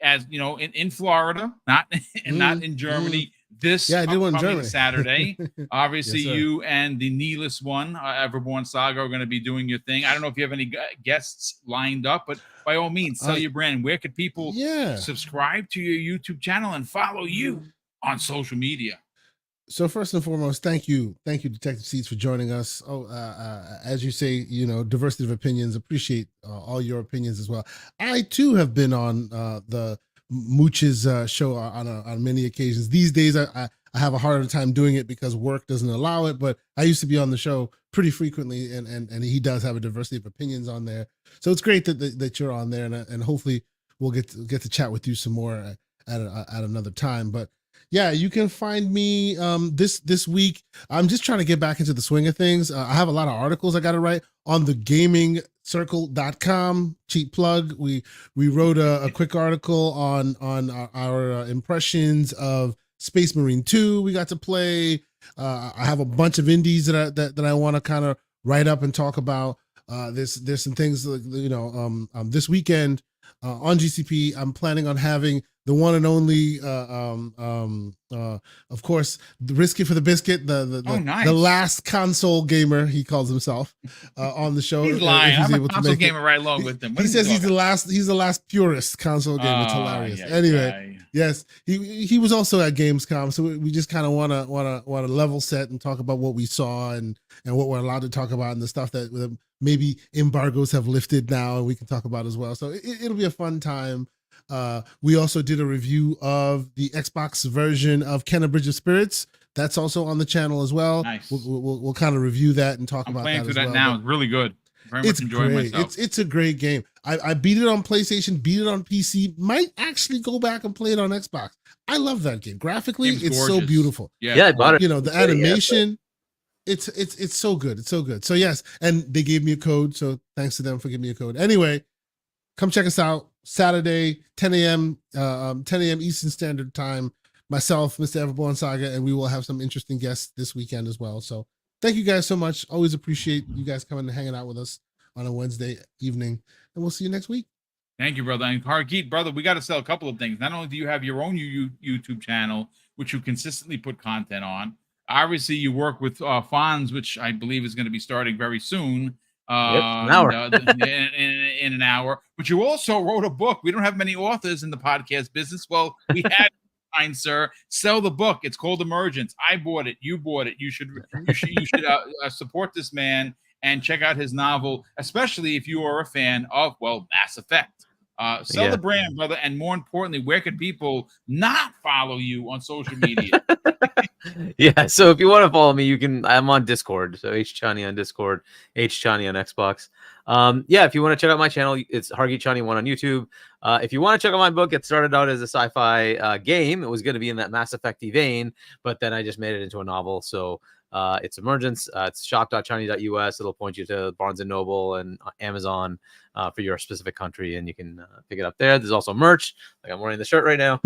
as in Florida, not in Germany. This I did one in Germany. Saturday. Obviously, you and the kneeless one, Everborn Saga, are going to be doing your thing. I don't know if you have any guests lined up, but by all means, sell your brand. Where could people subscribe to your YouTube channel and follow you on social media? So first and foremost, thank you, Detective Seeds, for joining us. As you say, diversity of opinions. Appreciate all your opinions as well. I too have been on the Mooch's show on many occasions. These days, I have a harder time doing it because work doesn't allow it. But I used to be on the show pretty frequently, and he does have a diversity of opinions on there. So it's great that you're on there, and hopefully we'll get to chat with you some more at another time. But yeah, you can find me this week. I'm just trying to get back into the swing of things. I have a lot of articles I got to write on the gamingcircle.com. Cheap plug. We wrote a quick article on our impressions of Space Marine 2 we got to play. I have a bunch of indies that I want to kind of write up and talk about. There's some things this weekend on GCP. I'm planning on having the one and only, of course, the Risky for the Biscuit, the last console gamer, he calls himself, on the show. He's lying. I'm a console gamer right along with him. He says he's the last purist console gamer. It's hilarious. Anyway, yes, he was also at Gamescom, so we just kind of want to level set and talk about what we saw and what we're allowed to talk about and the stuff that maybe embargoes have lifted now and we can talk about as well. So it'll be a fun time. We also did a review of the Xbox version of Kenna Bridge of Spirits. That's also on the channel as well. Nice. We'll kind of review that and talk about that as well. I'm playing through that now. It's really good. Very much enjoying myself. It's a great game. I beat it on PlayStation, beat it on PC. Might actually go back and play it on Xbox. I love that game. Graphically, it's so beautiful. Yeah, I bought it. The animation. It's so good. It's so good. So yes, and they gave me a code. So thanks to them for giving me a code. Anyway, come check us out. Saturday, 10 a.m. Eastern Standard Time. Myself, Mr. Everborn Saga, and we will have some interesting guests this weekend as well. So thank you guys so much. Always appreciate you guys coming and hanging out with us on a Wednesday evening. And we'll see you next week. Thank you, brother. And Hargeet, brother, we got to sell a couple of things. Not only do you have your own YouTube channel, which you consistently put content on, obviously you work with Fonz, which I believe is going to be starting very soon. An hour. In an hour. But you also wrote a book. We don't have many authors in the podcast business. Well, we had fine, sir. Sell the book. It's called Emergence. I bought it. You bought it. You should support this man and check out his novel, especially if you are a fan of Mass Effect. Sell the brand, brother, and more importantly, where can people not follow you on social media? Yeah, so if you want to follow me, I'm on Discord. So HChani on Discord, HChani on Xbox. If you want to check out my channel, it's Hargeet Chani 1 on YouTube. If you want to check out my book, it started out as a sci-fi game. It was going to be in that Mass Effect vein, but then I just made it into a novel. So it's Emergence. It's shop.chani.us. It'll point you to Barnes & Noble and Amazon for your specific country, and you can pick it up there. There's also merch. Like I'm wearing the shirt right now.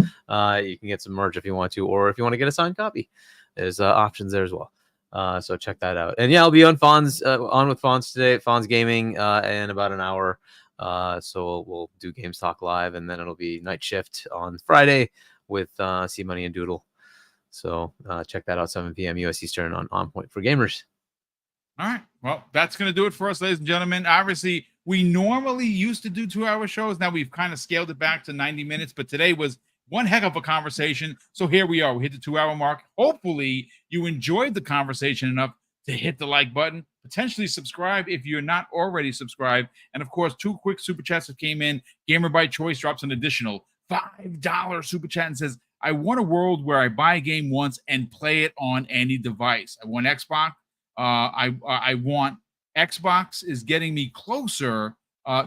You can get some merch if you want to, or if you want to get a signed copy. There's options there as well. So check that out. And I'll be on with Fonz today at Fonz Gaming in about an hour. So we'll do Games Talk Live, and then it'll be Night Shift on Friday with C Money and Doodle. So check that out, 7 p.m. US Eastern on Point for Gamers. All right. Well, that's going to do it for us, ladies and gentlemen. Obviously, we normally used to do 2-hour shows. Now we've kind of scaled it back to 90 minutes, but today was one heck of a conversation. So here we are. We hit the 2-hour mark. Hopefully you enjoyed the conversation enough to hit the like button, potentially subscribe if you're not already subscribed. And of course, 2 quick super chats that came in. Gamer by Choice drops an additional $5 super chat and says, I want a world where I buy a game once and play it on any device. I want Xbox. I want Xbox is getting me closer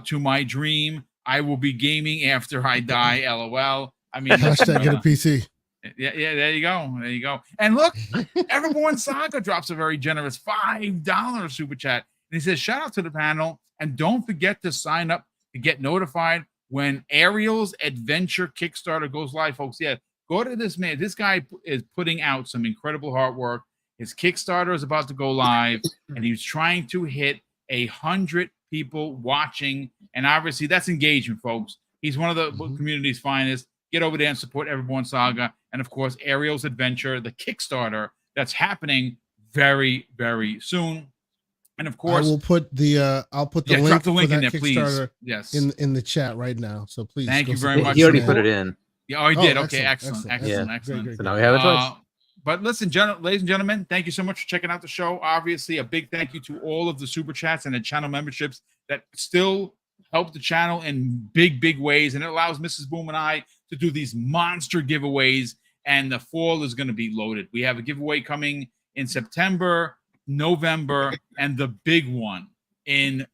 to my dream. I will be gaming after I die. LOL. I mean, Hashtag get a PC. Yeah, there you go. There you go. And look, Everborn Saga drops a very generous $5 super chat. And he says, shout out to the panel. And don't forget to sign up to get notified when Ariel's Adventure Kickstarter goes live, folks. Yeah, go to this man. This guy is putting out some incredible hard work. His Kickstarter is about to go live, and he's trying to hit 100 people watching. And obviously, that's engagement, folks. He's one of the community's finest. Get over there and support Everborn Saga. And of course, Ariel's Adventure, the Kickstarter that's happening very, very soon. And of course, I will put the link, drop the link for in that there, please. Kickstarter Yes, in the chat right now. So please, thank you very support much. He already that. put it in. Yeah, oh, he did. Oh, Okay, excellent. Great. So now we have a choice. But listen, ladies and gentlemen, thank you so much for checking out the show. Obviously, a big thank you to all of the super chats and the channel memberships that still help the channel in big, big ways. And it allows Mrs. Boom and I to do these monster giveaways. And the fall is going to be loaded. We have a giveaway coming in September, November, and the big one in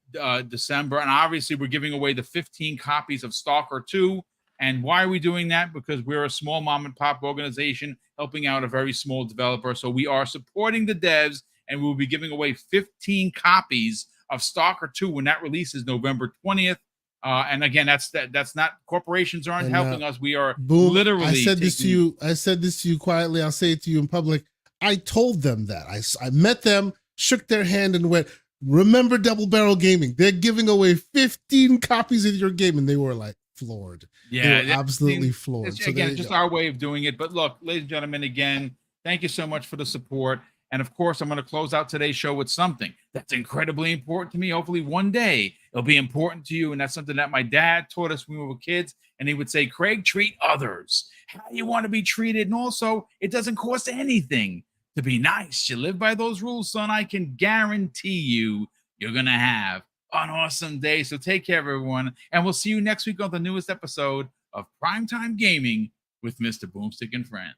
December. And obviously, we're giving away the 15 copies of Stalker 2. And why are we doing that? Because we're a small mom and pop organization helping out a very small developer. So we are supporting the devs, and we'll be giving away 15 copies of Stalker 2 when that releases November 20th. And again, that's not, corporations aren't helping us. We are Boom, literally. I said this to you quietly. I'll say it to you in public. I told them that. I met them, shook their hand, and went, remember Double Barrel Gaming? They're giving away 15 copies of your game. And they were like, floored. Yeah, absolutely floored. So again, just our way of doing it. But look, ladies and gentlemen, again, thank you so much for the support. And of course, I'm going to close out today's show with something that's incredibly important to me. Hopefully one day it'll be important to you. And that's something that my dad taught us when we were kids. And he would say, Craig, treat others how you want to be treated. And also, it doesn't cost anything to be nice. You live by those rules, son. I can guarantee you're going to have an awesome day. So take care, everyone. And we'll see you next week on the newest episode of Primetime Gaming with Mr. Boomstick and Friends.